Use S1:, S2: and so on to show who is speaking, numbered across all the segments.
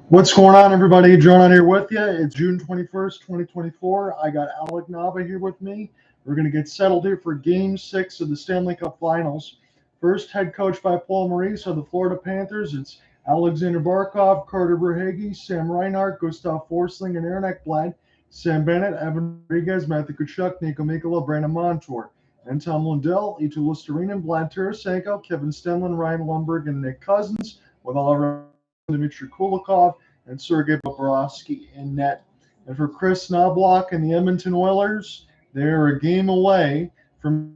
S1: What's going on, everybody? John on here with you. It's June 21st, 2024. I got Alec Nava here with me. We're going to get settled here for Game 6 of the Stanley Cup Finals. First, head coach by Paul Maurice of the Florida Panthers. It's Alexander Barkov, Carter Verhaeghe, Sam Reinhart, Gustav Forsling, and Aaron Ekblad. Sam Bennett, Evan Rodrigues, Matthew Tkachuk, Nico Mikkola, Brandon Montour, and Tom Lundell, Eetu Luostarinen, Vlad Tarasenko, Kevin Stenlund, Ryan Lundberg, and Nick Cousins, with all around Dmitry Kulikov and Sergei Bobrovsky in net. And for Kris Knoblauch and the Edmonton Oilers, they're a game away from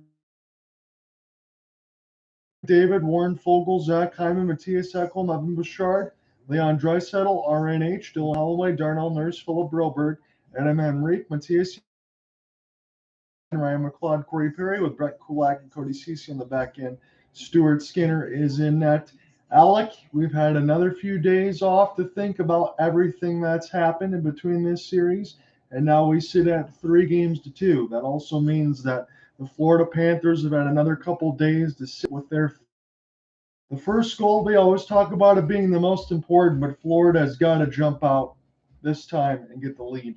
S1: David, Warren Foegele, Zach Hyman, Matthias Ekholm, Evan Bouchard, Leon Draisaitl, RNH, Dylan Holloway, Darnell Nurse, Philip Broberg, Adam Henrique, Matthias Ryan McLeod, Corey Perry, with Brett Kulak and Cody Ceci on the back end. Stuart Skinner is in net. Alec, we've had another few days off to think about everything that's happened in between this series, and now we sit at 3-2. That also means that the Florida Panthers have had another couple days to sit with their. The first goal, we always talk about it being the most important, but Florida has got to jump out this time and get the lead.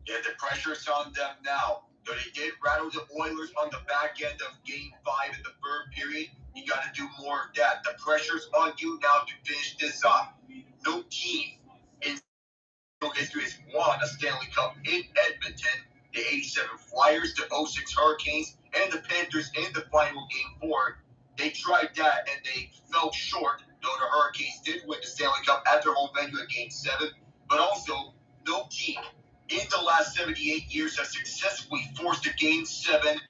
S2: Yeah, the pressure's on them now. So they did rattle the Oilers on the back end of Game 5 in the third period. You got to do more of that. The pressure's on you now to finish this off. No team in history has won a Stanley Cup in Edmonton. The 87 Flyers, the 06 Hurricanes, and the Panthers in the final Game 4. They tried that and they fell short, though the Hurricanes did win the Stanley Cup at their home venue at Game 7. But also, no team in the last 78 years has successfully forced a Game 7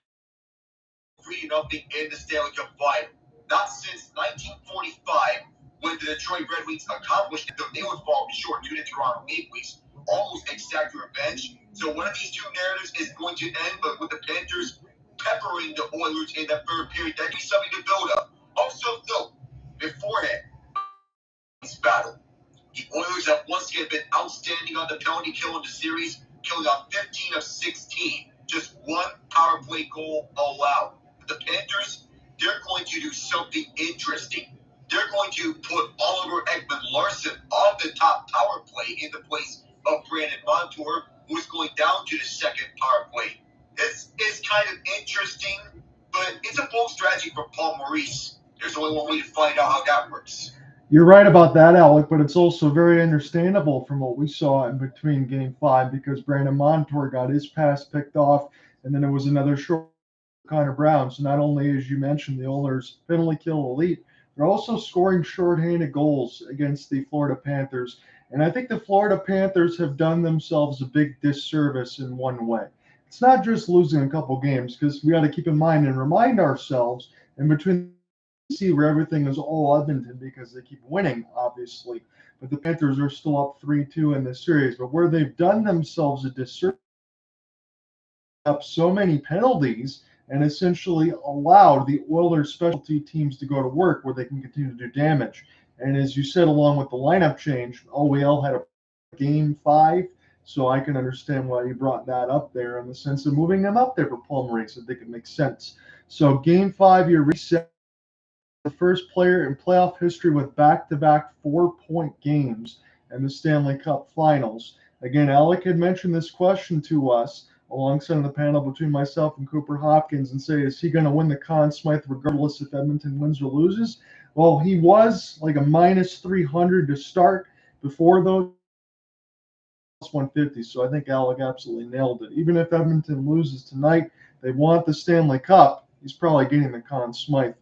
S2: 3-0 in the Stanley Cup final. Not since 1945, when the Detroit Red Wings accomplished it, though they would fall short to the Toronto Maple Leafs, almost exact revenge. So one of these two narratives is going to end, but with the Panthers peppering the Oilers in that third period, that could be something to build up. Also, note, beforehand, this battle, the Oilers have once again been outstanding on the penalty kill in the series, killing out 15 of 16, just one power play goal allowed. The Panthers, they're going to do something interesting. They're going to put Oliver Ekman-Larsson on the top power play in the place of Brandon Montour, who is going down to the second power play. This is kind of interesting, but it's a bold strategy for Paul Maurice. There's only one way to find out how that works.
S1: You're right about that, Alec, but it's also very understandable from what we saw in between Game 5 because Brandon Montour got his pass picked off, and then it was another short Connor Brown. So not only, as you mentioned, the Oilers penalty kill elite, they're also scoring shorthanded goals against the Florida Panthers. And I think the Florida Panthers have done themselves a big disservice in one way. It's not just losing a couple games, because we got to keep in mind and remind ourselves in between see where everything is all Edmonton because they keep winning, obviously. But the Panthers are still up 3-2 in this series. But where they've done themselves a disservice, up so many penalties and essentially allowed the Oilers specialty teams to go to work where they can continue to do damage. And as you said, along with the lineup change, OEL had a Game 5, so I can understand why you brought that up there in the sense of moving them up there for Paul Maurice. I think it makes sense. So Game 5, you reset. The first player in playoff history with back-to-back 4-point games in the Stanley Cup Finals. Again, Alec had mentioned this question to us alongside the panel between myself and Cooper Hopkins and say, is he going to win the Conn Smythe regardless if Edmonton wins or loses? Well, he was like a minus 300 to start before those 150. So I think Alec absolutely nailed it. Even if Edmonton loses tonight, they want the Stanley Cup. He's probably getting the Conn Smythe.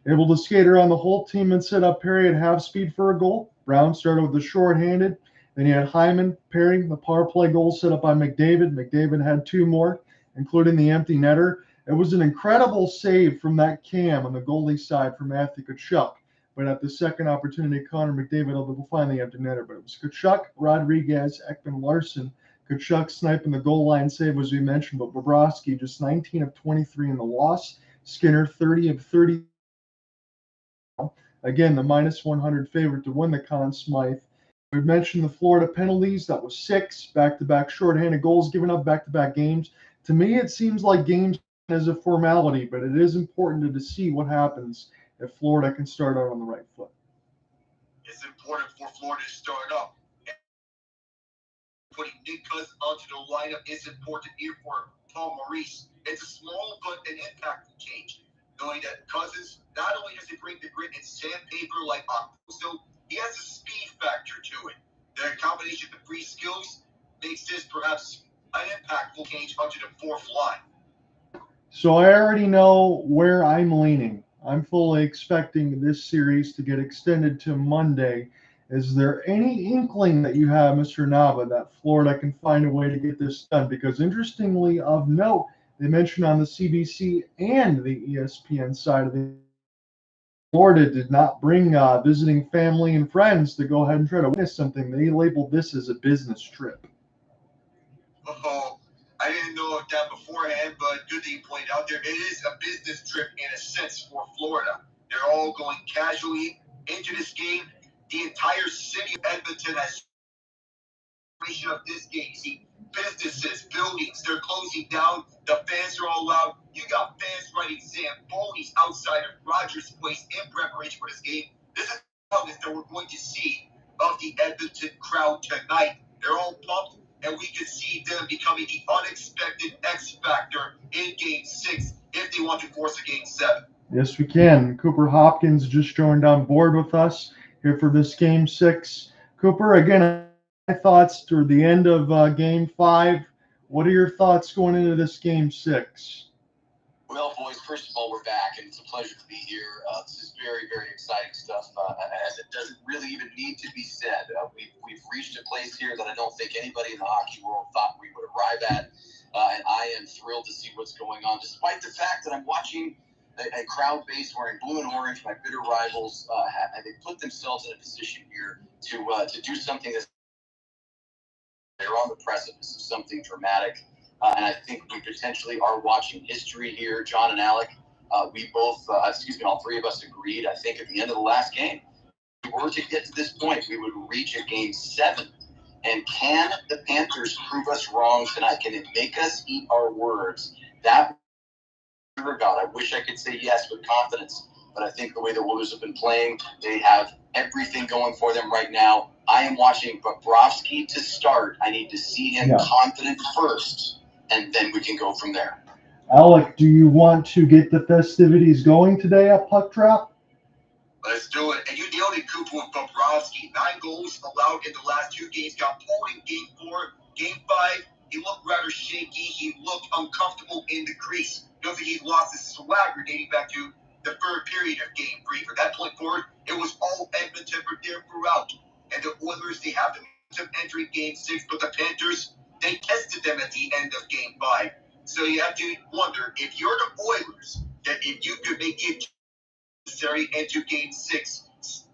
S1: Able to skate around the whole team and set up Perry at half speed for a goal. Brown started with the short-handed. Then you had Hyman, Perry, the power play goal set up by McDavid. McDavid had 2 more, including the empty netter. It was an incredible save from that cam on the goalie side for Matthew Tkachuk. But at the second opportunity, Connor McDavid able to find the empty netter. But it was Tkachuk, Rodrigues, Ekman-Larsson Kachuk sniping the goal line save, as we mentioned, but Bobrovsky just 19 of 23 in the loss. Skinner 30 of 30. Again, the minus 100 favorite to win the Conn Smythe. We mentioned the Florida penalties. That was 6 back-to-back shorthanded goals given up back-to-back games. To me, it seems like games is a formality, but it is important to see what happens if Florida can start out on the right foot.
S2: It's important for Florida to start up. Putting Nick Cousins onto the lineup is important here for Paul Maurice. It's a small but an impactful change, knowing that Cousins not only does he bring the grit and sandpaper like Okposo, he has a speed factor to it. The combination of three skills makes this perhaps an impactful change onto the fourth line.
S1: So I already know where I'm leaning. I'm fully expecting this series to get extended to Monday. Is there any inkling that you have, Mr. Nava, that Florida can find a way to get this done? Because interestingly of note, they mentioned on the CBC and the ESPN side of the Florida did not bring visiting family and friends to go ahead and try to witness something. They labeled this as a business trip.
S2: Oh, I didn't know of that beforehand, but good that you pointed out there. It is a business trip in a sense for Florida. They're all going casually into this game. The entire city of Edmonton has of this game. You see businesses, buildings, they're closing down. The fans are all out. You got fans writing Zambonis outside of Rogers Place in preparation for this game. This is the longest that we're going to see of the Edmonton crowd tonight. They're all pumped, and we could see them becoming the unexpected X factor in Game 6 if they want to force a Game 7.
S1: Yes, we can. Cooper Hopkins just joined on board with us here for this Game 6. Cooper, again, my thoughts through the end of Game 5. What are your thoughts going into this Game 6?
S3: Well, boys, first of all, we're back, and it's a pleasure to be here. This is very, very exciting stuff, as it doesn't really even need to be said. We've reached a place here that I don't think anybody in the hockey world thought we would arrive at, and I am thrilled to see what's going on, despite the fact that I'm watching a crowd base wearing blue and orange. My bitter rivals, they put themselves in a position here to do something that's they're on the precipice of something dramatic. And I think we potentially are watching history here. John and Alec, we both, all three of us agreed, I think, at the end of the last game, if we were to get to this point, we would reach a Game 7. And can the Panthers prove us wrong tonight? Can it make us eat our words? That, God, I wish I could say yes with confidence. But I think the way the Oilers have been playing, they have everything going for them right now. I am watching Bobrovsky to start. I need to see him confident first, and then we can go from there.
S1: Alec, do you want to get the festivities going today at Puck Drop?
S2: Let's do it. And you nailed it, Cooper, with Bobrovsky. 9 goals allowed in the last 2 games. Got pulled in Game 4. Game 5, he looked rather shaky. He looked uncomfortable in the crease. I don't think he lost his swagger dating back to the third period of Game 3. From that point forward, it was all Edmonton for there throughout. And the Oilers, they have the momentum entering Game 6, but the Panthers, they tested them at the end of Game 5. So you have to wonder, if you're the Oilers, that if you could make it necessary into Game 6,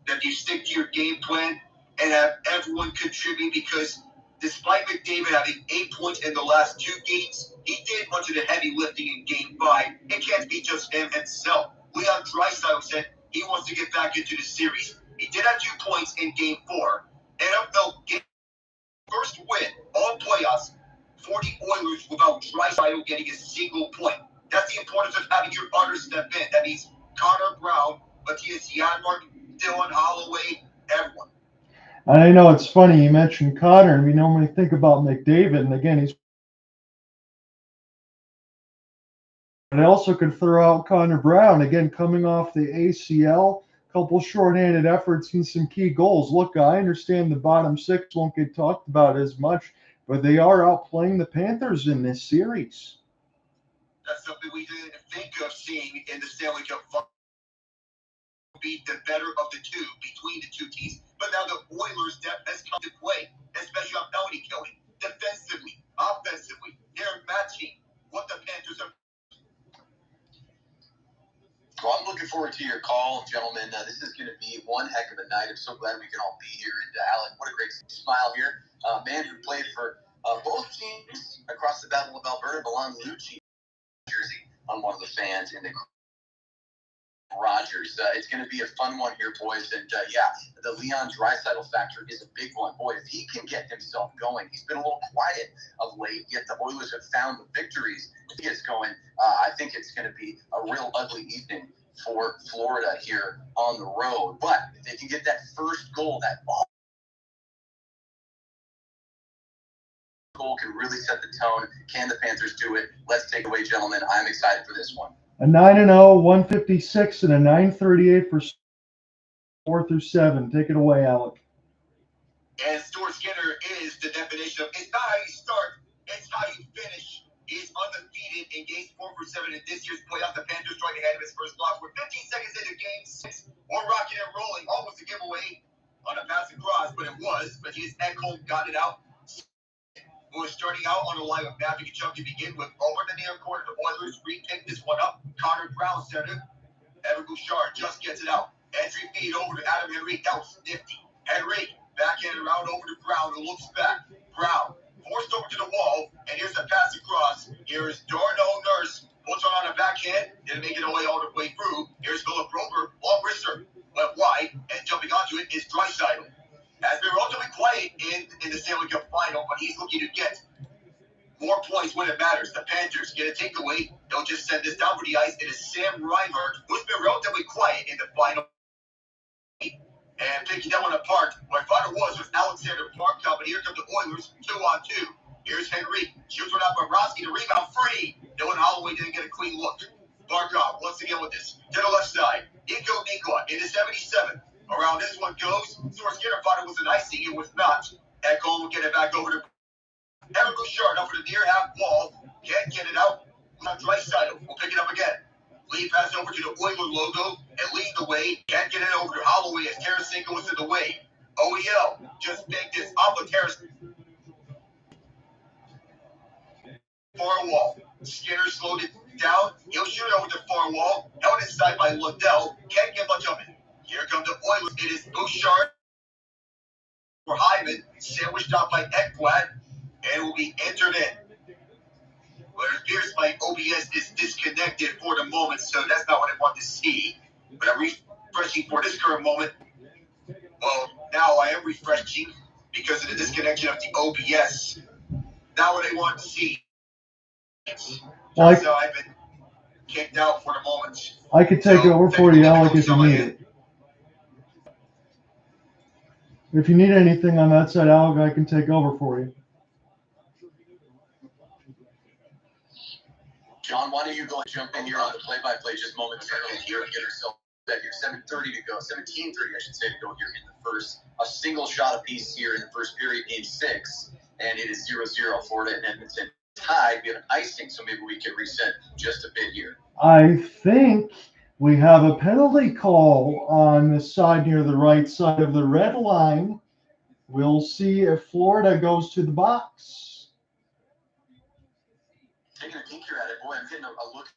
S2: that you stick to your game plan and have everyone contribute, because despite McDavid having 8 points in the last 2 games, he did much of the heavy lifting in Game 5. It can't be just him himself. Leon Draisaitl said he wants to get back into the series. He did have 2 points in Game 4. NFL game first win all playoffs for the Oilers without Draisaitl getting a single point. That's the importance of having your others step in. That means Connor Brown, Matthias Janmark, Dylan Holloway, everyone.
S1: And I know it's funny you mentioned Connor, and we normally think about McDavid, and again, he's. But I also could throw out Connor Brown, again, coming off the ACL, couple shorthanded efforts and some key goals. Look, I understand the bottom 6 won't get talked about as much, but they are outplaying the Panthers in this series.
S2: That's something we didn't think of seeing in the Stanley Cup final. Be the better of the two between the 2 teams. But now the Oilers' depth has come to play, especially on penalty killing. Defensively, offensively, they're matching what the Panthers are.
S3: Well, I'm looking forward to your call, gentlemen. This is going to be one heck of a night. I'm so glad we can all be here. And Alec, what a great smile here. Man who played for Both teams across the Battle of Alberta belong to Lucci jersey on one of the fans in the Rogers. It's going to be a fun one here, boys. And the Leon Draisaitl factor is a big one. Boy, if he can get himself going, he's been a little quiet of late, yet the Oilers have found the victories. If he gets going, I think it's going to be a real ugly evening for Florida here on the road. But if they can get that first goal, that goal can really set the tone. Can the Panthers do it? Let's take it away, gentlemen. I'm excited for this one.
S1: A 9-0, 156, and a 938 for 4 through 7. Take it away, Alec.
S2: And Stuart Skinner is the definition of it's not how you start, it's how you finish. He's undefeated in games 4 for 7 in this year's playoff. The Panthers trying to head of his first loss. We're 15 seconds into game 6. We're rocking and rolling. Almost a giveaway on a pass across, but it was. But his Ekholm got it out. Who was starting out on a line with Matthew Kachuk to begin with. Over the near corner, the Oilers re-pick this one up. Connor Brown center. Evan Bouchard just gets it out. Entry feed over to Adam Henrique. That was nifty. Henrique backhanded around over to Brown, who looks back. Brown forced over to the wall, and here's the pass across. Here's Darnell Nurse. Puts on a backhand. Didn't make it away all the way through. Here's Philip Brodeur. Long wrister. Went wide, and jumping onto it is Draisaitl. Has been relatively quiet in the Stanley Cup final, but he's looking to get more points when it matters. The Panthers get a takeaway. They'll just send this down for the ice. It is Sam Reinhart, who's been relatively quiet in the final. And picking that one apart, what I thought it was Alexander Barkov, but here comes the Oilers, 2-on-2. Here's Henrique. Shoots one out Bobrovsky to rebound free. Dylan Holloway didn't get a clean look. Barkov, once again with this. To the left side. Nico in the 77th. Around this one goes. Stuart Skinner thought it was an icing. It was not. Ekholm will get it back over to Evan Bouchard up for the near half wall. Can't get it out. Draisaitl will pick it up again. Lead pass over to the Oiler logo and lead the way. Can't get it over to Holloway as Tarasenko was in the way. OEL just banked this off of Tarasenko. Far wall. Skinner slowed it down. He'll shoot it over the far wall. Held inside by Lundell. Can't get much of it. Here come the Oilers. It is Bouchard for Hyman, sandwiched out by Ekblad, and will be entered in. But it appears my OBS is disconnected for the moment, so that's not what I want to see. But I'm refreshing for this current moment. Well, now I am refreshing because of the disconnection of the OBS. Not what I want to see. So I've been kicked out for the moment.
S1: I could take over for you, Alec, if you need it. If you need anything on that side, Alec, I can take over for you.
S3: John, why don't you go and jump in here on the play-by-play just momentarily here and get ourselves set here. 7:30 to go, 17:30 I should say to go here in the first. A single shot apiece here in the first period, game 6, and it is 0-0. Florida and Edmonton tied. We have an icing, so maybe we can reset just a bit here.
S1: I think we have a penalty call on the side near the right side of the red line. We'll see if Florida goes to the box.
S3: Taking a peek here at it, boy, I'm getting a look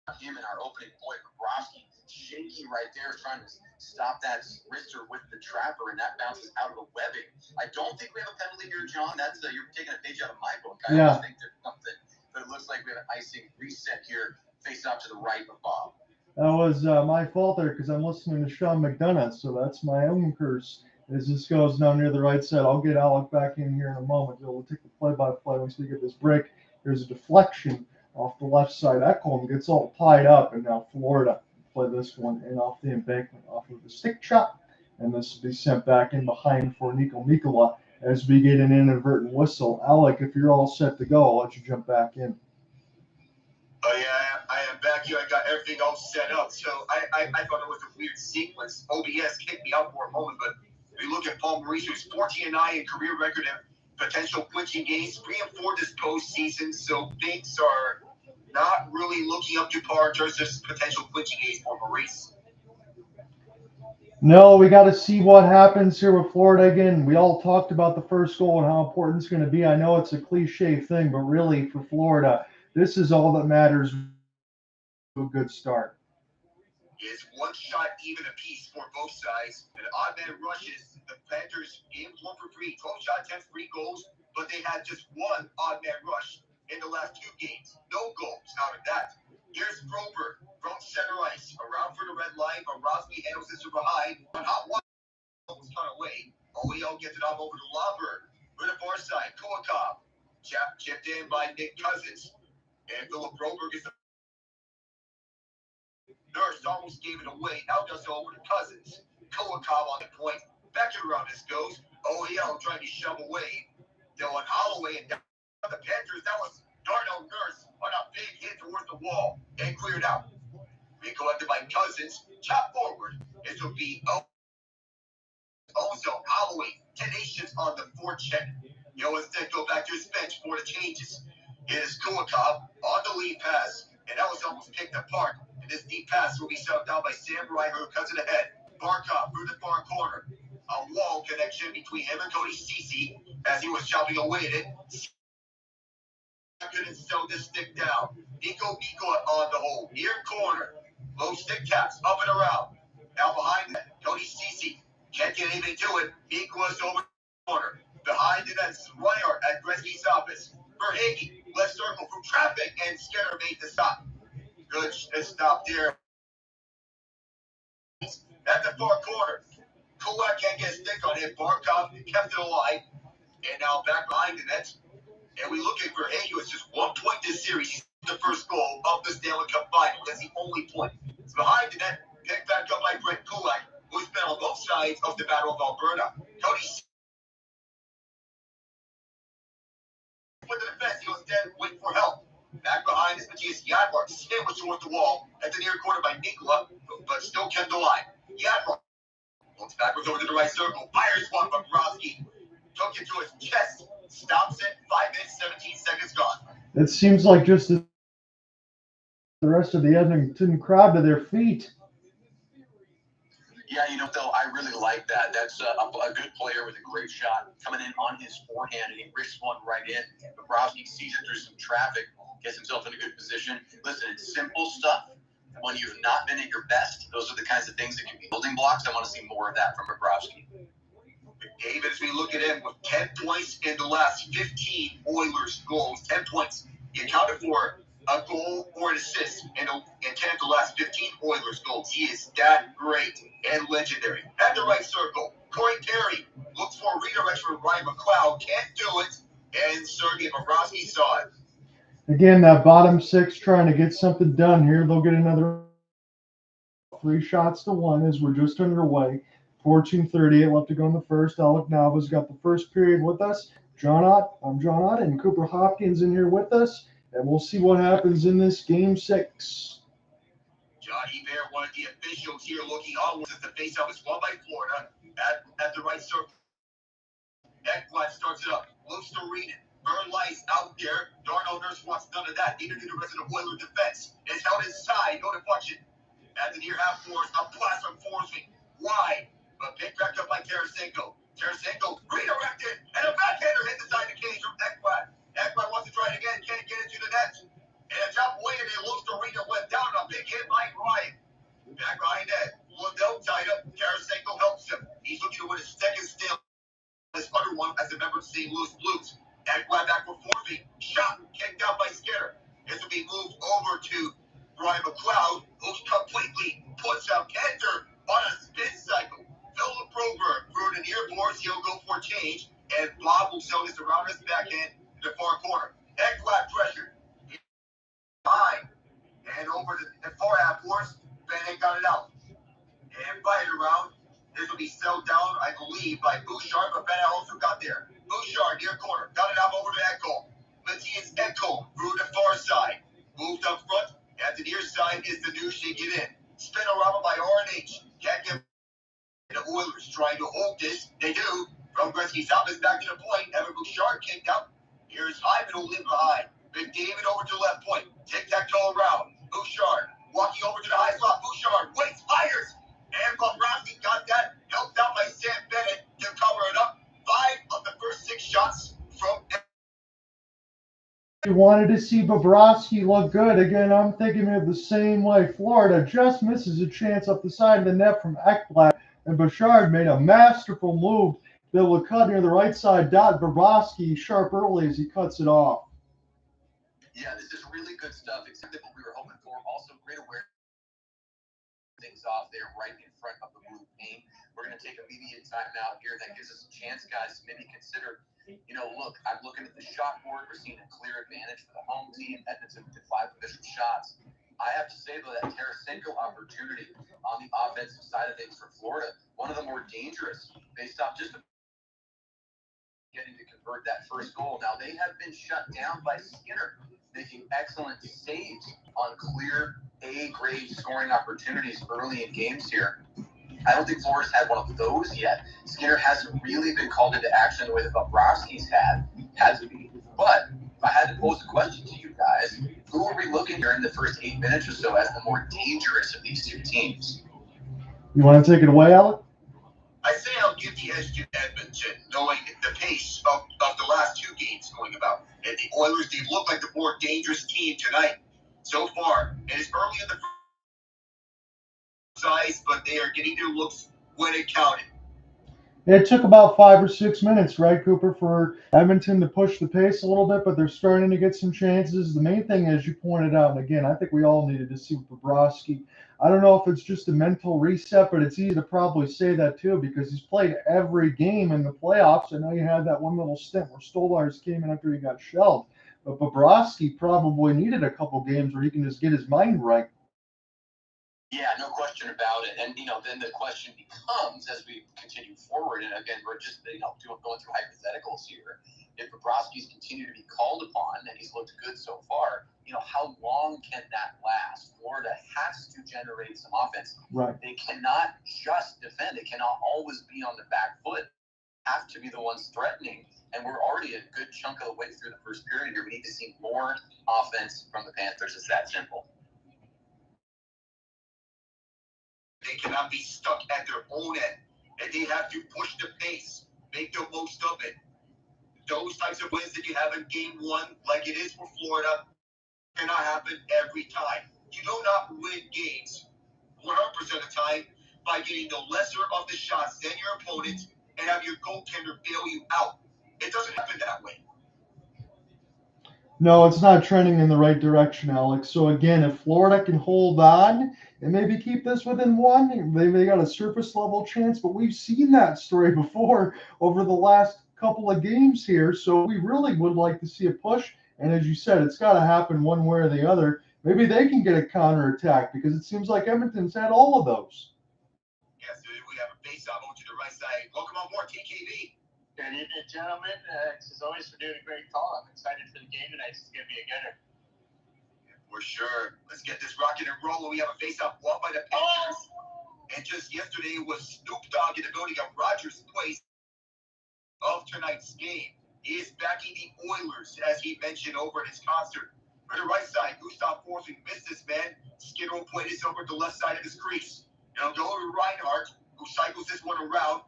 S3: at him and our opening boy, Bobrovsky. Shaky right there, trying to stop that wrister with the trapper, and that bounces out of the webbing. I don't think we have a penalty here, John. That's you're taking a page out of my book. I always think there's something, but it looks like we have an icing reset here, face off to the right of Bob.
S1: That was my fault there because I'm listening to Sean McDonough, so that's my own curse. As this goes down near the right side, I'll get Alec back in here in a moment. We'll take the play-by-play once we get this break. There's a deflection off the left side. Ekholm gets all tied up, and now Florida play this one in off the embankment, off of the stick shot, and this will be sent back in behind for Nico Mikkola as we get an inadvertent whistle. Alec, if you're all set to go, I'll let you jump back in.
S2: Oh, yeah, I am back here. I got everything all set up. So I thought it was a weird sequence. OBS kicked me out for a moment, but we look at Paul Maurice, who's 14-9 in career record and potential clinching games, 3-4 this postseason. So things are not really looking up to par in terms of potential clinching games for Maurice.
S1: No, we got to see what happens here with Florida again. We all talked about the first goal and how important it's going to be. I know it's a cliche thing, but really for Florida, this is all that matters. A good start.
S2: It's one shot even apiece for both sides. And odd man rushes. The Panthers games 1 for 3. 12 shot attempts, 3 goals. but they had just one odd-man rush in the last 2 games. No goals out of that. Here's Brodeur from center ice. Around for the red line. Bobrovsky handles this from behind. On hot one, almost cut away. OEL gets it off over to Lomberg. For the far side, Kulikov. Chipped in by Nick Cousins. And Philip Brodeur gets the Nurse almost gave it away. Now does it over to Cousins. Kulikov on the point. Back around this goes. OEL trying to shove away. Dylan Holloway and down the Panthers. That was Darnell Nurse on a big hit towards the wall and cleared out. Recollected by Cousins. Chop forward. This will be also Holloway. Tenacious on the forecheck. He'll instead go back to his bench for the changes. Is Kulikov on the lead pass. And that was almost picked apart. And this deep pass will be shut down by Sam Reimer, who cuts it ahead. Barkov through the far corner. A wall connection between him and Cody Ceci as he was chopping away at it. Couldn't sell this stick down. Nico on the hole. Near corner. Low stick taps up and around. Now behind that, Cody Ceci can't get anything to it. Nico's over the corner. Behind it, that's Reinhardt at Gretzky's office. Verhaeghe, left circle from traffic, and Skinner made the stop. Good stop there. At the far corner. Kulak can't get a stick on it. Barkov kept it alive. And now back behind the net. And we look at Verhaeghe, it's just 1 point this series. He's the first goal of the Stanley Cup final. That's the only point. It's behind the net, picked back up by Brent Kulak, who's been on both sides of the Battle of Alberta. Cody with the defense, he was dead waiting for help. Back behind is Matthias Janmark, sandwiched towards the wall at the near corner by Nikola, but still kept the line. Janmark looks backwards over to the right circle, fires one from Bobrovsky, took it to his chest, stops it, 5 minutes, 17 seconds gone.
S1: It seems like just the rest of the Edmonton crowd to their feet.
S3: Yeah, though, I really like that. That's a good player with a great shot coming in on his forehand, and he risks one right in. Bobrovsky sees it through some traffic, gets himself in a good position. Listen, it's simple stuff. When you've not been at your best, those are the kinds of things that can be building blocks. I want to see more of that from Bobrovsky.
S2: David, as we look at him with 10 points in the last 15 Oilers goals, 10 points. He accounted for a goal or an assist in 10 of the last 15 Oilers goals. He is that great and legendary. At the right circle, Corey Perry looks for a redirection from Ryan McLeod. Can't do it. And Sergei Bobrovsky saw it.
S1: Again, that bottom six trying to get something done here. They'll get another 3 shots to 1 as we're just underway. 14:38 left to go in the first. Alec Nava's got the first period with us. I'm John Ott, and Cooper Hopkins in here with us. And we'll see what happens in this game 6.
S2: Johnny Bear, one of the officials here looking onwards as the faceoff is won by Florida at the right circle. Ekblad starts it up. Luostarinen. Verhaeghe out there. Darnell Nurse wants none of that. Neither did the rest of the Oilers defense. It's held inside. No deflection. At the near half force, a blast from Forsby. Wide. But picked back up by Tarasenko. Tarasenko redirected. And a backhander hit the side of the cage from Ekblad. Ekblad wants to try it again. Can't get it to the net. And a top way and Luostarinen went down on a big hit by Ryan. Back behind that. Lundell tied up. Tarasenko helps him. He's looking to win his second steal. This other one as a member of the St. Louis Blues. Ekblad back for Forsby. Shot kicked out by Skinner. This will be moved over to Ryan McLeod, who's completely puts up Enter on a spin cycle. Philip Brodeur through the near boards. He'll go for a change. And Blob will sell this around his backhand in the far corner. Ekblad pressure. Behind. And over to the far half force. Bennett got it out. And fired around. This will be settled down, I believe, by Bouchard, but Bennett also got there. Bouchard, near corner. Got it up over to Ekholm. Matthias Ekholm through the far side. Moved up front. At the near side is the new shake it in. Spinorama by RNH. Can't get the Oilers trying to hold this. They do. From Gretzky's office back to the point. Evan Bouchard kicked out. Here's Hyman who live behind. McDavid over to left point. Tic-tac-toe around. Bouchard walking over to the high slot. Bouchard waits, fires. And Bobrovsky got that. Helped out by Sam Bennett to cover it up. 5 of the first 6 shots from.
S1: You wanted to see Bobrovsky look good. Again, I'm thinking of the same way. Florida just misses a chance up the side of the net from Ekblad, and Bouchard made a masterful move be able to cut near the right side dot. Bobrovsky sharp early as he cuts it off.
S3: Yeah, this is really good stuff. Exactly what we were hoping for. Also, great awareness things off there right in front of the blue paint. We're going to take immediate timeout here. That gives us a chance, guys, to maybe consider, look, I'm looking at the shot board. We're seeing a clear advantage for the home team. Edmonton with 5 official shots. I have to say, though, that Tarasenko opportunity on the offensive side of things for Florida, one of the more dangerous based off just getting to convert that first goal. Now, they have been shut down by Skinner, making excellent saves on clear A-grade scoring opportunities early in games here. I don't think Florida's had one of those yet. Skinner hasn't really been called into action the way that Bobrovsky's had to be. But if I had to pose a question to you guys, who are we looking here in the first 8 minutes or so as the more dangerous of these two teams?
S1: You want to take it away, Alec?
S2: I say I'll give the edge to Edmonton, knowing the pace of the last 2 games going about. And the Oilers, they look like the more dangerous team tonight so far. And it's early in the size, but they are getting their looks when it counted.
S1: It took about 5 or 6 minutes, right, Cooper, for Edmonton to push the pace a little bit, but they're starting to get some chances. The main thing, as you pointed out, and again, I think we all needed to see Bobrovsky. I don't know if it's just a mental reset, but it's easy to probably say that too because he's played every game in the playoffs. I know you had that one little stint where Stolarz came in after he got shelled, but Bobrovsky probably needed a couple games where he can just get his mind right.
S3: Yeah, no question about it. And, then the question becomes as we continue forward, and again, we're just, going through hypotheticals here. If Bobrovsky's continue to be called upon, and he's looked good so far, how long can that last? Florida has to generate some offense.
S1: Right.
S3: They cannot just defend. They cannot always be on the back foot. Have to be the ones threatening. And we're already a good chunk of the way through the first period here. We need to see more offense from the Panthers. It's that simple.
S2: They cannot be stuck at their own end, and they have to push the pace, make the most of it. Those types of wins that you have in game 1, like it is for Florida, cannot happen every time. You do not win games 100% of the time by getting the lesser of the shots than your opponent and have your goaltender bail you out. It doesn't happen that way.
S1: No, it's not trending in the right direction, Alex. So again, if Florida can hold on and maybe keep this within 1, they got a surface level chance. But we've seen that story before over the last couple of games here. So we really would like to see a push. And as you said, it's got to happen one way or the other. Maybe they can get a counterattack because it seems like Edmonton's had all of those.
S2: Yes, we have a face-off over to the right side. Welcome on board, TKV.
S4: Good evening, gentlemen. Thanks as always for doing a great call. I'm excited for the game tonight. It's going to be a gooder.
S2: Yeah, for sure. Let's get this rocking and rolling. We have a face-off won by the Panthers. And just yesterday was Snoop Dogg in the building of Rogers Place of tonight's game. He is backing the Oilers, as he mentioned over at his concert. For the right side, Gustav Forsling missed this man. Skinner will play this over the left side of his crease. And I'll go to Reinhardt, who cycles this one around.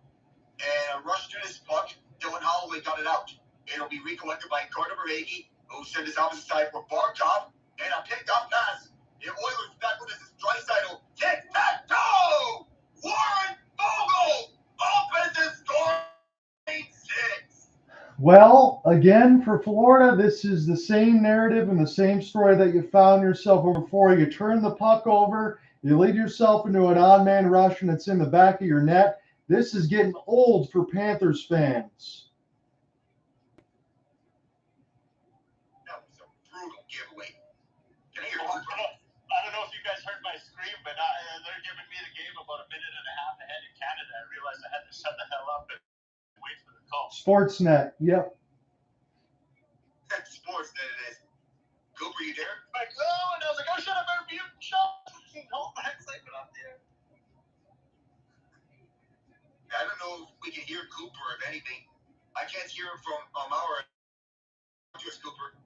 S2: And a rush to this puck. Dylan Holloway got it out. It'll be recollected by Carter Verhaeghe, who sent his opposite side for Barkov. And a picked up pass. The Oilers back with this is Draisaitl. Tic-tac-toe! Warren Fogle! Offensive score! 8-6.
S1: Well, again, for Florida, this is the same narrative and the same story that you found yourself over before. You turn the puck over, you lead yourself into an on-man rush, and it's in the back of your net. This is getting old for Panthers fans.
S2: That was a brutal giveaway. Can I hear
S4: I don't know if you guys heard my scream, but they're giving me the game about a minute and a half ahead in Canada. I realized I had to shut the hell up and wait for the call.
S1: Sportsnet, yep.
S2: Sportsnet it is. Cooper, you there?
S4: Like, oh, and I was like, oh, shut up, better mute. Shut up. No, that's like up there.
S2: I don't know if we can hear Cooper, if anything. I can't hear him from our just Cooper.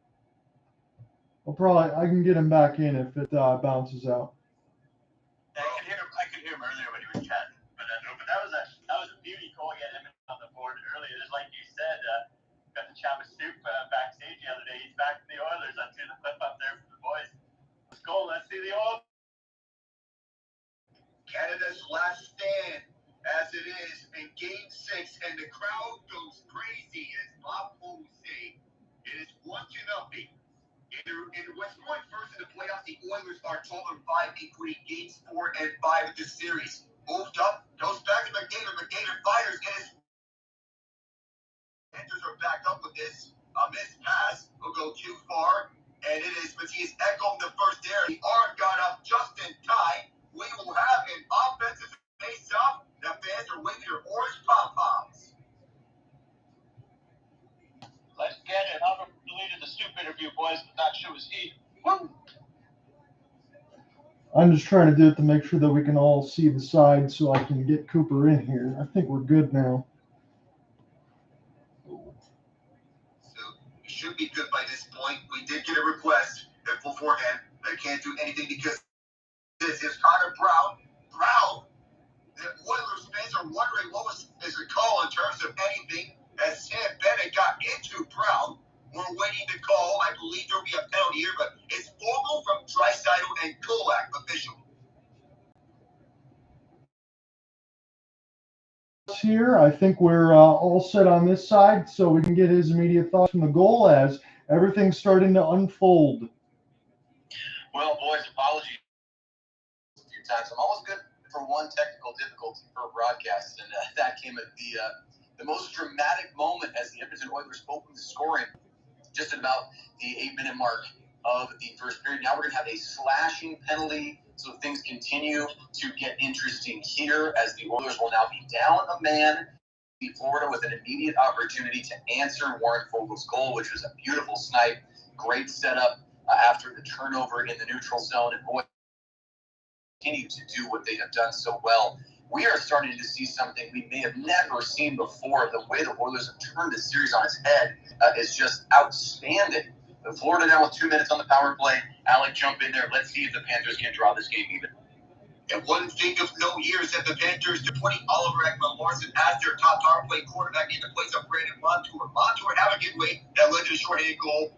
S1: Well, probably I can get him back in if it bounces out.
S4: I could hear him earlier when he was chatting, but that was a beauty call getting him on the board earlier. Just like you said, got the chat with Snoop backstage the other day. He's back to the Oilers. I threw the clip up there for the boys. Let's go. Let's see the Oilers.
S2: Canada's last stand, as it is in Game 6, and the crowd goes crazy, as Bob will say. It is 1-0. In West Point first in the playoffs, the Oilers are 12-5, including Games 4 and 5 of this series. Moved up, goes back to McDavid. McDavid fires, and his Panthers are back up with this. A missed pass will go too far, and it is Matthias Ekholm the first there. The arm got up just in time. We will have an offensive face-off. The fans are waving their orange pom-poms.
S4: Let's get it. I'm deleted the Stoop interview, boys, but not sure was he. Woo!
S1: I'm just trying to do it to make sure that we can all see the side so I can get Cooper in here. I think we're good now.
S2: So we should be good by this point. We did get a request beforehand. I can't do anything because this is Connor Brown. The Oilers fans are wondering what was his call in terms of anything. As Sam Bennett got into Brown, we're waiting to call. I believe there'll be a penalty here, but it's formal from Draisaitl and Knoblauch officially.
S1: Here, I think we're all set on this side, so we can get his immediate thoughts from the goal as everything's starting to unfold.
S3: Well, boys, apologies a few times. I'm always good for one technical difficulty for broadcast, and that came at the most dramatic moment as the Edmonton Oilers opened the scoring just at about the 8-minute mark of the first period. Now we're going to have a slashing penalty, so things continue to get interesting here as the Oilers will now be down a man. Florida with an immediate opportunity to answer Warren Fogel's goal, which was a beautiful snipe. Great setup after the turnover in the neutral zone, and boy, continue to do what they have done so well. We are starting to see something we may have never seen before. The way the Oilers have turned the series on its head is just outstanding. Florida now with 2 minutes on the power play. Alec, jump in there. Let's see if the Panthers can draw this game even.
S2: And one thing of note here is that the Panthers are putting Oliver Ekman-Larsson as their top power play quarterback in the place of Brandon Montour. Montour had a giveaway that led to a shorthanded goal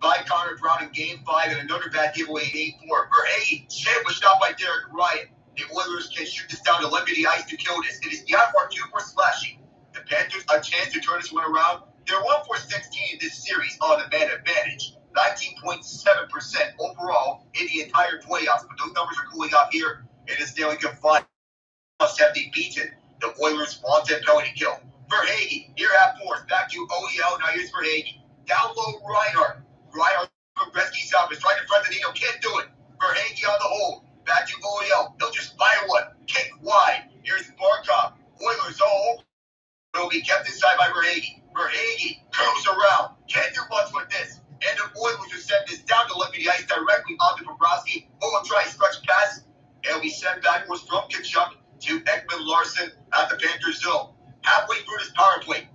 S2: by Connor Brown in Game 5, and another bad giveaway in Game 4. Verhaeghe was stopped by Derek Ryan. The Oilers can shoot this down to left the ice to kill this. It is beyond part 2 for slashing. The Panthers a chance to turn this one around. They're 1 for 16 in this series on the man advantage. 19.7% overall in the entire playoffs. But those numbers are cooling off here in the Stanley Cup final. Must have they beaten the Oilers' wanted penalty kill. Verhaeghe, here at fourth. Back to OEL. Now here's Verhaeghe. Down low, Reinhardt. Reinhardt from Gretzky's office. Right in front of the needle. Can't do it. Verhaeghe on the hold. Back to OEL. He'll just fire one. Kick wide. Here's Barkov. Oilers all over. It'll be kept inside by Verhaeghe. Verhaeghe curls around. Can't do much with this. And the Oilers will send this down to left the ice directly onto Bobrovsky. Oh, try stretch pass. It'll be sent backwards from Tkachuk to Ekman-Larsson at the Panthers zone. Halfway through this power play,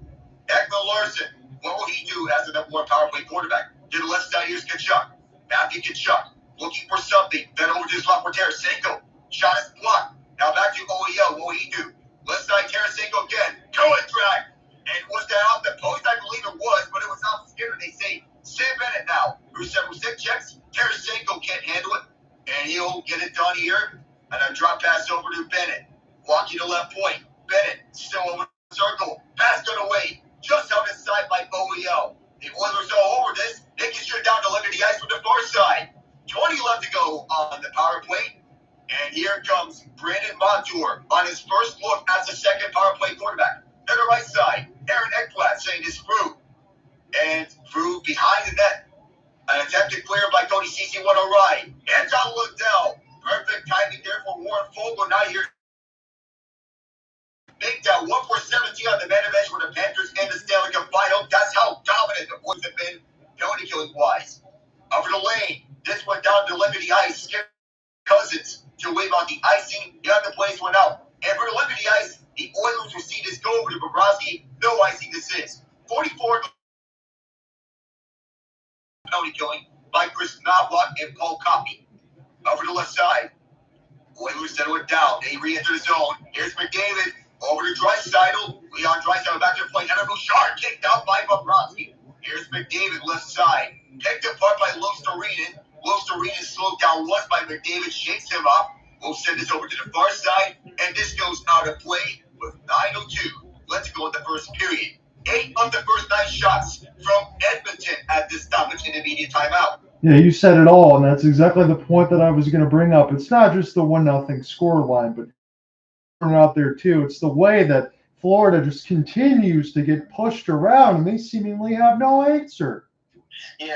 S2: Ekman-Larsson, what will he do as the number 1 power play quarterback? To the left side, here's Tkachuk. Matthew Tkachuk looking for something. Then over to his left for Tarasenko. Shot is blocked. Now back to OEL. What will he do? Left side, Tarasenko again. Go and drag. And was that off the post? I believe it was, but it was off Skinner. They say Sam Bennett now. Who's 7-6 checks. Tarasenko can't handle it. And he'll get it done here. And a drop pass over to Bennett. Walking to left point. Bennett still over the circle. Pass got away. Just out inside by OEL. The Oilers are all over this. They can shoot down to left of the ice from the far side. 20 left to go on the power play. And here comes Brandon Montour on his first look as the second power play quarterback. To the right side, Aaron Ekblad saying this through. And through behind the net. An attempted clear by Cody Ceci went awry. Anton Lundell. Perfect timing there for Warren Fogle. Now here. Make that 1 for 17 on the man advantage for the Panthers in the Stanley Cup final. That's how dominant the Boys have been penalty killing wise. Over the lane. This went down to the left of the ice. Skip Cousins to wave on the icing. The other plays went out. And for the left of the ice, the Oilers received this goal over to Bobrovsky. No icing this is. 44 penalty killing by Kris Knoblauch and Paul Coffey. Over the left side. Oilers settle it down. They re-enter the zone. Here's McDavid. Over to Draisaitl. Leon Draisaitl back to the plate. Adam Bouchard kicked out by Bobrovsky. Here's McDavid left side. Picked apart by Luostarinen. Luostarinen slowed down once by McDavid. Shakes him off. We'll send this over to the far side. And this goes out of play. with 9:02. Let's go in the first period. 8 of the first 9 shots from Edmonton at this stoppage in immediate timeout.
S1: Yeah, you said it all, and that's exactly the point that I was going to bring up. It's not just the 1-0 score line, but out there too. It's the way that Florida just continues to get pushed around, and they seemingly have no answer.
S3: Yeah,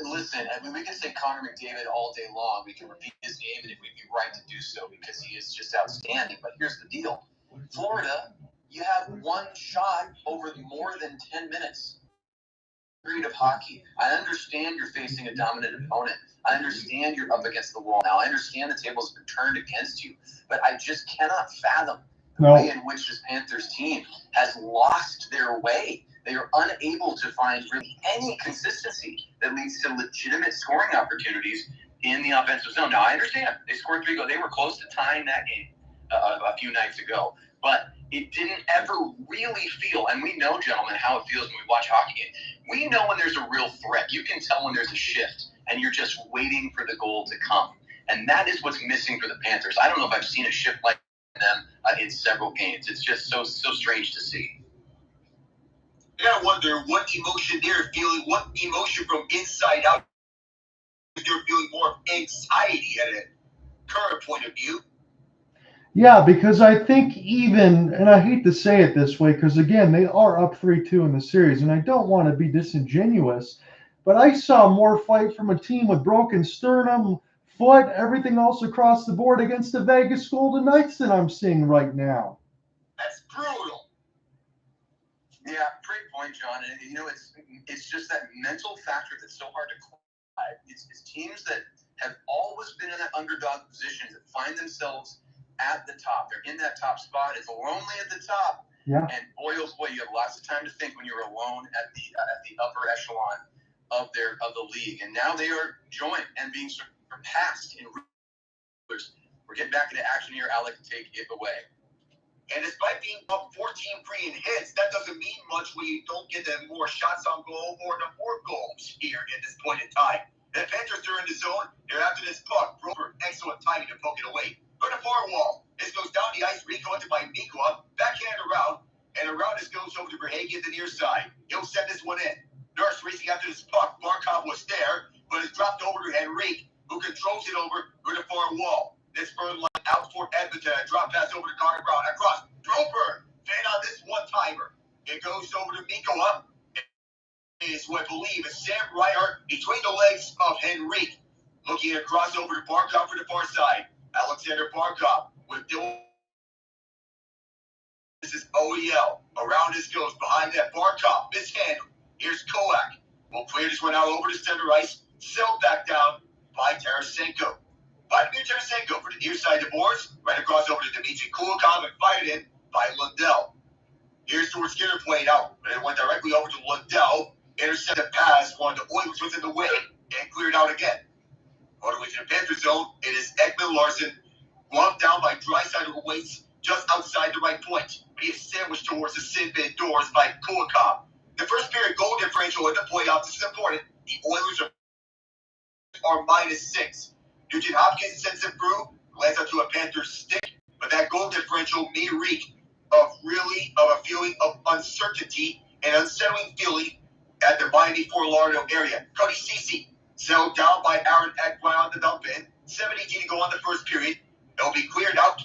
S3: listen, I mean, we can say Connor McDavid all day long. We can repeat his name, and it would be right to do so because he is just outstanding. But here's the deal. Florida, you have one shot over more than 10 minutes period of hockey. I understand you're facing a dominant opponent. I understand you're up against the wall now. I understand the tables have been turned against you. But I just cannot fathom the way in which this Panthers team has lost their way. They are unable to find really any consistency that leads to legitimate scoring opportunities in the offensive zone. Now, I understand they scored 3 goals. They were close to tying that game a few nights ago. But it didn't ever really feel, and we know, gentlemen, how it feels when we watch hockey games. We know when there's a real threat. You can tell when there's a shift, and you're just waiting for the goal to come. And that is what's missing for the Panthers. I don't know if I've seen a shift like them in several games. It's just so strange to see.
S2: Yeah, I wonder what emotion they're feeling, what emotion from inside out they're feeling more anxiety at a current point of view.
S1: Yeah, because I think even, and I hate to say it this way, because again, they are up 3-2 in the series, and I don't want to be disingenuous, but I saw more fight from a team with broken sternum, foot, everything else across the board against the Vegas Golden Knights than I'm seeing right now.
S2: That's brutal.
S3: Yeah, great point, John. And it's just that mental factor that's so hard to quantify. It's teams that have always been in that underdog position that find themselves at the top. They're in that top spot. It's lonely at the top.
S1: Yeah.
S3: And boy, oh boy, you have lots of time to think when you're alone at the upper echelon of the league. And now they are joined and being surpassed in regulars. We're getting back into action here. Alec, take it away.
S2: And despite being up 14 free in hits, that doesn't mean much when you don't get them more shots on goal or the more goals here at this point in time. The Panthers are in the zone. They're after this puck. Brodeur, excellent timing to poke it away. Go to far wall. This goes down the ice, recollected by Mikwa. Backhand around, and around this goes over to Verhaeghe at the near side. He'll send this one in. Nurse racing after this puck. Barkov was there, but it's dropped over to Henrique, who controls it over to the far wall. This burn line out for Edmonton. A drop pass over to Connor Brown. Across. Brodeur. Fan on this one-timer. It goes over to Mikwa. Is what I believe is Sam Reinhart between the legs of Henrique. Looking across over to Barkov for the far side. Alexander Barkov with this is OEL. Around this goes behind that Barkov. Mishandle. Here's Koak. We'll clear this one out over to center ice. Sailed back down by Tarasenko. Vladimir Tarasenko for the near side of the boards. Right across over to Dmitry Kulikov and fired in by Lundell. Here's Stuart Skinner played out, but it went directly over to Lundell. Intercepted pass, one of the Oilers was in the way, and cleared out again. All the way to the Panthers zone, it is Ekman Larson, lumped down by Draisaitl, who waits just outside the right point. But he is sandwiched towards the sin bin doors by Kulikov. The first period goal differential in the playoffs is important. The Oilers are -6. Nugent-Hopkins sends it through, lands up to a Panthers stick, but that goal differential may reek of a feeling of uncertainty and unsettling feeling at the Miami Fort Lauderdale area. Cody Ceci settled down by Aaron Ekman on the dump in. 7:18 to go on the first period. It'll be cleared out.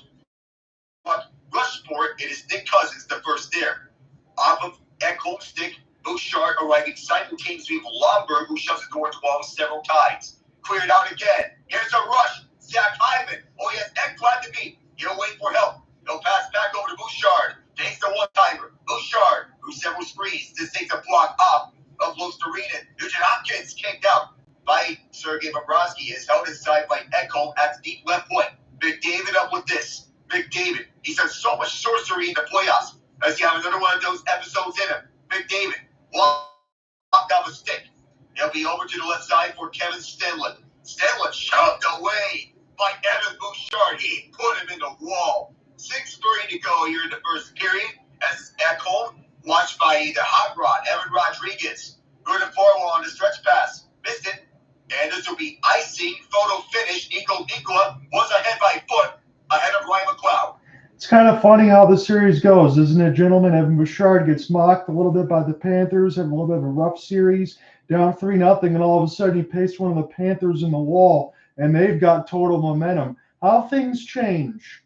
S2: But rush for it is Nick Cousins, the first there. Off of Ekholm's stick, Bouchard arriving simultaneously with Lomberg, who shoves it towards the wall several times. Cleared out again. Here's a rush. Zach Hyman. Oh, yes, Ekman to beat. He'll wait for help. He'll pass back over to Bouchard. Takes the one-timer. Bouchard, through several screens. This takes a block off of Luostarinen. Nugent-Hopkins kicked out by Sergei Bobrovsky. Is held inside by Ekholm at the deep left point. McDavid up with this. McDavid. He's done so much sorcery in the playoffs. As you have another one of those episodes in him. McDavid. Walked off a stick. He'll be over to the left side for Kevin Stanley. Stanley shoved away by Evan Bouchard. He put him in the wall. 6:30 to go here in the first period. As Ekholm, watched by the hot rod, Evan Rodrigues. Good and forward on the stretch pass. Missed it. And this will be icing. Photo finish. Nico Nicola was ahead by foot. Ahead of Ryan McLeod.
S1: It's kind of funny how the series goes, isn't it, gentlemen? Evan Bouchard gets mocked a little bit by the Panthers, having a little bit of a rough series, down 3-0, and all of a sudden he pastes one of the Panthers in the wall, and they've got total momentum. How things change.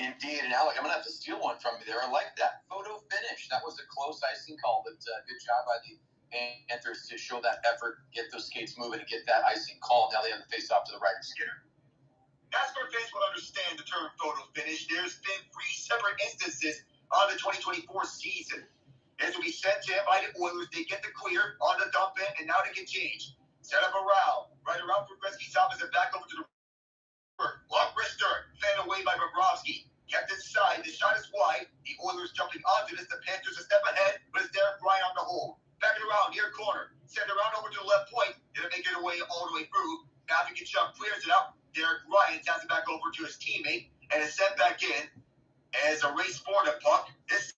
S3: Indeed, and Alec, I'm going to have to steal one from you there. I like that photo finish. That was a close icing call, but good job by the Panthers to show that effort, get those skates moving, and get that icing call. Now they have the face-off to the right of Skinner.
S2: NASCAR fans will understand the term photo finish. There's been 3 separate instances on the 2024 season. This will be sent to invited Oilers. They get the clear on the dump in, and now they can change. Set up a route. Right around for Gretzky's office and back over to the long wrister. Fed away by Bobrovsky. Kept inside. The shot is wide. The Oilers jumping onto this. The Panthers a step ahead, but it's Derek Ryan on the hold. Back it around, near corner. Send it around over to the left point. Didn't make it away all the way through. Now if he gets up, clears it up. Derek Ryan has it back over to his teammate and is sent back in as a race for the puck. This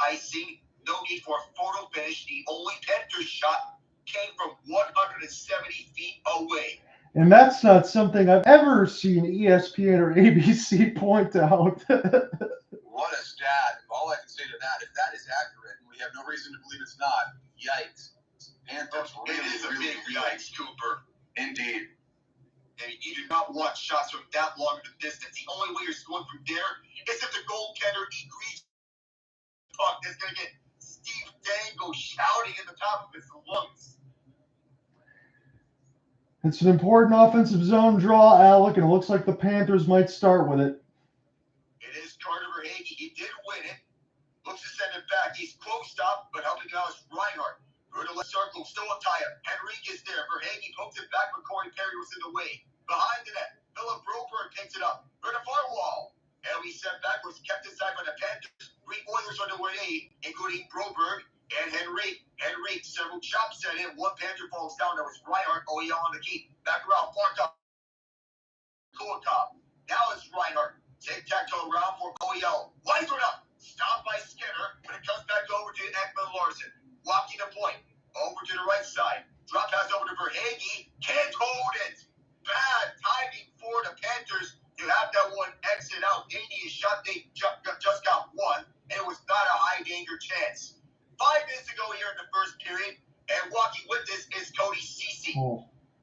S2: icing, no need for a photo finish. The only Panther shot came from 170 feet away.
S1: And that's not something I've ever seen ESPN or ABC point out.
S3: What a stat. All I can say to that, if that is accurate, and we have no reason to believe it's not, yikes. Panthers really,
S2: it is a
S3: really,
S2: big yikes, Cooper.
S3: Indeed.
S2: And you do not want shots from that long of a distance. The only way you're scoring from there is if the goaltender egregious puck that's going to get Steve Dangle shouting in the top of his lungs.
S1: It's an important offensive zone draw, Alec, and it looks like the Panthers might start with it.
S2: It is Carter Verhaeghe. He did win it. Looks to send it back. He's close stop, but helping out is Reinhardt. Through the left circle, still a tie-up. Henrique is there. Verhaeghe pokes it back, but Corey Perry was in the way. Behind the net, Brodeur takes it up. For the far wall. And we sent backwards, kept inside by the Panthers. 3 Oilers on the way, including Brodeur and Henrique. Henrique, several chops set in. 1 Panther falls down. That was Reinhardt. OEL on the key. Back around, far top. Kulikov. Now it's Reinhardt. Tic-tac-toe around for OEL. Wide one up. Stopped by Skinner, but it comes back over to Ekman Larson. Walking the point. Over to the right side. Drop pass over to Verhaeghe. Can't hold it. Bad timing for the Panthers to have that one exit out. They need a shot. They just got one, and it was not a high danger chance. 5 minutes ago here in the first period, and walking with this is Cody Ceci.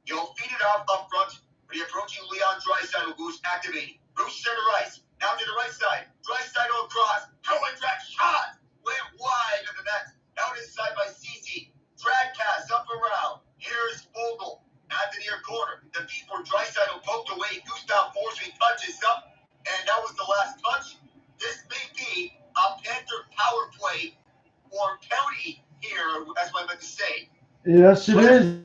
S2: You'll feed it off up front for the approaching Leon Draisaitl, who's activating. Bruce center ice. Now to the right side. Draisaitl across. Going drag shot. Went wide of the net. Out inside by Ceci. Drag pass up around. Here's Vogel. At the near corner. The beat for Draisaitl poked away. Gustav Forsby touches up. And that was the last touch. This may be a Panther power play for County here, as I meant to say.
S1: Yes, it is.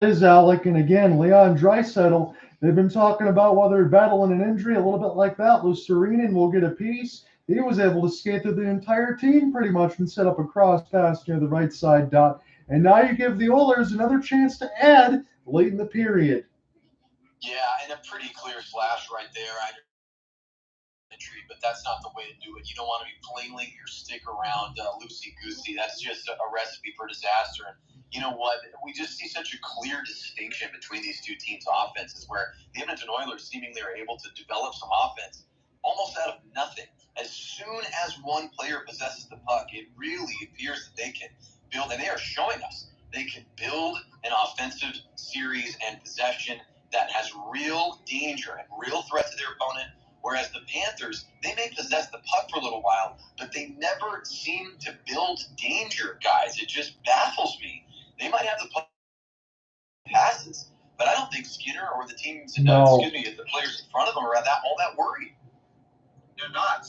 S1: It is, Alec. And again, Leon Draisaitl, they've been talking about whether they're battling an injury, a little bit like that. Luostarinen will get a piece. He was able to skate through the entire team pretty much and set up a cross pass near the right side dot. And now you give the Oilers another chance to add late in the period.
S3: Yeah, and a pretty clear slash right there. But that's not the way to do it. You don't want to be flailing your stick around loosey-goosey. That's just a recipe for disaster. And you know what? We just see such a clear distinction between these two teams' offenses where the Edmonton Oilers seemingly are able to develop some offense almost out of nothing. As soon as one player possesses the puck, it really appears that they can build, and they are showing us, they can build an offensive series and possession that has real danger and real threat to their opponent. Whereas the Panthers, they may possess the puck for a little while, but they never seem to build danger, guys. It just baffles me. They might have the puck passes, but I don't think Skinner or the teams, the players in front of them are all that worried.
S2: They're not.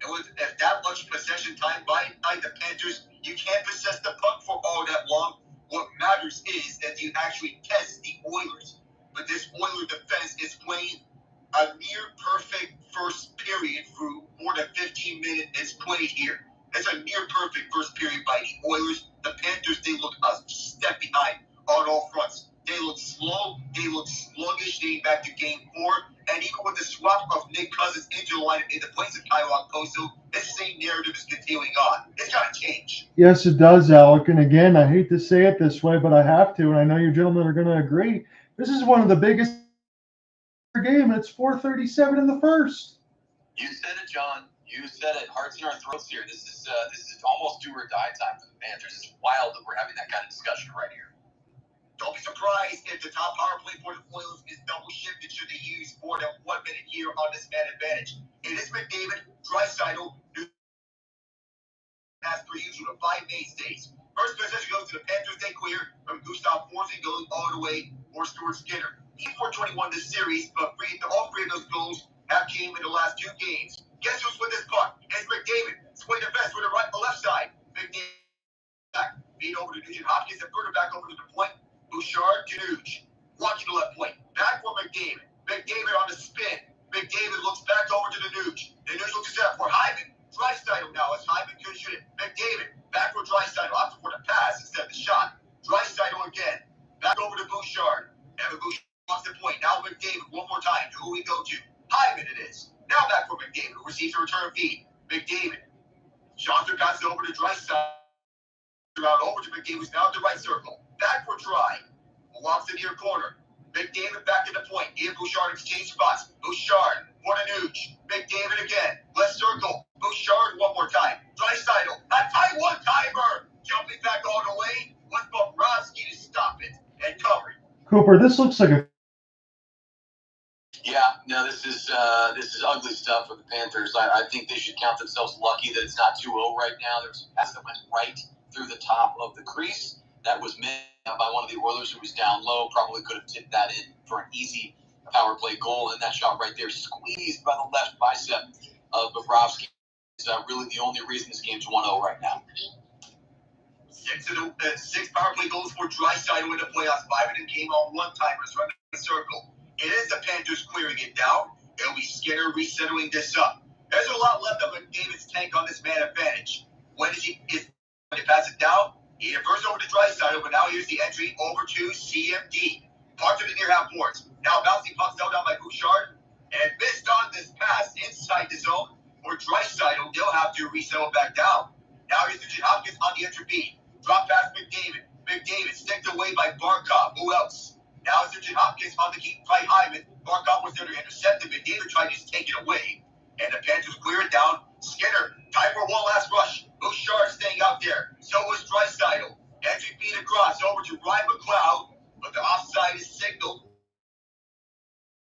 S2: And with that much possession time by the Panthers, you can't possess the puck for all that long. What matters is that you actually test the Oilers. But this Oiler defense is playing a near-perfect first period through more than 15 minutes it's played here. That's a near-perfect first period by the Oilers. The Panthers, they look a step behind on all fronts. They look slow. They look sluggish dating back to Game 4. And even with the swap of Nick Cousins into the lineup in the place of Kyle Okposo, this same narrative is continuing on. It's got to change.
S1: Yes, it does, Alec. And again, I hate to say it this way, but I have to, and I know you gentlemen are going to agree. This is one of the biggest game, and it's 4:37 in the first.
S3: You said it, John. You said it. Hearts in our throats here. This is almost do or die time for the Panthers. It's wild that we're having that kind of discussion right here.
S2: Don't be surprised if the top power play for the Oilers is double shifted should they use more than 1 minute here on this man advantage. It is McDavid, Draisaitl, as per usual, the 5 mainstays. First possession goes to the Panthers. They clear from Gustav Forsling going all the way for Stuart Skinner. He's 421 this series, but all three of those goals have came in the last 2 games. Guess who's with this puck? It's McDavid. Swing the fence with the left side. McDavid back. Feed over to Nugent-Hopkins and further back over to the point. Bouchard to Nuge. Watching the left point. Back for McDavid. McDavid on the spin. McDavid looks back over to the Nuge. The Nuge looks set for Hyman. Draisaitl now as Hyman could shoot it. McDavid back for Draisaitl. Opted for the pass instead of the shot. Draisaitl again. Back over to Bouchard. Evan Bouchard wants the point. Now McDavid one more time. Who we go to? Hyman it is. Now back for McDavid who receives a return feed. McDavid. Johnson passes over to Draisaitl. Around over to McDavid who's now at the right circle. Back for Dry. Walks the near corner. McDavid back to the point. He and Bouchard exchange spots. Bouchard for the Nuge. McDavid again. Left circle. Bouchard one more time. Draisaitl. A tie one-timer. Jumping back all the way. With Bobrovsky to stop it. And cover it.
S1: Cooper, this looks like a...
S3: Yeah, no, this is ugly stuff for the Panthers. I think they should count themselves lucky that it's not 2-0 right now. There was a pass that went right through the top of the crease. That was made by one of the Oilers who was down low. Probably could have tipped that in for an easy power play goal. And that shot right there, squeezed by the left bicep of Bobrovsky, is really the only reason this game's 1-0 right now.
S2: 6 power play goals for Draisaitl in the playoffs. 5 of them came on one-timers from the circle. It is the Panthers clearing it down. It'll be Skinner resettling this up. There's a lot left of McDavid's tank on this man advantage. When he pass it down, he first over to Draisaitl, but now here's the entry over to CMD. Parked to the near half boards. Now bouncing pucks down by Bouchard. And missed on this pass inside the zone. For Draisaitl, they'll have to resettle back down. Now here's Nugent-Hopkins on the entry beat. Drop pass McDavid. McDavid sticked away by Barkov. Who else? Now it's Nugent-Hopkins on the keep by Hyman. Barkov was there to intercept it. McDavid tried to just take it away. And the Panthers clear it down. Skinner, time for one last rush. Bouchard staying out there. So was Draisaitl. Entry feed across over to Ryan McLeod. But the offside is signaled.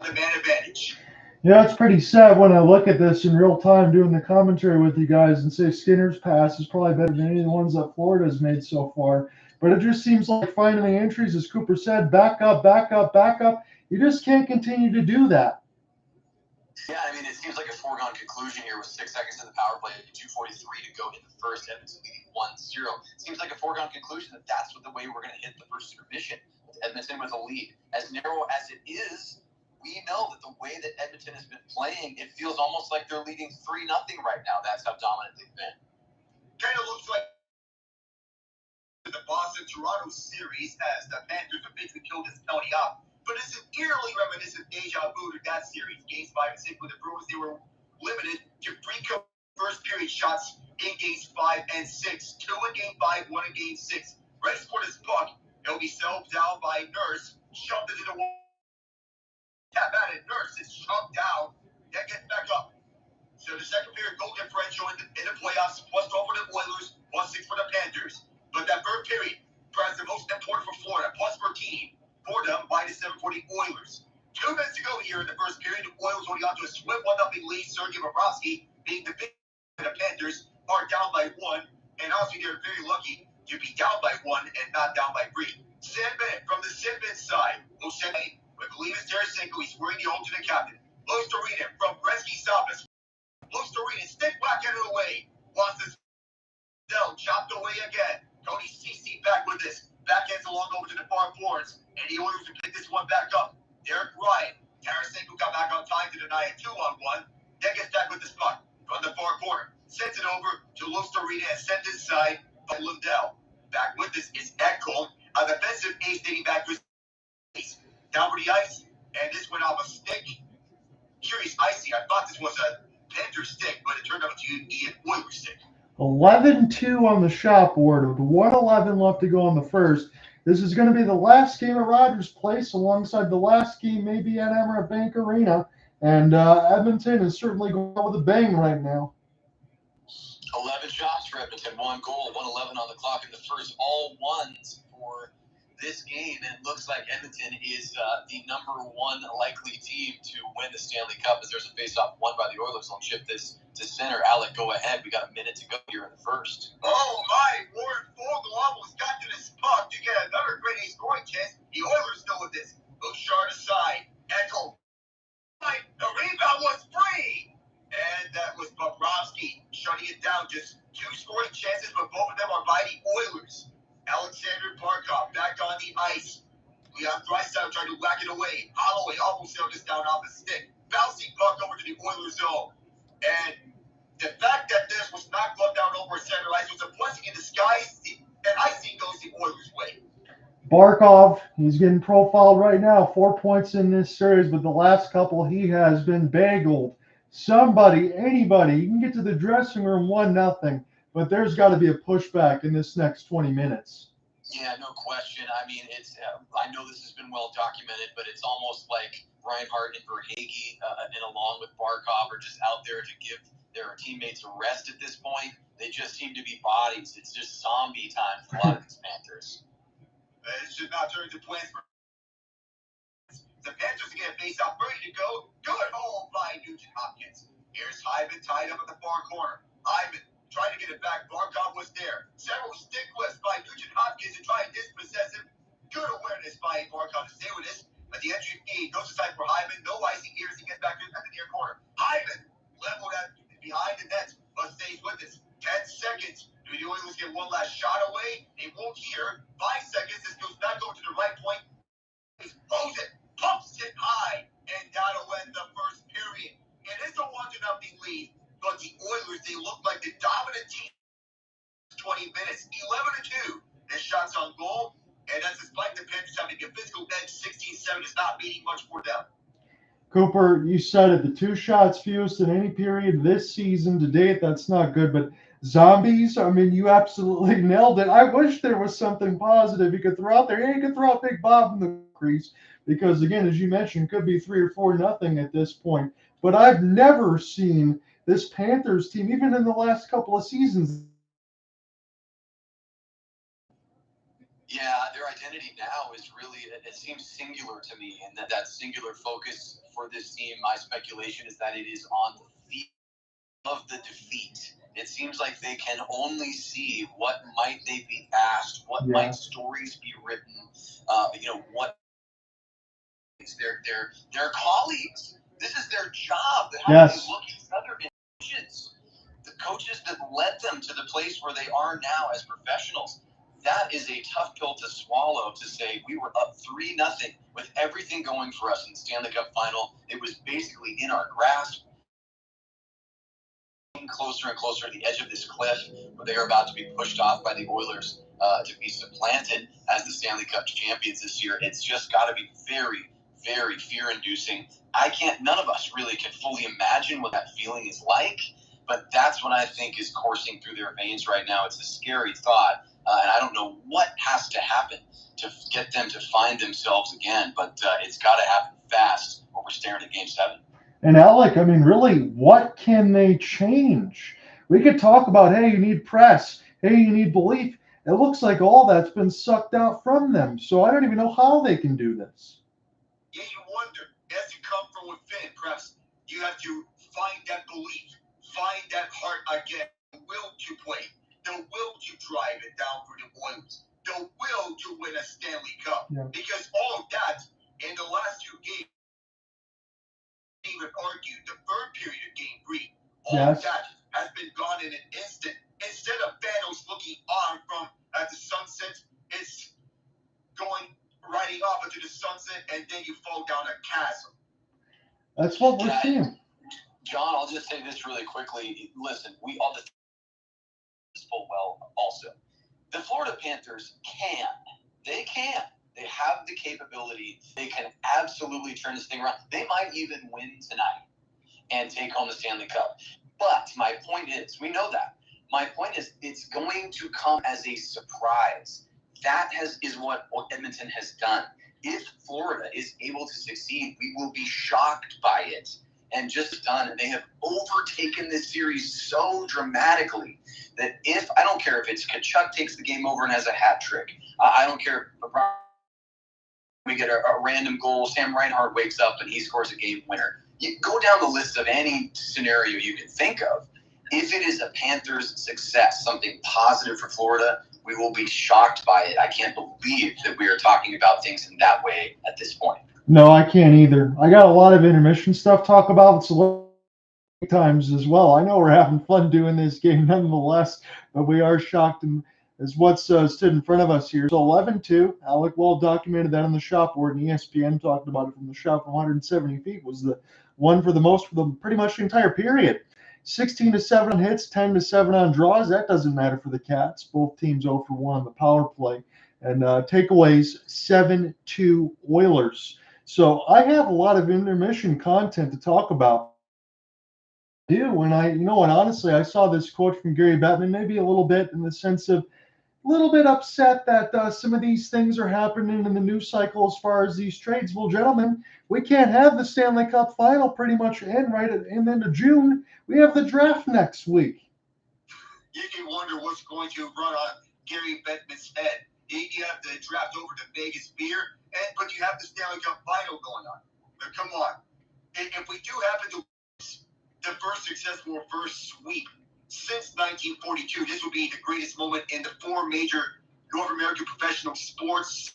S2: The man advantage.
S1: Yeah, it's pretty sad when I look at this in real time doing the commentary with you guys and say Skinner's pass is probably better than any of the ones that Florida's made so far. But it just seems like finding the entries, as Cooper said, back up, back up, back up. You just can't continue to do that.
S3: Yeah, I mean, it seems like a foregone conclusion here with 6 seconds in the power play, 2:43 to go in the first, Edmonton leading 1-0. It seems like a foregone conclusion that that's the way we're going to hit the first intermission. Edmonton with a lead. As narrow as it is, we know that the way that Edmonton has been playing, it feels almost like they're leading 3-0 right now. That's how dominant they've been.
S2: Kind of looks like the Boston-Toronto series as the Panthers have basically killed this penalty out. But it's an eerily reminiscent deja vu to that series. Games 5 and 6 with the Bruins, they were limited to 3 first period shots in games 5 and 6. 2 in game 5, 1 in game 6. Ready for this puck. It'll be settled down by Nurse. Shoved into the wall. Tap at it. Nurse is shoved down. Then gets back up. So the second period goal differential in the playoffs, +12 for the Oilers, +6 for the Panthers. But that third period, perhaps the most important for Florida, +13 for them, -7 for the Oilers. 2 minutes to go here in the first period. The Oilers only got to a swift 1-0 lead. Sergei Bobrovsky being the big. The Panthers are down by 1, and honestly, they're very lucky to be down by 1 and not down by 3. Sam Bennett from the Sinbin side. Oshane, I believe it's Tarasenko. He's wearing the alternate captain. Luostarinen from Gretzky Sabas. Luostarinen stick whack out of the way. Wants this down, chopped away again. Tony CC back with this. Backhands along over to the far boards. And the Oilers to pick this one back up. Derek Ryan. Tarasenko got back on time to deny a 2-on-1. Then gets back with this puck from the far corner. Sends it over to Luostarinen and sent inside by Lundell. Back with this is Ekholm. A defensive ace dating back to his face. Down for the ice. And this went off a stick. Curious icing. I thought this was a Panther stick, but it turned out to be an Oilers stick.
S1: 11-2 on the shot board with 1:11 left to go in the first. This is going to be the last game at Rogers Place alongside the last game maybe at Emirates Bank Arena. And Edmonton is certainly going with a bang right now.
S3: 11 shots for Edmonton, 1 goal, 1:11 on the clock in the first. All ones for this game, and it looks like Edmonton is the #1 likely team to win the Stanley Cup, as there's a face-off won by the Oilers. I'll chip this to center. Alec, go ahead. We got a minute to go here in the first.
S2: Oh my, Warren Fogle almost got to this puck to get another great scoring chance. The Oilers know with this. Bouchard aside, Echo. The rebound was free. And that was Bobrovsky shutting it down. Just 2 scoring chances, but both of them are by the Oilers. Alexander Barkov back on the ice. We have Draisaitl trying to whack it away. Holloway almost sailed this down off the stick. Bouncing puck over to the Oilers zone. And the fact that this was not gloved down over center ice was a blessing in disguise. And icing goes the Oilers' way.
S1: Barkov, he's getting profiled right now. 4 points in this series, but the last couple he has been bageled. Somebody, anybody, you can get to the dressing room 1-0, but there's got to be a pushback in this next 20 minutes.
S3: Yeah, no question. I mean, it's. I know this has been well documented, but it's almost like Reinhardt and Verhaeghe, and along with Barkov, are just out there to give their teammates a rest at this point. They just seem to be bodies. It's just zombie time for a lot of these Panthers.
S2: It should not turn into plans for the Panthers to get a face-off ready to go. Good hole by Nugent-Hopkins. Here's Hyman tied up in the far corner. Hyman trying to get it back. Barkov was there. Several stick lifts by Nugent-Hopkins to try and dispossess him. Good awareness by Barkov to stay with this. But the entry feed goes aside for Hyman. No icing here as he gets back in at the near corner. Hyman leveled at behind the net, but stays with us. 10 seconds. Do the Oilers get one last shot away? They won't here. 5 seconds. This goes back over to the right point. He throws it, pumps it high, and that'll end the first period. It is a 1-0 lead, but the Oilers, they look like the dominant team. 20 minutes, 11-2. Their shots on goal, and that's despite the Panthers having a physical edge. 16-7 is not meaning much for them.
S1: Cooper, you said it. The 2 shots fewest in any period this season to date. That's not good, but zombies, I mean, you absolutely nailed it. I wish there was something positive you could throw out there. Yeah, you could throw out Big Bob in the crease because, again, as you mentioned, could be 3 or 4-0 at this point. But I've never seen this Panthers team, even in the last couple of seasons.
S3: Yeah, their identity now is really, it seems singular to me, and that singular focus for this team, my speculation is that it is on the field of the defeat. It seems like they can only see what might they be asked, what might stories be written, what their colleagues. This is their job. How do they look at other coaches? The coaches that led them to the place where they are now as professionals. That is a tough pill to swallow, to say we were up 3-0 with everything going for us in the Stanley Cup final. It was basically in our grasp. Closer and closer to the edge of this cliff where they are about to be pushed off by the Oilers to be supplanted as the Stanley Cup champions this year. It's just got to be very, very fear-inducing. None of us really can fully imagine what that feeling is like, but that's what I think is coursing through their veins right now. It's a scary thought, and I don't know what has to happen to get them to find themselves again, but it's got to happen fast or we're staring at Game 7.
S1: And Alec, I mean, really, what can they change? We could talk about, hey, you need press. Hey, you need belief. It looks like all that's been sucked out from them. So I don't even know how they can do this.
S2: Yeah, you wonder. It has to come from within. Perhaps you have to find that belief, find that heart again, the will to play, the will to drive it down for the Oilers, the will to win a Stanley Cup. Yeah. Because all of that in the last 2 games, even argued the third period of Game 3, all of that has been gone in an instant. Instead of Thanos looking on from at the sunset, it's going riding off into the sunset, and then you fall down a chasm.
S1: That's what we're seeing.
S3: John, I'll just say this really quickly. Listen, we all this full well also. The Florida Panthers can. They have the capability. They can absolutely turn this thing around. They might even win tonight and take home the Stanley Cup. But my point is, we know that. My point is, it's going to come as a surprise. That is what Edmonton has done. If Florida is able to succeed, we will be shocked by it. and just done, and they have overtaken this series so dramatically that I don't care if it's Tkachuk takes the game over and has a hat trick. I don't care if we get a random goal, Sam Reinhart wakes up and he scores a game winner. You go down the list of any scenario you can think of. If it is a Panthers success, something positive for Florida, we will be shocked by it. I can't believe that we are talking about things in that way at this point.
S1: No, I can't either. I got a lot of intermission stuff to talk about. So times as well. I know we're having fun doing this game nonetheless, but we are shocked as what's stood in front of us here. So 11-2. Alec well documented that on the shot board, and ESPN talked about it from the shot from 170 feet was the one for the most for the pretty much the entire period. 16-7 on hits, 10-7 on draws. That doesn't matter for the Cats. Both teams 0 for 1 on the power play. And takeaways, 7-2 Oilers. So I have a lot of intermission content to talk about. I do, and honestly, I saw this quote from Gary Bettman, maybe a little bit in the sense of a little bit upset that some of these things are happening in the news cycle as far as these trades. Well, gentlemen, we can't have the Stanley Cup final pretty much end right at the end of June. We have the draft next week.
S2: You can wonder what's going to run on Gary Bettman's head. You have the draft over to Vegas beer, but you have the Stanley Cup final going on. But come on. If we do happen to lose the first successful reverse sweep since 1942, this would be the greatest moment in the 4 major North American professional sports.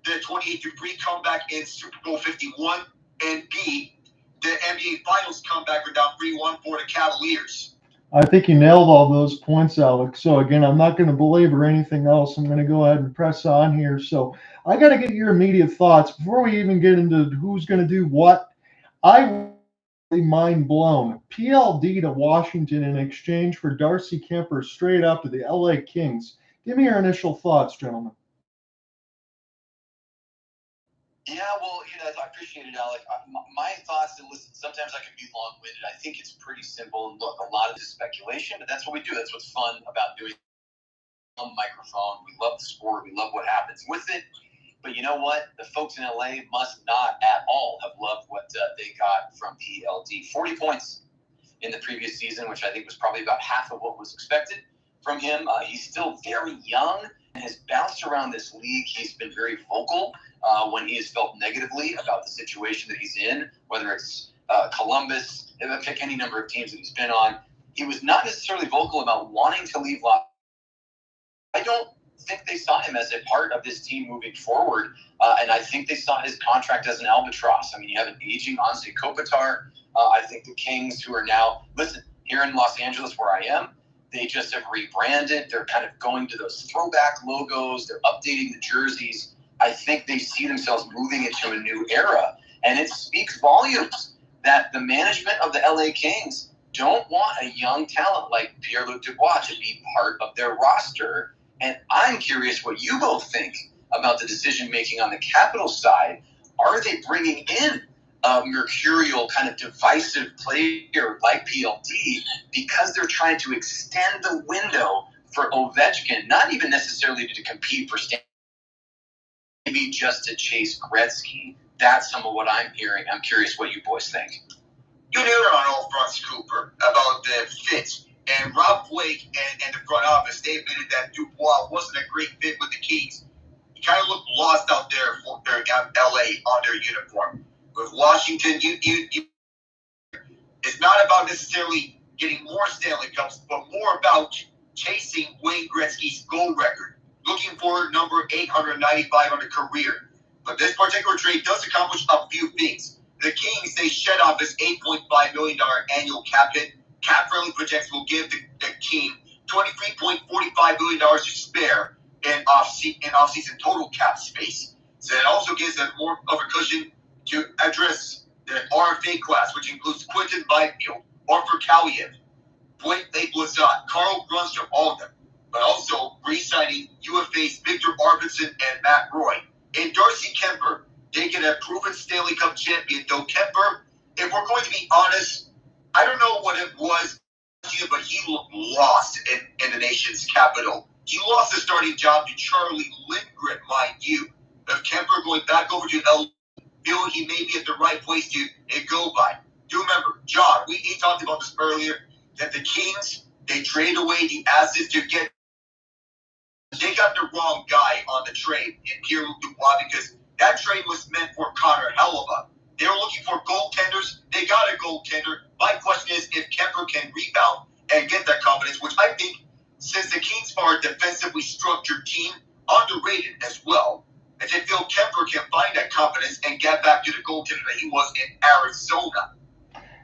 S2: The 28-3 comeback in Super Bowl 51, and B, the NBA Finals comeback are down 3-1 for the Cavaliers.
S1: I think you nailed all those points, Alec. So, again, I'm not going to belabor anything else. I'm going to go ahead and press on here. So, I got to get your immediate thoughts before we even get into who's going to do what. Mind blown. PLD to Washington in exchange for Darcy Kemper straight up to the LA Kings. Give me your initial thoughts, gentlemen.
S3: Yeah, well, I appreciate it, Alec. My thoughts, and listen, sometimes I can be long-winded. I think it's pretty simple, and look, a lot of this is speculation, but that's what we do. That's what's fun about doing on the microphone. We love the sport. We love what happens with it. But you know what? The folks in LA must not at all have loved what they got from PLD. 40 points in the previous season, which I think was probably about half of what was expected from him. He's still very young and has bounced around this league. He's been very vocal when he has felt negatively about the situation that he's in, whether it's Columbus, pick any number of teams that he's been on. He was not necessarily vocal about wanting to leave Los Angeles. I don't think they saw him as a part of this team moving forward, and I think they saw his contract as an albatross. I mean, you have an aging Anze Kopitar. I think the Kings, who are now, listen, here in Los Angeles where I am, they just have rebranded. They're kind of going to those throwback logos. They're updating the jerseys. I think they see themselves moving into a new era, and it speaks volumes that the management of the LA Kings don't want a young talent like Pierre-Luc Dubois to be part of their roster. And I'm curious what you both think about the decision-making on the Capitals side. Are they bringing in a mercurial kind of divisive player like PLD because they're trying to extend the window for Ovechkin, not even necessarily to compete for Stanley, maybe just to chase Gretzky? That's some of what I'm hearing. I'm curious what you boys think.
S2: You nailed it on all fronts, Cooper, about the fit. And Rob Blake and the front office, they admitted that Dubois wasn't a great fit with the Kings. He kind of looked lost out there for LA on their uniform. With Washington, it's not about necessarily getting more Stanley Cups, but more about chasing Wayne Gretzky's goal record, looking for number 895 on the career. But this particular trade does accomplish a few things. The Kings, they shed off this $8.5 million annual cap hit. Cap-friendly projects will give the team $23.45 billion to spare in off-season total cap space. So it also gives them more of a cushion to address the RFA class, which includes Quinton Byfield, Arthur Kaliev, Blake Lazat, Carl Grunstrom, all of them. But also re-signing UFA's Victor Arvidsson and Matt Roy. And Darcy Kemper, they get a proven Stanley Cup champion. Though Kemper, if we're going to be honest, I don't know what it was, but he looked lost in the nation's capital. He lost his starting job to Charlie Lindgren, mind you. Of Kemper going back over to LA, feeling feel he may be at the right place to go by. Do remember, John, we talked about this earlier, that the Kings, they traded away the assets to get. They got the wrong guy on the trade in Pierre-Luc Dubois because that trade was meant for Connor Hellebuck. They were looking for goaltenders. They got a goaltender. My question is if Kemper can rebound and get that confidence, which I think, since the Kings are a defensively structured team, underrated as well. If they feel Kemper can find that confidence and get back to the goaltender that he was in Arizona.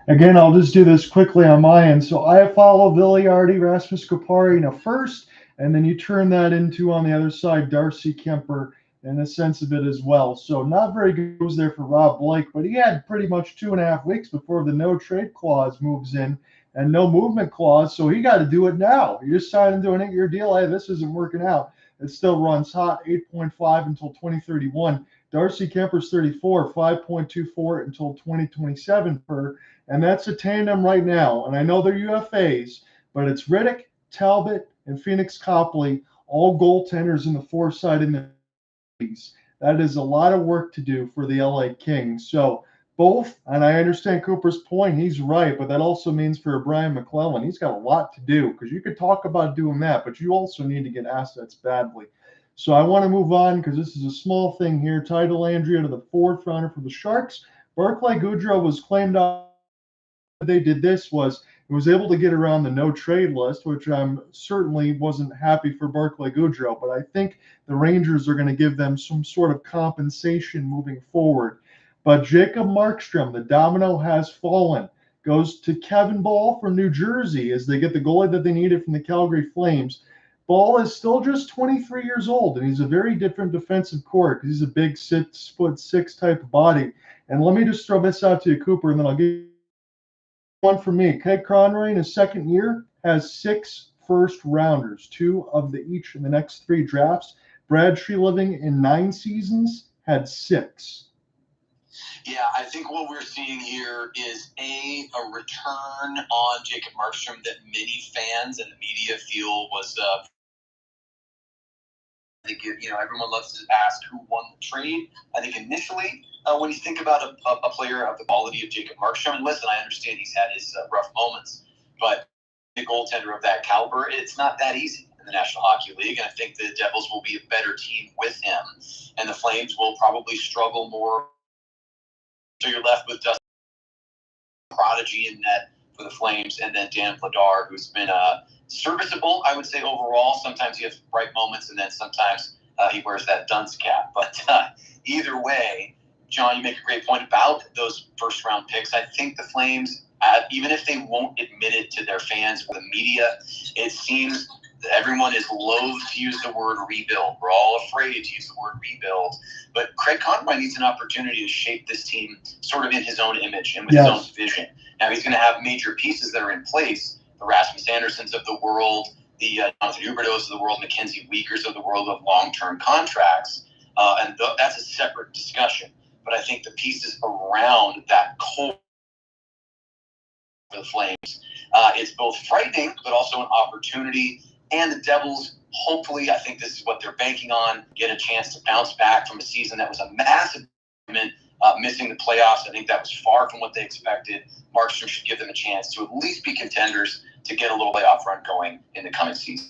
S1: Again, I'll just do this quickly on my end. So I follow Viliardi, Rasmus Kupari in a first, and then you turn that into, on the other side, Darcy Kemper in a sense of it as well. So not very good news there for Rob Blake, but he had pretty much 2.5 weeks before the no trade clause moves in and no movement clause. So he got to do it now. You just signed into an 8-year deal. Hey, this isn't working out. It still runs hot, 8.5 until 2031. Darcy Kemper's 34, 5.24 until 2027 and that's a tandem right now. And I know they're UFAs, but it's Riddick, Talbot, and Phoenix Copley, all goaltenders in the foresight in the leagues. That is a lot of work to do for the LA Kings. So both, and I understand Cooper's point, he's right, but that also means for Brian McClellan, he's got a lot to do because you could talk about doing that, but you also need to get assets badly. So I want to move on because this is a small thing here. Ty Dellandrea to the 4th rounder for the Sharks. Barclay Goodrow was claimed off. They did this was it was able to get around the no trade list, which I'm certainly wasn't happy for Barclay Goodrow, but I think the Rangers are going to give them some sort of compensation moving forward. But Jacob Markstrom, the domino has fallen, goes to Kevin Ball from New Jersey as they get the goalie that they needed from the Calgary Flames. Ball is still just 23 years old, and he's a very different defensive core because he's a big 6'6" type of body. And let me just throw this out to you, Cooper, and then I'll give you one for me. Kate Conroy in his second year has 6 first-rounders, 2 of each in the next 3 drafts. Brad Treliving in 9 seasons had 6.
S3: Yeah, I think what we're seeing here is a return on Jacob Markstrom that many fans and the media feel was I think everyone loves to ask who won the trade. I think initially, when you think about a player of the quality of Jacob Markstrom, and listen, I understand he's had his rough moments, but a goaltender of that caliber, it's not that easy in the National Hockey League, and I think the Devils will be a better team with him, and the Flames will probably struggle more. So you're left with Dustin Prodigy in net for the Flames, and then Dan Vladar, who's been serviceable, I would say, overall. Sometimes he has bright moments, and then sometimes he wears that dunce cap. But either way, John, you make a great point about those first-round picks. I think the Flames, even if they won't admit it to their fans or the media, it seems that everyone is loath to use the word rebuild. We're all afraid to use the word rebuild. But Craig Conroy needs an opportunity to shape this team sort of in his own image and with his own vision. Now, he's going to have major pieces that are in place, the Rasmus Andersons of the world, the Jonathan Huberdeaus of the world, Mackenzie Weekers of the world of long-term contracts. And that's a separate discussion. But I think the pieces around that core for the Flames, it's both frightening, but also an opportunity. And the Devils, hopefully, I think this is what they're banking on, get a chance to bounce back from a season that was a massive improvement, missing the playoffs. I think that was far from what they expected. Markstrom should give them a chance to at least be contenders to get a little playoff run going in the coming season.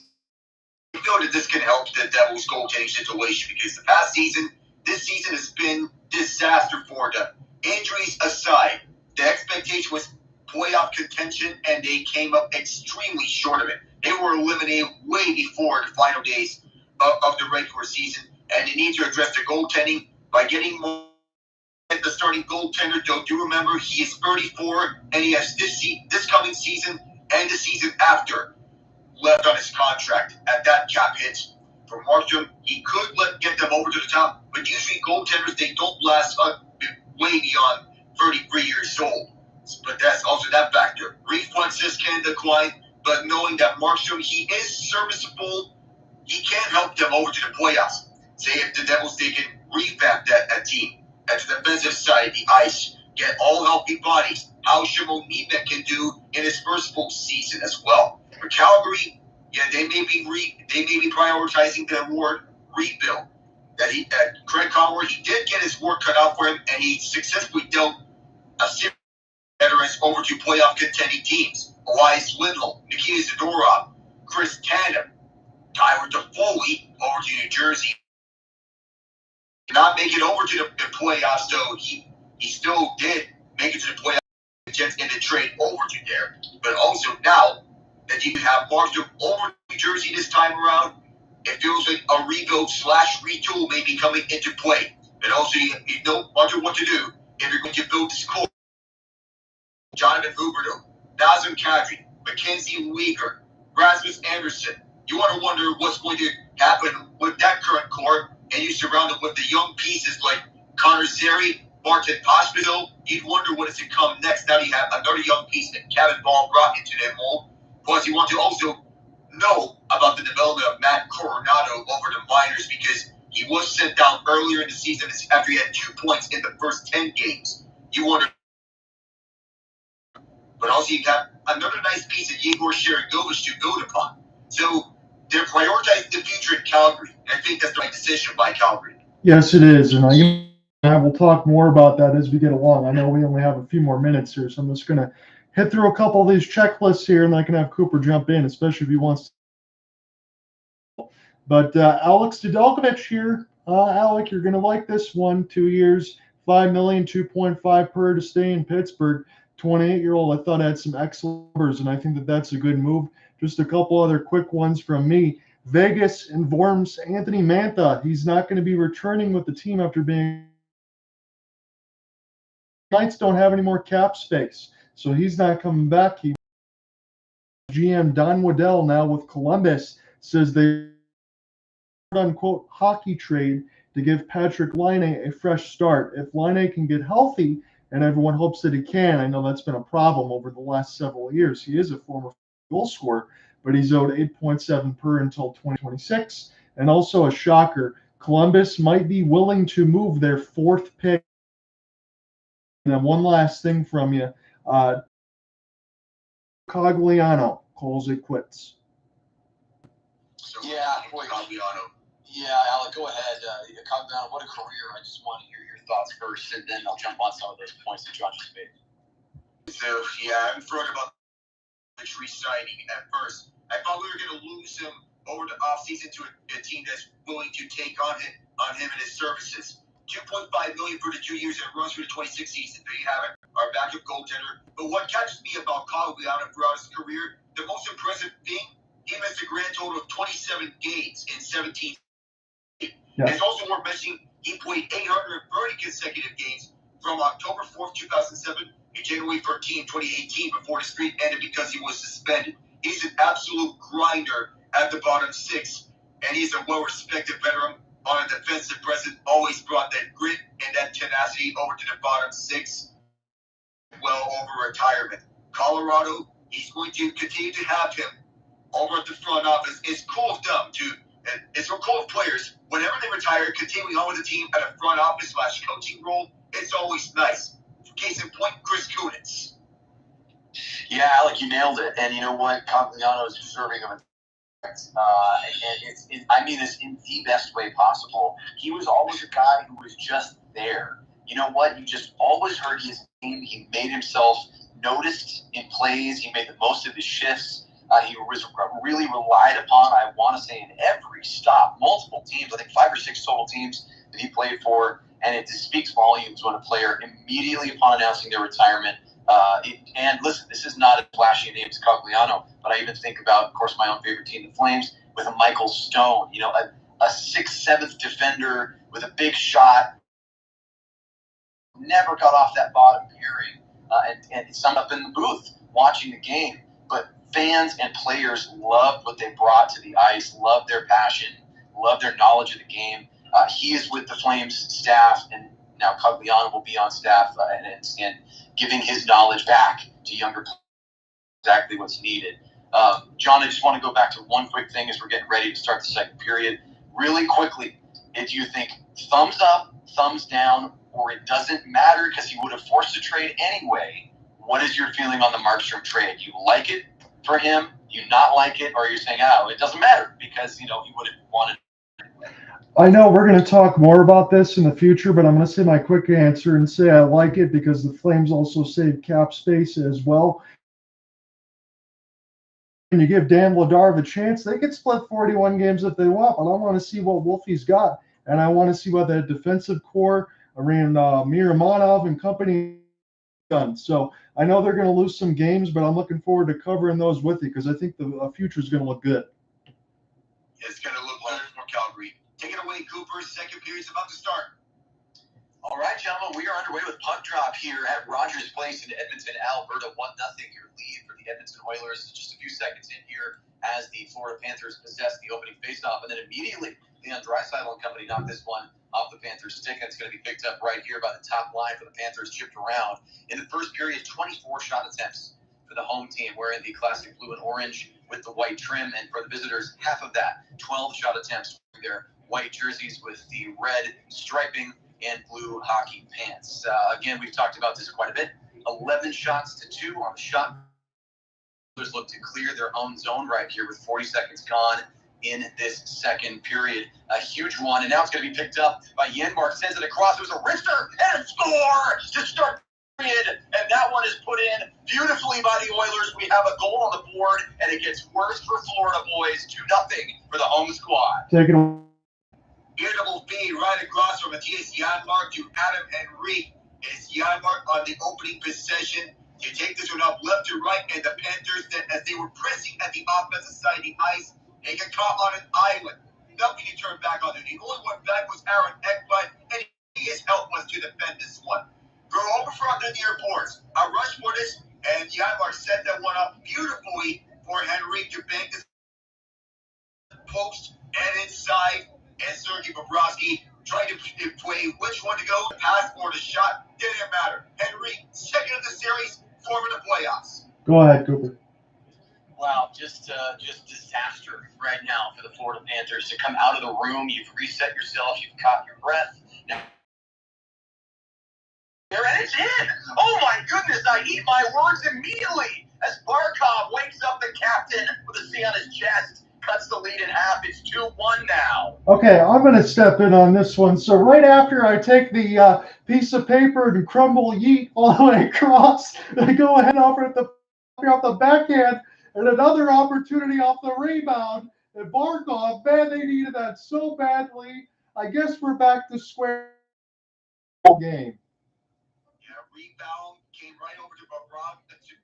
S2: You know that this can help the Devils' goaltending situation because the past season, this season has been disaster for them. Injuries aside, the expectation was playoff contention, and they came up extremely short of it. They were eliminated way before the final days of the regular season, and they need to address their goaltending by getting more at the starting goaltender. Do remember, he is 34, and he has this coming season and the season after left on his contract. At that cap hit for Markstrom, he could get them over to the top, but usually goaltenders, they don't last way beyond 33 years old. But that's also that factor. Reflexes can decline, but knowing that Markstrom, he is serviceable, he can help them over to the playoffs. Say if the Devils, they can revamp that team. At the defensive side of the ice, get all healthy bodies. How Shimon Niemann can do in his first full season as well. For Calgary, yeah, they may be prioritizing the word rebuild. That Craig Conroy, he did get his work cut out for him, and and he successfully dealt a series of veterans over to playoff contending teams. Elias Lindholm, Nikita Zadorov, Chris Tanev, Tyler Toffoli over to New Jersey. Not make it over to the playoffs, so he still did make it to the playoffs. The Jets in the trade over to there. But also now that you have Marshall over New Jersey this time around, it feels like a rebuild/retool may be coming into play. And also, you don't wonder what to do if you're going to build this core. Jonathan Huberdeau, Nazem Kadri, Mackenzie Weegar, Rasmus Anderson. You want to wonder what's going to happen with that current core, and you surround it with the young pieces like Connor Zary, Martin Pospisil. You'd wonder what is to come next. Now you have another young piece that Kevin Ball brought into that mold. Plus, you want to also know about the development of Matt Coronado over the minors, because he was sent down earlier in the season after he had 2 points in the first 10 games. You wonder. But also you got another nice piece of Yegor Sharangovich to build upon. So they're prioritizing the future in Calgary. And I think that's the right decision by Calgary.
S1: Yes, it is. And I will talk more about that as we get along. I know we only have a few more minutes here, so I'm just going to hit through a couple of these checklists here, and I can have Cooper jump in, especially if he wants to. But Alex Nedeljkovic here. Alec, you're going to like this one. 2 years, $5 million, 2.5 per to stay in Pittsburgh. 28-year-old, I thought had some excellent numbers, and I think that that's a good move. Just a couple other quick ones from me. Vegas informs Anthony Mantha he's not going to be returning with the team after being. Knights don't have any more cap space, so he's not coming back. GM Don Waddell now with Columbus says they quote-unquote hockey trade to give Patrick Laine a fresh start. If Laine can get healthy, and everyone hopes that he can, I know that's been a problem over the last several years. He is a former goal scorer, but he's owed 8.7 per until 2026. And also a shocker, Columbus might be willing to move their 4th pick. And then one last thing from you. Cogliano calls it quits.
S3: Yeah, boy, Cogliano. Yeah, Alec, go ahead. Cogliano, what a career. I just want to hear your thoughts first, and then I'll jump on some of those points that John just made.
S2: So, yeah, I'm thrilled about the re-signing at first. I thought we were going to lose him over the offseason to a team that's willing to take on him and his services. $2.5 million for the 2 years and runs through the 26 season. There you have it, our backup goaltender. But what catches me about Cogliano throughout his career, the most impressive thing, he missed a grand total of 27 games in 17. Yeah. It's also worth mentioning he played 830 consecutive games from October 4th, 2007 to January 13th, 2018 before the streak ended because he was suspended. He's an absolute grinder at the bottom six, and he's a well-respected veteran on a defensive presence, always brought that grit and that tenacity over to the bottom six well over retirement. Colorado, he's going to continue to have him over at the front office. It's cool of them to, and it's so cool of players, whenever they retire, continuing on with the team at a front office / coaching role, it's always nice. Case in point, Chris Kunitz.
S3: Yeah, Alec, you nailed it. And you know what? Cogliano is deserving of it. And I mean this in the best way possible. He was always a guy who was just there. You know what? You just always heard his name. He made himself noticed in plays. He made the most of his shifts. He was really relied upon, I want to say, in every stop. Multiple teams, I think 5 or 6 total teams that he played for. And it just speaks volumes when a player immediately upon announcing their retirement. And listen, this is not a flashy name as Cogliano, but I even think about, of course, my own favorite team, the Flames, with a Michael Stone, you know, a 6th, 7th defender with a big shot. Never got off that bottom pairing, and summed up in the booth watching the game. But fans and players loved what they brought to the ice, loved their passion, loved their knowledge of the game. He is with the Flames staff, and now Cogliano will be on staff and giving his knowledge back to younger players, exactly what's needed. John, I just want to go back to one quick thing as we're getting ready to start the second period. Really quickly, if you think thumbs up, thumbs down, or it doesn't matter because he would have forced a trade anyway, what is your feeling on the Markstrom trade? You like it for him? You not like it? Or are you saying, oh, it doesn't matter because, you know, he would have wanted it?
S1: I know we're going to talk more about this in the future, but I'm going to say my quick answer and say I like it because the Flames also save cap space as well. And you give Dan Vladar a chance, they could split 41 games if they want, but I want to see what Wolfie's got. And I want to see what that defensive core around Miramanov and company done. So I know they're going to lose some games, but I'm looking forward to covering those with you because I think the future is going to look good.
S2: It's going to look good for Calgary. Take it away, Cooper. Second period's about to start.
S3: All right, gentlemen, we are underway with puck drop here at Rogers Place in Edmonton, Alberta. 1-0 your lead for the Edmonton Oilers. Just a few seconds in here as the Florida Panthers possess the opening faceoff, and then immediately Leon Draisaitl and company knock this one off the Panthers' stick, and it's going to be picked up right here by the top line for the Panthers, chipped around. In the first period, 24 shot attempts for the home team, wearing the classic blue and orange with the white trim, and for the visitors, half of that, 12 shot attempts for their white jerseys with the red striping and blue hockey pants. Again, we've talked about this quite a bit. 11 shots to 2 on the shot. Oilers look to clear their own zone right here with 40 seconds gone in this second period. A huge one, and now it's going to be picked up by Janmark. Sends it across. It was a wrister and a score to start the period, and that one is put in beautifully by the Oilers. We have a goal on the board, and it gets worse for Florida, boys. 2-0 for the home squad.
S1: Take it away.
S2: Beautiful feed right across from Matthias Janmark to Adam Henrique. It's Janmark on the opening possession. You take this one up left to right, and the Panthers, as they were pressing at the offensive side of the ice, they get caught on an island. Nothing to turn back on. The only one back was Aaron Ekblad, and his help was to defend this one. Go over front of the airports. A rush for this, and Janmark set that one up beautifully for Henrique to bank this post and inside. And Sergei Bobrovsky tried to play which one to go, the pass or the shot, didn't matter. Henrique, second of the series, form in the playoffs.
S1: Go ahead, Cooper.
S3: Wow, just disaster right now for the Florida Panthers to come out of the room. You've reset yourself. You've caught your breath. Now, and it's in. Oh, my goodness. I eat my words immediately as Barkov wakes up the captain with a C on his chest. Cuts the lead in half. It's 2-1 now.
S1: Okay, I'm going to step in on this one. So right after I take the piece of paper and crumble yeet all the way across, I go ahead and offer it off the backhand and another opportunity off the rebound. And Barkov, man, they needed that so badly. I guess we're back to square game.
S2: Yeah, rebound came right over to Bobrovsky.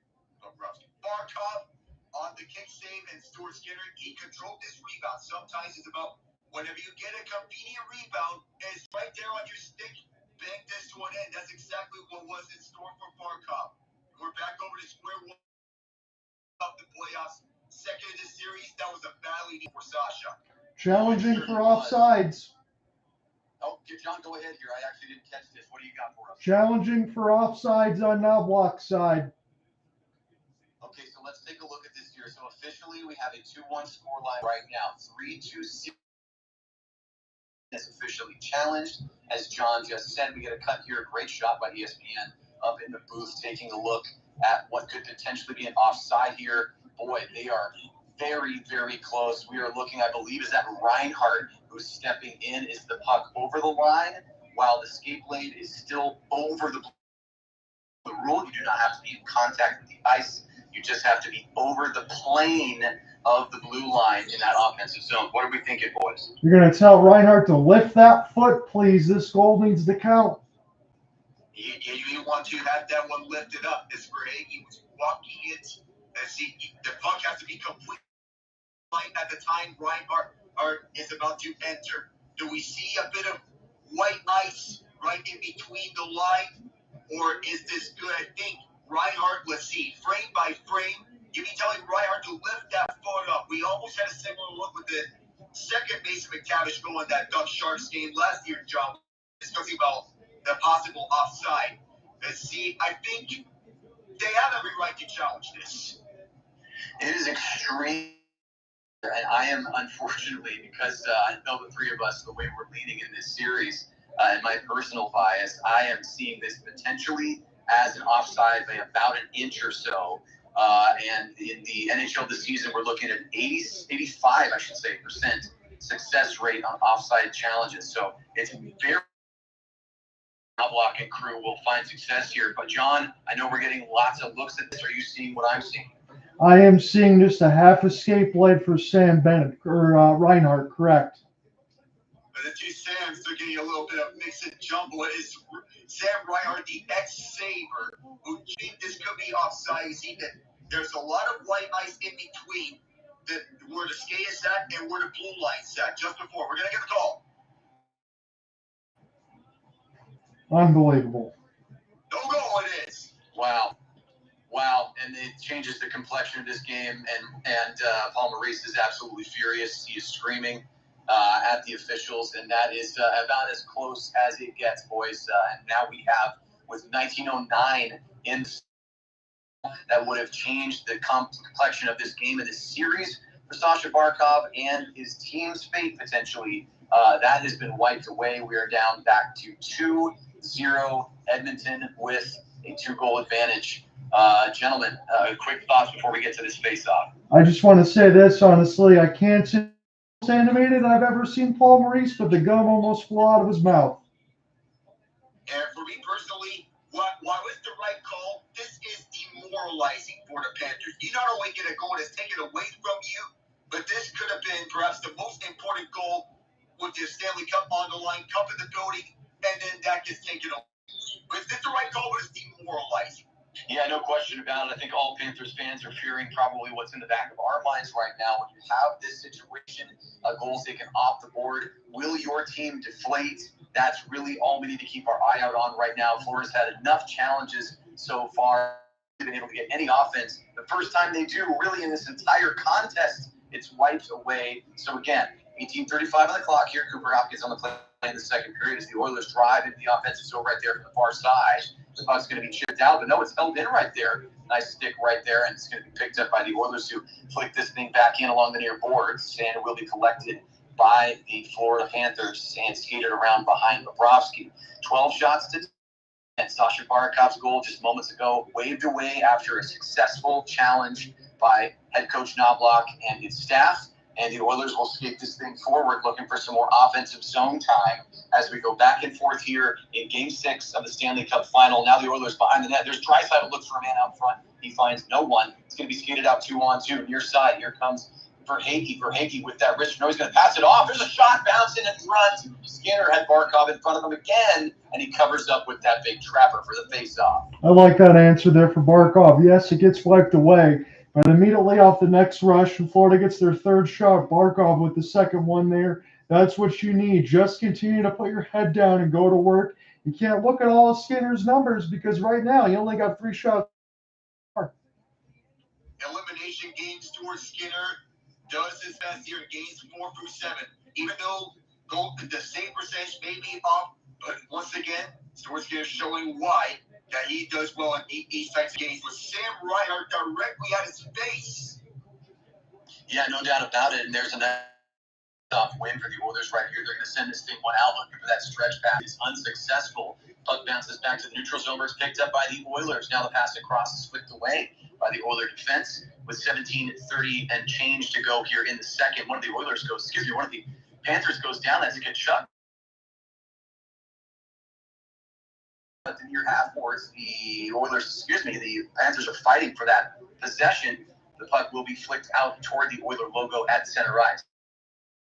S2: Barkov on the kick save, and Stuart Skinner, he controlled this rebound. Sometimes it's about whenever you get a convenient rebound, it's right there on your stick, bank this to an end. That's exactly what was in store for Barkov. We're back over to square one of the playoffs. Second of the series, that was a bad lead for Sasha.
S1: Challenging for offsides.
S3: Oh, John, go ahead here. I actually didn't catch this. What do you got for us?
S1: Challenging for offsides on Knoblauch's side.
S3: Okay, so let's take a look at this here. So officially, we have a 2-1 scoreline right now. 3-2 is officially challenged. As John just said, we get a cut here. Great shot by ESPN up in the booth, taking a look at what could potentially be an offside here. Boy, they are very, very close. We are looking, I believe, is that Reinhart who's stepping in? Is the puck over the line while the skate blade is still over the rule? You do not have to be in contact with the ice. You just have to be over the plane of the blue line in that offensive zone. What are we thinking, boys?
S1: You're going to tell Reinhart to lift that foot, please. This goal needs to count.
S2: You want to have that one lifted up. This Verhaeghe was walking it. See, the puck has to be complete at the time Reinhart is about to enter. Do we see a bit of white ice right in between the line? Or is this good? I think Reinhart, let's see, frame by frame, you be telling Reinhart to lift that foot up. We almost had a similar look with the second Mason McTavish goal in that Duck Sharks game last year, John, discussing about the possible offside. Let's see, I think they have every right to challenge this.
S3: It is extreme. And I am, unfortunately, because I know the three of us, the way we're leaning in this series, and my personal bias, I am seeing this potentially as an offside by about an inch or so. And in the NHL this season, we're looking at 85%, success rate on offside challenges. So it's very Knoblauch and crew will find success here. But John, I know we're getting lots of looks at this. Are you seeing what I'm seeing?
S1: I am seeing just a half escape led for Sam Bennett, or Reinhardt, correct.
S2: But the two Sams, they're getting a little bit of mix and jumble. Is Sam Reinhardt, the ex-Saber, who think this could be offside? You see that there's a lot of white ice in between where the skate is at and where the blue line's at just before. We're going to get the call.
S1: Unbelievable.
S2: No goal it is.
S3: Wow. And it changes the complexion of this game. And Paul Maurice is absolutely furious. He is screaming at the officials, and that is about as close as it gets, boys. And now we have, with 1909 in, that would have changed the complexion of this game and this series for Sasha Barkov and his team's fate, potentially. That has been wiped away. We are down back to 2-0 Edmonton with a 2-goal advantage. Gentlemen, quick thoughts before we get to this face-off.
S1: I just want to say this, honestly. I can't say the most animated I've ever seen Paul Maurice, but the gum almost flew out of his mouth.
S2: And for me personally, while it's the right call, this is demoralizing for the Panthers. You not only get a goal that's taken away from you, but this could have been perhaps the most important goal with the Stanley Cup on the line, cup in the building, and then that gets taken away. But it's the right call, but it's demoralizing.
S3: Yeah, no question about it. I think all Panthers fans are fearing probably what's in the back of our minds right now. When you have this situation, goals taken off the board, will your team deflate? That's really all we need to keep our eye out on right now. Florida's had enough challenges so far, been able to get any offense. The first time they do, really in this entire contest, it's wiped away. So again, 18:35 on the clock here. Cooper Hopkins on the play in the second period as the Oilers drive into the offensive zone right there from the far side. The puck's going to be chipped out, but no, it's held in right there. Nice stick right there, and it's going to be picked up by the Oilers, who flick this thing back in along the near boards, and it will be collected by the Florida Panthers and skated around behind Bobrovsky. 12 shots to 10. And Sasha Barkov's goal just moments ago waved away after a successful challenge by head coach Knoblauch and his staff. And the Oilers will skate this thing forward, looking for some more offensive zone time as we go back and forth here in Game 6 of the Stanley Cup Final. Now the Oilers behind the net. There's Draisaitl, looks for a man out front. He finds no one. It's going to be skated out 2-on-2 near side. Here comes Verhaeghe. Verhaeghe with that wrist. No, he's going to pass it off. There's a shot bouncing in front. Skinner had Barkov in front of him again, and he covers up with that big trapper for the face-off.
S1: I like that answer there for Barkov. Yes, it gets wiped away, but immediately off the next rush, and Florida gets their third shot. Barkov with the second one there. That's what you need. Just continue to put your head down and go to work. You can't look at all of Skinner's numbers because right now he only got 3 shots.
S2: Elimination game, Stuart Skinner does his best here in games 4 through 7. Even though the same percentage may be off, but once again, Stuart Skinner showing why that he does well in each type of games with Sam Reinhardt directly at his face.
S3: Yeah, no doubt about it. And there's a tough win for the Oilers right here. They're going to send this thing one out, looking for that stretch pass. It's unsuccessful. Puck bounces back to the neutral zone. It's picked up by the Oilers. Now the pass across is flicked away by the Oiler defense with 17:30 and change to go here in the second. One of the Panthers goes down as it gets shut. But the near half boards, the Panthers are fighting for that possession. The puck will be flicked out toward the Oiler logo at center ice.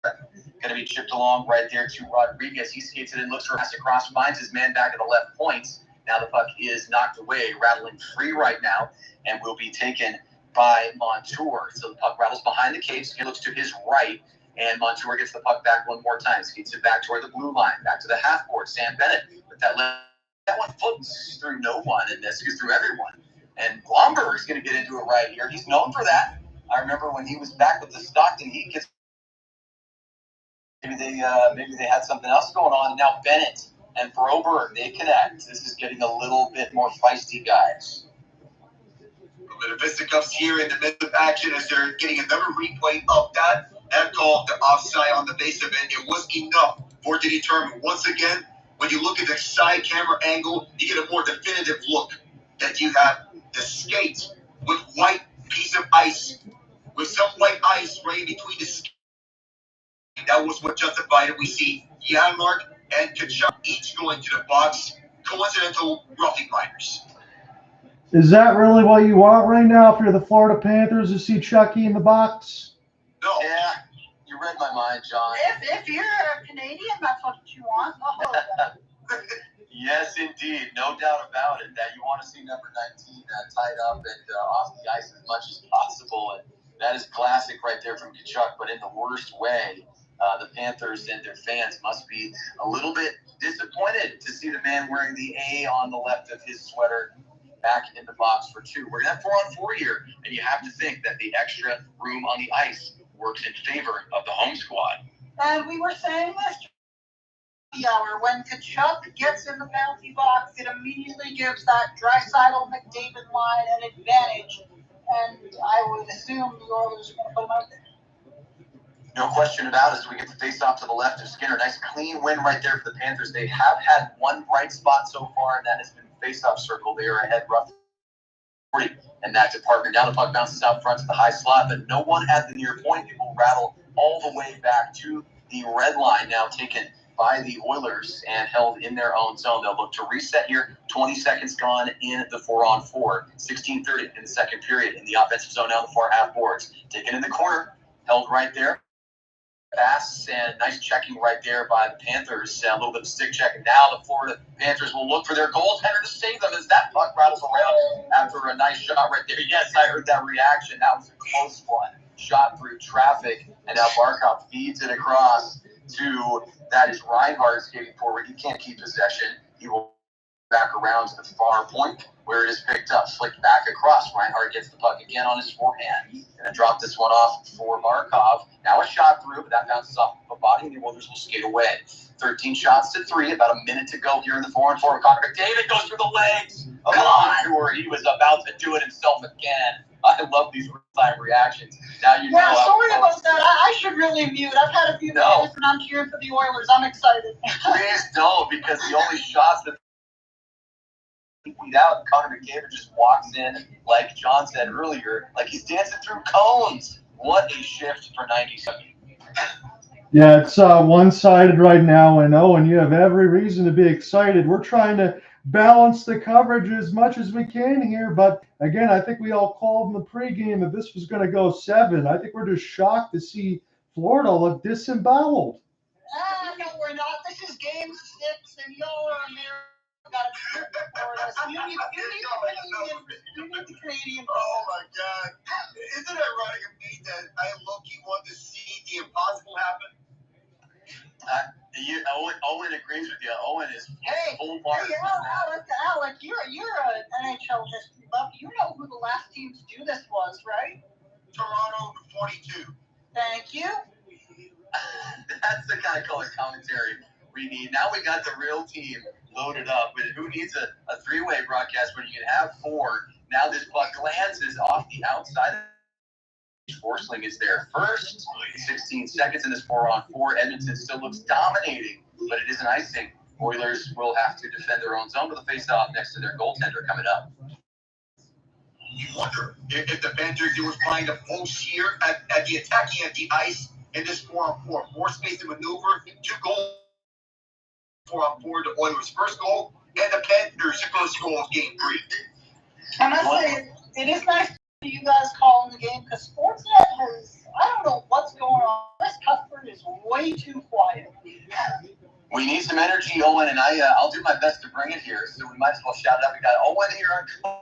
S3: Going to be chipped along right there to Rodrigues. He skates it and looks for a pass across, finds his man back at the left points. Now the puck is knocked away, rattling free right now, and will be taken by Montour. So the puck rattles behind the cage. He looks to his right, and Montour gets the puck back one more time. Skates it back toward the blue line, back to the half board. Sam Bennett with that one floats through no one, and this goes through everyone. And Blomberg is going to get into it right here. He's known for that. I remember when he was back with the Stockton Heat. Maybe they had something else going on. And now Bennett and Brodeur, they connect. This is getting a little bit more feisty, guys.
S2: A little bit of fisticuffs here in the middle of action as they're getting another replay of that. That call, the offside on the base of it, it was enough for it to determine. Once again, when you look at the side camera angle, you get a more definitive look that you have the skate with white piece of ice, with some white ice right in between the skate That was what justified it. We see Janmark and Tkachuk each going to the box. Coincidental roughing minors.
S1: Is that really what you want right now if you're the Florida Panthers, to see Chucky in the box?
S2: No.
S3: Yeah, you read my mind, John.
S5: If you're a Canadian, that's what you want. Oh.
S3: Yes, indeed. No doubt about it. That you want to see number 19 tied up and off the ice as much as possible. And that is classic right there from Tkachuk, but in the worst way. The Panthers and their fans must be a little bit disappointed to see the man wearing the A on the left of his sweater back in the box for 2. We're going to have 4-on-4 here, and you have to think that the extra room on the ice works in favor of the home squad.
S5: And we were saying this hour, when Tkachuk gets in the penalty box, it immediately gives that Draisaitl McDavid line an advantage, and I would assume the Oilers are going to put him out there.
S3: No question about it. So we get the face-off to the left of Skinner. Nice clean win right there for the Panthers. They have had one bright spot so far, and that has been the face-off circle. They are ahead roughly 40 in that department. Now the puck bounces out front to the high slot, but no one at the near point. It will rattle all the way back to the red line, now taken by the Oilers and held in their own zone. They'll look to reset here. 20 seconds gone in the 4-on-4. 16:30 in the second period in the offensive zone now the far half boards. Taken in the corner, held right there. Pass and nice checking right there by the Panthers. A little bit of stick checking. Now the Florida Panthers will look for their goaltender to save them as that puck rattles around after a nice shot right there. Yes, I heard that reaction. That was a close one. Shot through traffic, and now Barkov feeds it across to, that is Reinhart skating forward. He can't keep possession. He will back around to the far point where it is picked up. Flicked back across. Reinhart gets the puck again on his forehand. Gonna drop this one off for Barkov. Now a shot through, but that bounces off the body, and the Oilers will skate away. 13 shots to 3. About a minute to go here in the 4-on-4. Connor McDavid goes through the legs of Brodeur. He was about to do it himself again. I love these real-time reactions. Now you know.
S5: Yeah, sorry about that. I should really mute. I've had a few minutes and I'm cheering for the Oilers. I'm excited.
S3: Please don't, because the only shots that tweet out, Connor McDavid just walks in, like John said earlier, like he's dancing through cones. What a shift for 90 seconds.
S1: Yeah, it's one-sided right now, and you have every reason to be excited. We're trying to balance the coverage as much as we can here, but again, I think we all called in the pregame that this was going to go 7. I think we're just shocked to see Florida look disemboweled.
S5: No, we're not. This is game 6, and y'all are America. Got to be Florida. So you need the Canadian.
S2: Oh my God! Isn't it ironic of me that I low-key want to see the impossible happen?
S3: Owen agrees with you. Owen is full marks.
S5: Hey, Alec, you're an NHL history buff. You know who the last team to do this was, right?
S2: Toronto 42.
S5: Thank you.
S3: That's the kind of color commentary we need. Now we got the real team loaded up. But who needs a three-way broadcast when you can have 4? Now this puck glances off the outside. Forsling is there first. 16 seconds in this 4-on-4. Edmonton still looks dominating, but it is an icing. Oilers will have to defend their own zone with a face-off next to their goaltender coming up.
S2: You wonder if the Panthers were find a full sheer at the attacking at the ice in this 4-on-4. More space to maneuver. 2 goals. 4-on-4. The Oilers' first goal, and the Panthers' first goal of game 3.
S5: I must say, it is nice to you guys calling the game, because Sportsnet has, I don't know what's going on. Chris Cuthbert is way too quiet.
S3: We need some energy, Owen, and I'll do my best to bring it here, so we might as well shout it out. We got Owen here on.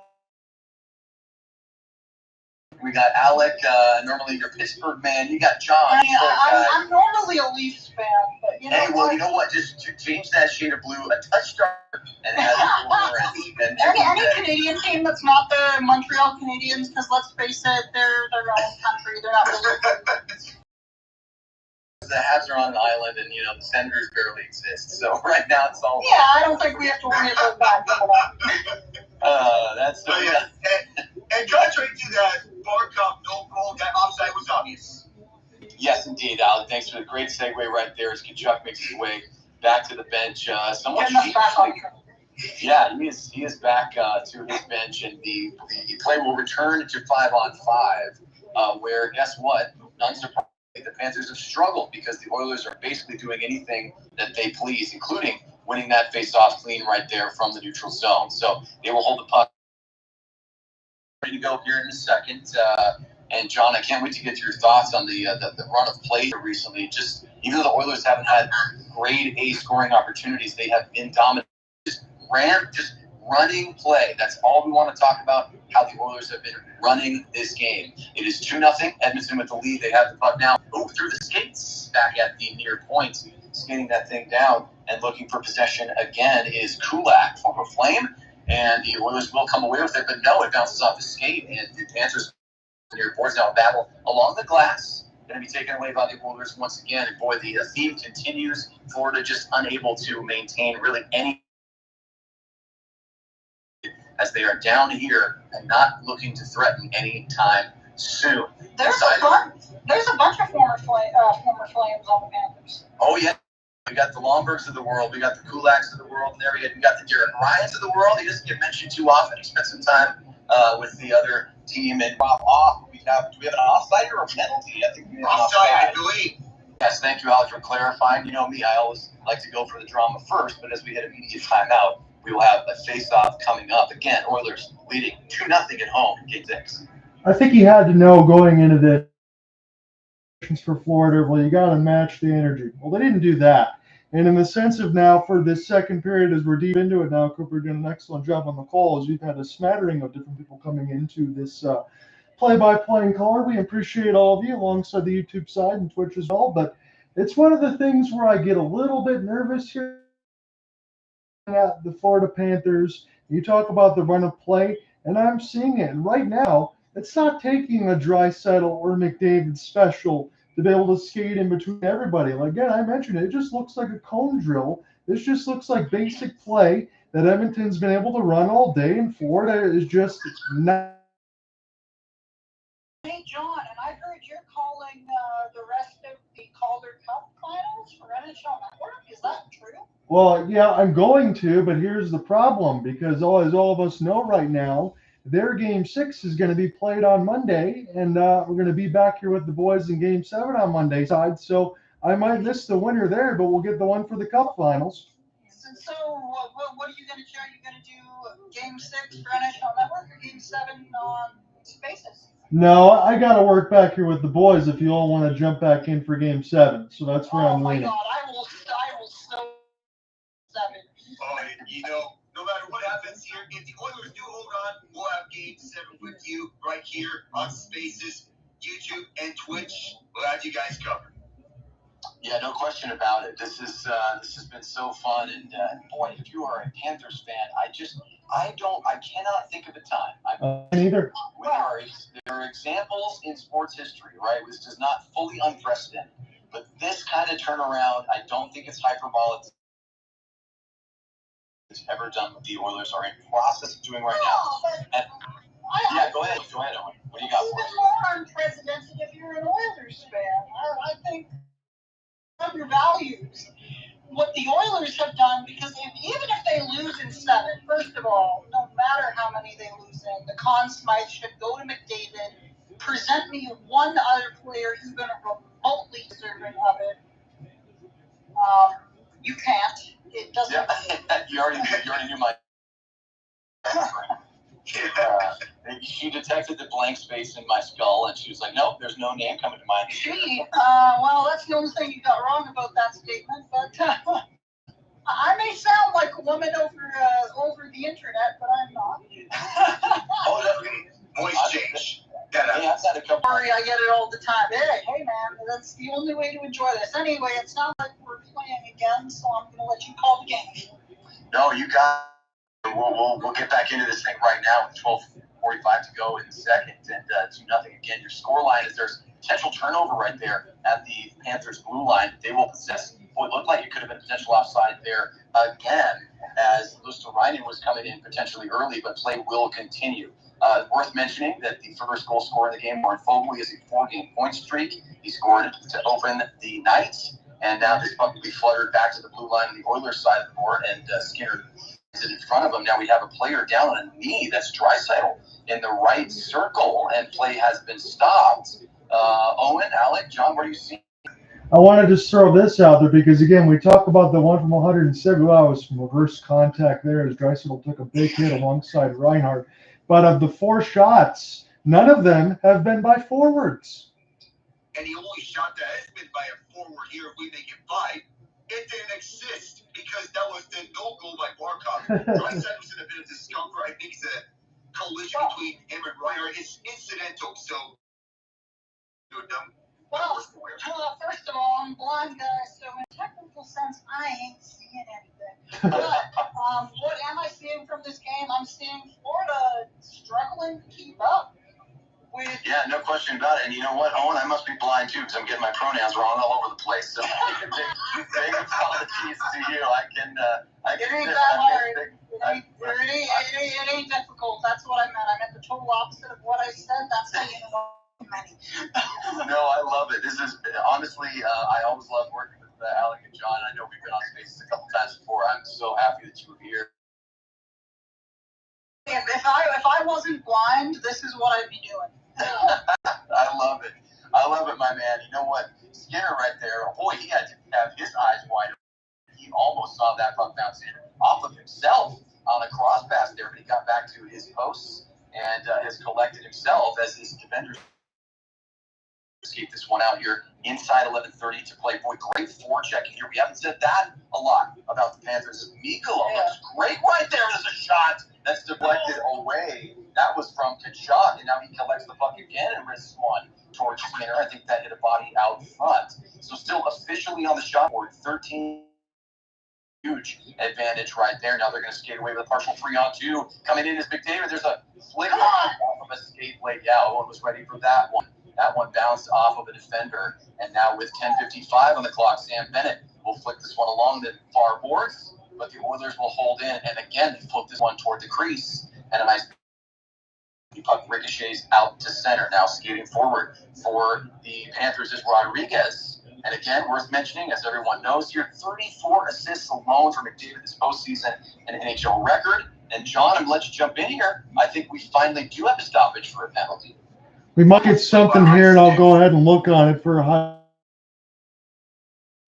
S3: We got Alec, normally your Pittsburgh man. You got John.
S5: I'm normally a Leafs fan, but you know
S3: hey, well, you know what? Just change that shade of blue a touch darker and add a little orange.
S5: Any Canadian team that's not the Montreal Canadiens, because let's face it, they're their own country. They're not really.
S3: The Habs are on an island, and the Senators barely exist. So right now it's all.
S5: Yeah, I don't think we have to worry about that.
S3: That's.
S2: And contrary to that, Barkov no goal. That offside was obvious.
S3: Yes, indeed, Alec. Thanks for the great segue right there as Tkachuk makes his way back to the bench. Somewhat yeah, he is back to his bench, and the play will return to 5-on-5, where guess what? Unsurprisingly, The Panthers have struggled because the Oilers are basically doing anything that they please, including winning that face-off clean right there from the neutral zone. So they will hold the puck. Ready to go here in a second. And John, I can't wait to get your thoughts on the run of play here recently. Just even though the Oilers haven't had grade A scoring opportunities, they have been dominant. Just running play. That's all we want to talk about, how the Oilers have been running this game. It is 2-0. Edmonton with the lead. They have the puck now. Through the skates back at the near point, skating that thing down and looking for possession again is Kulak, former Flame. And the Oilers will come away with it, but no, it bounces off the skate. And the Panthers near boards now battle along the glass. Going to be taken away by the Oilers once again. And boy, the theme continues. Florida just unable to maintain really any, as they are down here and not looking to threaten any time soon.
S5: There's a bunch of former Flames on the Panthers.
S3: Oh, yeah. We got the Lombergs of the world. We got the Kulaks of the world. And there we got the Darren Ryans of the world. He doesn't get mentioned too often. He spent some time with the other team and pop off. Do we have an offside or a penalty? I think we have
S2: Offside, I believe.
S3: Yes, thank you, Alec, for clarifying. You know me, I always like to go for the drama first, but as we hit immediate timeout, we will have a face-off coming up. Again, Oilers leading 2-0 at home in Game 6.
S1: I think he had to know going into the for Florida, well, you got to match the energy. Well, they didn't do that. And in the sense of now, for this second period, as we're deep into it now, Cooper did an excellent job on the calls. You've had a smattering of different people coming into this play-by-play in color. We appreciate all of you alongside the YouTube side and Twitch as well. But it's one of the things where I get a little bit nervous here at the Florida Panthers. You talk about the run of play, and I'm seeing it. And right now, it's not taking a Draisaitl or McDavid special to be able to skate in between everybody. Like, again, I mentioned it just looks like a cone drill. This just looks like basic play that Edmonton's been able to run all day, and Florida is just not.
S5: Hey, John, and I heard you're calling the rest of the Calder Cup finals for NHL Network. Is that true?
S1: Well, yeah, I'm going to, but here's the problem, because as all of us know right now, their Game 6 is going to be played on Monday, and we're going to be back here with the boys in Game 7 on Monday side. So I might miss the winner there, but we'll get the one for the Cup finals.
S5: So what are you going to do? Are you going to do Game 6 for NHL Network or Game 7 on Spaces?
S1: No, I got to work back here with the boys if you all want to jump back in for Game 7. So that's where I'm leaning.
S5: Oh, my God. I will so 7.
S2: No matter what happens here, if the Oilers do hold on, we'll have Game 7 with you right here on Spaces, YouTube, and Twitch. We'll have you guys covered.
S3: Yeah, no question about it. This has been so fun, and boy, if you are a Panthers fan, I cannot think of a time.
S1: Neither.
S3: There are examples in sports history, right? This is not fully unprecedented, but this kind of turnaround, I don't think it's hyperbolic. Ever done what the Oilers are in process of doing right now. Yeah, go ahead, Owen. What do you got for us?
S5: Even more unprecedented if you're an Oilers fan. I think of your values. What the Oilers have done, because even if they lose in 7, first of all, no matter how many they lose in, the Conn Smythe should go to McDavid, present me one other player even remotely deserving of it. You can't. It doesn't.
S3: Yeah. you already knew my. She detected the blank space in my skull, and she was like, "Nope, there's no name coming to mind."
S5: Well, that's the only thing you got wrong about that statement. But I may sound like a woman over the internet, but I'm not.
S2: Voice change.
S5: Sorry, I get it all the time. Hey, man, that's the only way to enjoy this. Anyway, it's not like we're playing again, so I'm going to let you call the game.
S3: No, you got it. We'll get back into this thing right now with 12:45 to go in the second, and 2-0 again. Your scoreline is there's potential turnover right there at the Panthers blue line. They will possess. Boy, it looked like it could have been potential offside there again, as Luostarinen was coming in potentially early, but play will continue. Worth mentioning that the first goal scorer in the game, Verhaeghe, is a 4-game point streak. He scored to open the night, and now this puck will be fluttered back to the blue line on the Oilers side of the board, and Skinner is in front of him. Now we have a player down on a knee. That's Draisaitl in the right circle, and play has been stopped. Owen, Alec, John, what are you seeing?
S1: I want to just throw this out there because, again, we talk about the one from 107. Well, it was from reverse contact there as Draisaitl took a big hit alongside Reinhardt. But of the 4 shots, none of them have been by forwards.
S2: And the only shot that has been by a forward here, if we make it 5, it didn't exist because that was the no goal by Barkov. Draisaitl was in a bit of discomfort. I think the collision between him and Reinhardt is incidental. So,
S5: well, first of all, I'm blind, guys, so in technical sense, I ain't seeing anything. But what am I seeing from this game? I'm seeing Florida struggling to keep up with.
S3: Yeah, no question about it. And you know what, Owen, I must be blind too because I'm getting my pronouns wrong all over the place. So big apologies to you.
S5: It ain't that hard. It ain't difficult. That's what I meant. I meant the total opposite of what I said. That's how you know.
S3: No, I love it. This is honestly, I always love working with Alec and John. I know we've been on Spaces a couple times before. I'm so happy that you were here.
S5: If I wasn't blind, this is what I'd be doing.
S3: I love it. I love it, my man. You know what? Skinner right there, boy, he had to have his eyes wide open. He almost saw that puck bounce in off of himself on a cross pass there, but he got back to his posts and has collected himself as his defenders escape this one out here inside 11:30 to play. Boy, great forechecking here. We haven't said that a lot about the Panthers. Mikula looks great right there. There's a shot that's deflected away. That was from Kachuk, and now he collects the puck again and risks one towards Skinner. I think that hit a body out front. So still officially on the shot board, 13. Huge advantage right there. Now they're going to skate away with a partial 3-on-2. Coming in is McDavid. There's a flick off of a skate blade. Yeah, Owen was ready for that one. That one bounced off of a defender. And now with 10:55 on the clock, Sam Bennett will flick this one along the far boards, but the Oilers will hold in. And again, they flip this one toward the crease. And a nice puck ricochets out to center. Now skating forward for the Panthers is Rodrigues. And again, worth mentioning, as everyone knows here, 34 assists alone for McDavid this postseason, an NHL record. And John, I'm going to let you jump in here. I think we finally do have a stoppage for a penalty.
S1: We might get something here, and I'll go ahead and look on it for a high.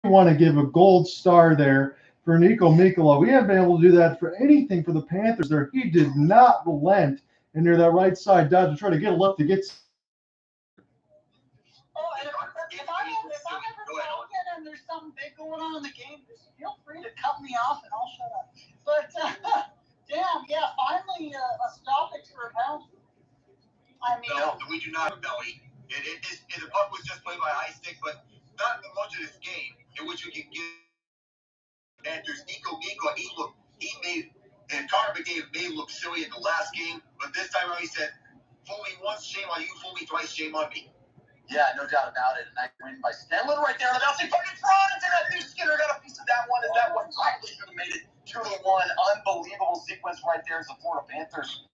S1: I want to give a gold star there for Niko Mikula. We haven't been able to do that for anything for the Panthers there. He did not relent and near that right side dodge to try to get a look to get.
S5: If I'm ever talking and there's something big going on in the game, just feel free to cut me off and I'll shut up. But damn, yeah, finally a stoppage for a penalty. I mean,
S2: no, we do not have a penalty. The puck was just played by high stick, but not much of this game in which we can get Panthers. Niko Mikula, he made, and Connor McDavid made look silly in the last game, but this time around he said, "Fool me once, shame on you. Fool me twice, shame on me."
S3: Yeah, no doubt about it. A nice win by Stanley right there on the bouncing puck in front. And I think Skinner got a piece of that one. And that one probably should have made it 2-1. Unbelievable sequence right there as the Florida Panthers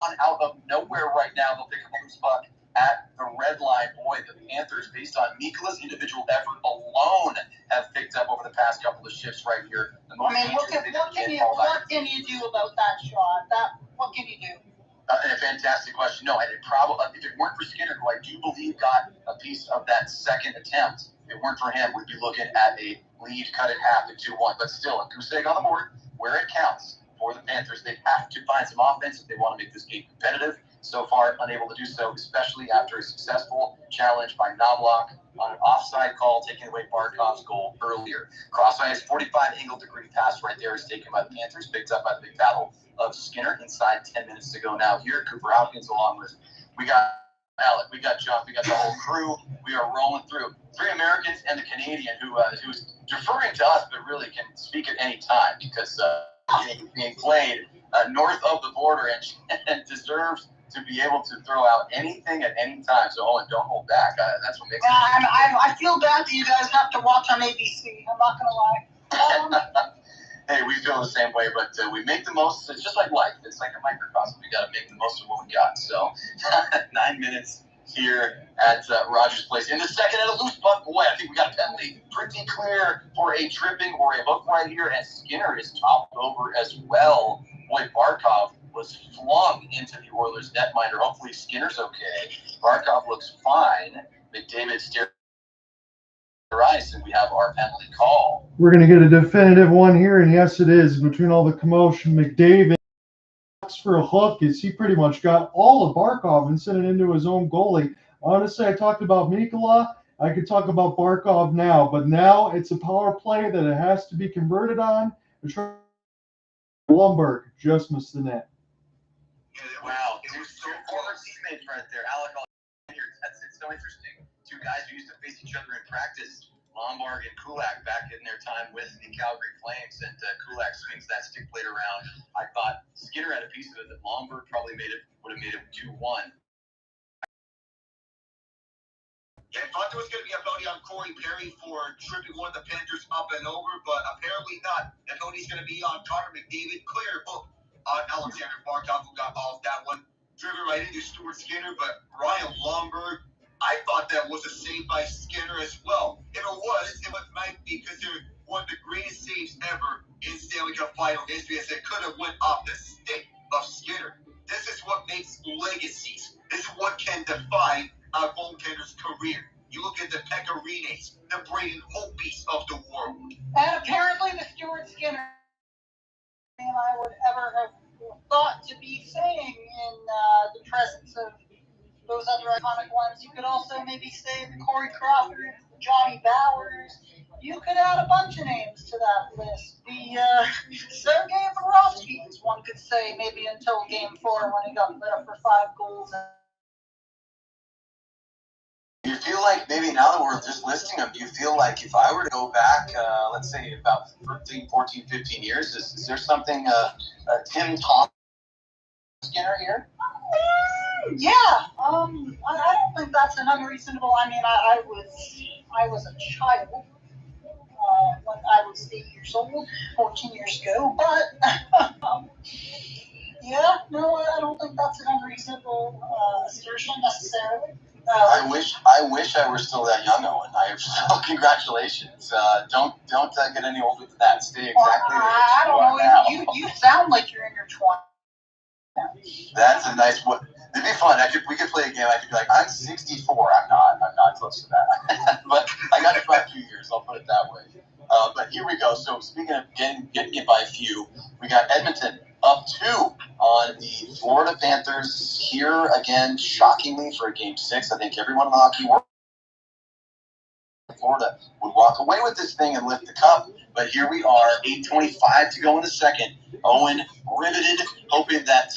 S3: out of nowhere right now. They'll pick up a loose puck at the red line. Boy, the Panthers, based on Mikula's individual effort alone, have picked up over the past couple of shifts right here.
S5: What can you do about that shot? What can you do?
S3: A fantastic question. No, if it weren't for Skinner, who I do believe got a piece of that second attempt, if it weren't for him, we'd be looking at a lead cut in half at 2-1. But still, a goose egg on the board where it counts for the Panthers. They have to find some offense if they want to make this game competitive. So far, unable to do so, especially after a successful challenge by Knoblauch on an offside call, taking away Barkov's goal earlier. Cross ice 45 angle degree pass right there is taken by the Panthers, picked up by the big battle of Skinner inside 10 minutes to go now here. Verhaeghe along with, we got Alec, we got John, we got the whole crew. We are rolling through. 3 Americans and the Canadian who's deferring to us, but really can speak at any time because being played north of the border and deserves to be able to throw out anything at any time. So, Owen, don't hold back. That's what makes it.
S5: I feel bad that you guys have to watch on ABC. I'm not going to lie.
S3: Hey, we feel the same way, but we make the most. It's just like life. It's like a microcosm. We got to make the most of what we got. So, 9 minutes here at Rogers Place. In the second, and a loose puck. Boy, I think we got a penalty pretty clear for a tripping or a hook right here. And Skinner is topped over as well. Boy, Barkov was flung into the Oilers netminder. Hopefully Skinner's okay. Barkov looks fine. McDavid stares ice, and we have our penalty call.
S1: We're going to get a definitive one here, and yes, it is. Between all the commotion, McDavid looks for a hook as he pretty much got all of Barkov and sent it into his own goalie. Honestly, I talked about Mikkola. I could talk about Barkov now, but now it's a power play that it has to be converted on. Blumberg just missed the net.
S3: Wow, two former teammates right there. Alec, it's so interesting. Two guys who used to face each other in practice, Lombard and Kulak, back in their time with the Calgary Flames, and Kulak swings that stick blade around. I thought Skinner had a piece of it that Lombard probably would have made it 2-1.
S2: Yeah, I thought there was going to be a penalty on Corey Perry for tripping one of the Panthers up and over, but apparently not. The penalty's going to be on Connor McDavid. Clear hook on Alexander Barkov, who got off that one. Driven right into Stuart Skinner, but Ryan Lombard, I thought that was a save by Skinner as well. If it was, it might be because they're one of the greatest saves ever in Stanley Cup final history, as it could have went off the stick of Skinner. This is what makes legacies. This is what can define a goaltender's career. You look at the Pecorines, the Braden Hopies of the world.
S5: And apparently the Stuart Skinner and I would ever have thought to be saying in the presence of those other iconic ones. You could also maybe say the Corey Crawford, the Johnny Bowers. You could add a bunch of names to that list. The Sergei Bobrovsky, one could say, maybe until Game 4 when he got lit up for 5 goals.
S3: Do you feel like maybe now that we're just listing them, do you feel like if I were to go back, let's say about 13, 14, 15 years, is there something, Tim Thomas Skinner here?
S5: Yeah, I don't think that's an unreasonable. I mean, I was a child when I was 8 years old, 14 years ago, but yeah, no, I don't think that's an unreasonable assertion necessarily.
S3: I wish I were still that young, Owen. Congratulations. Don't get any older than that. Stay exactly where
S5: I don't know. You sound like you're in your 20s.
S3: That's a nice one. It'd be fun. We could play a game. I could be like, I'm 64. I'm not close to that. But I got it by a few years. I'll put it that way. But here we go. So speaking of getting it by a few, we got Edmonton up 2 on the Florida Panthers here again, shockingly for Game 6. I think everyone in the hockey world, Florida, would walk away with this thing and lift the cup. But here we are, 8:25 to go in the second. Owen riveted, hoping that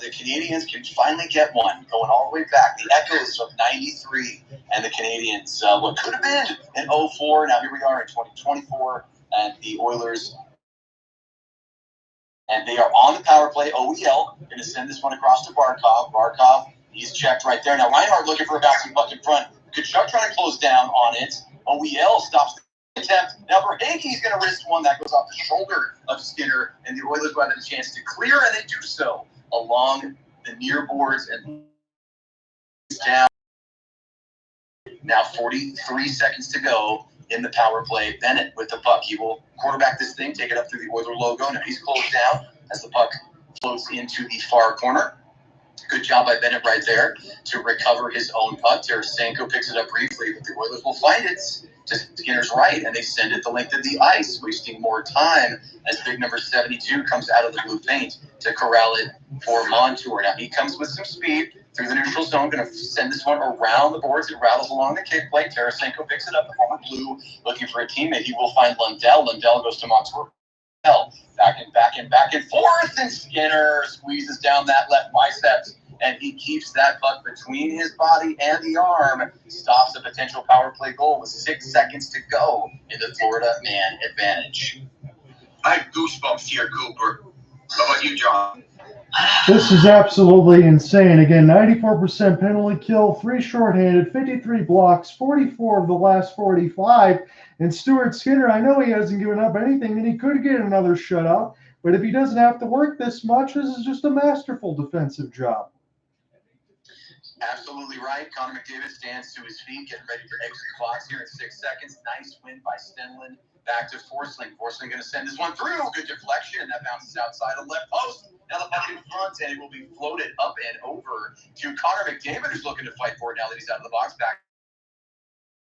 S3: the Canadians can finally get one, going all the way back. The echoes of 93 and the Canadians, what could have been in 04. Now here we are in 2024, and the Oilers. And they are on the power play. OEL going to send this one across to Barkov. Barkov, he's checked right there. Now Reinhart looking for a bouncing puck in front. Kachuk trying to close down on it. OEL stops the attempt. Now Verhaeghe is going to risk one that goes off the shoulder of Skinner, and the Oilers will have a chance to clear, and they do so along the near boards and down. Now 43 seconds to go in the power play. Bennett with the puck. He will quarterback this thing, take it up through the Oiler logo. Now he's closed down as the puck floats into the far corner. Good job by Bennett right there to recover his own puck. Tarasenko picks it up briefly, but the Oilers will find it to Skinner's right, and they send it the length of the ice, wasting more time as big number 72 comes out of the blue paint to corral it for Montour. Now he comes with some speed through the neutral zone, going to send this one around the boards. It rattles along the kick plate. Tarasenko picks it up. The former blue looking for a teammate. He will find Lundell. Lundell goes to Montour. Back and forth, and Skinner squeezes down that left biceps, and he keeps that puck between his body and the arm, stops a potential power play goal with 6 seconds to go in the Florida man advantage.
S2: I have goosebumps here, Cooper. How about you, John?
S1: This is absolutely insane. Again, 94% penalty kill, 3 shorthanded, 53 blocks, 44 of the last 45. And Stuart Skinner, I know he hasn't given up anything, and he could get another shutout. But if he doesn't have to work this much, this is just a masterful defensive job.
S3: Absolutely right. Connor McDavid stands to his feet, getting ready for exit clocks here in 6 seconds. Nice win by Stanley Back to Forsling. Forsling going to send this one through. Good deflection. That bounces outside of left post. Now the puck in front, and it will be floated up and over to Connor McDavid, who's looking to fight for it now that he's out of the box. Back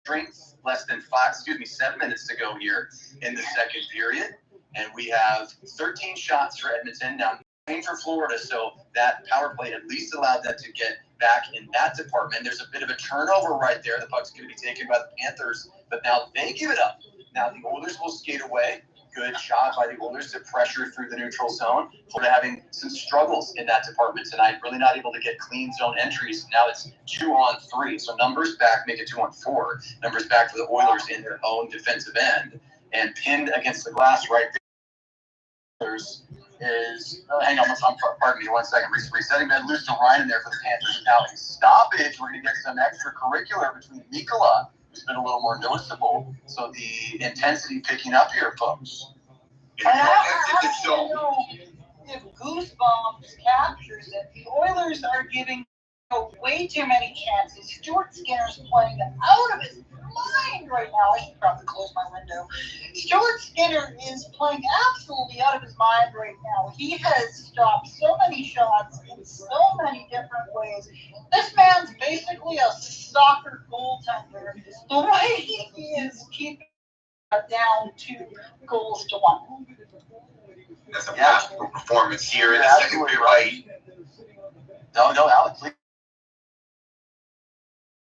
S3: strength, less than 7 minutes to go here in the second period. And we have 13 shots for Edmonton. Now, for Florida, so that power play at least allowed them to get back in that department. There's a bit of a turnover right there. The puck's going to be taken by the Panthers, but now they give it up. Now the Oilers will skate away. Good shot by the Oilers to pressure through the neutral zone. Florida having some struggles in that department tonight, really not able to get clean zone entries. Now it's 2-on-3. So numbers back make it 2-on-4. Numbers back for the Oilers in their own defensive end. And pinned against the glass right there is, hang on, pardon me 1 second, resetting that loose to Ryan in there for the Panthers. Now a stoppage, we're going to get some extracurricular between Mikkola, who's been a little more noticeable. So the intensity picking up here, folks.
S5: And I don't know if Goosebumps captures it. The Oilers are giving way too many chances. Stuart Skinner's playing out of his mind right now. I should probably close my window. Stuart Skinner is playing absolutely out of his mind right now. He has stopped so many shots in so many different ways. This man's basically a soccer goaltender. The way he is keeping it down 2 goals to 1.
S2: That's a masterful performance here in the second period, right?
S3: No, Alec, please.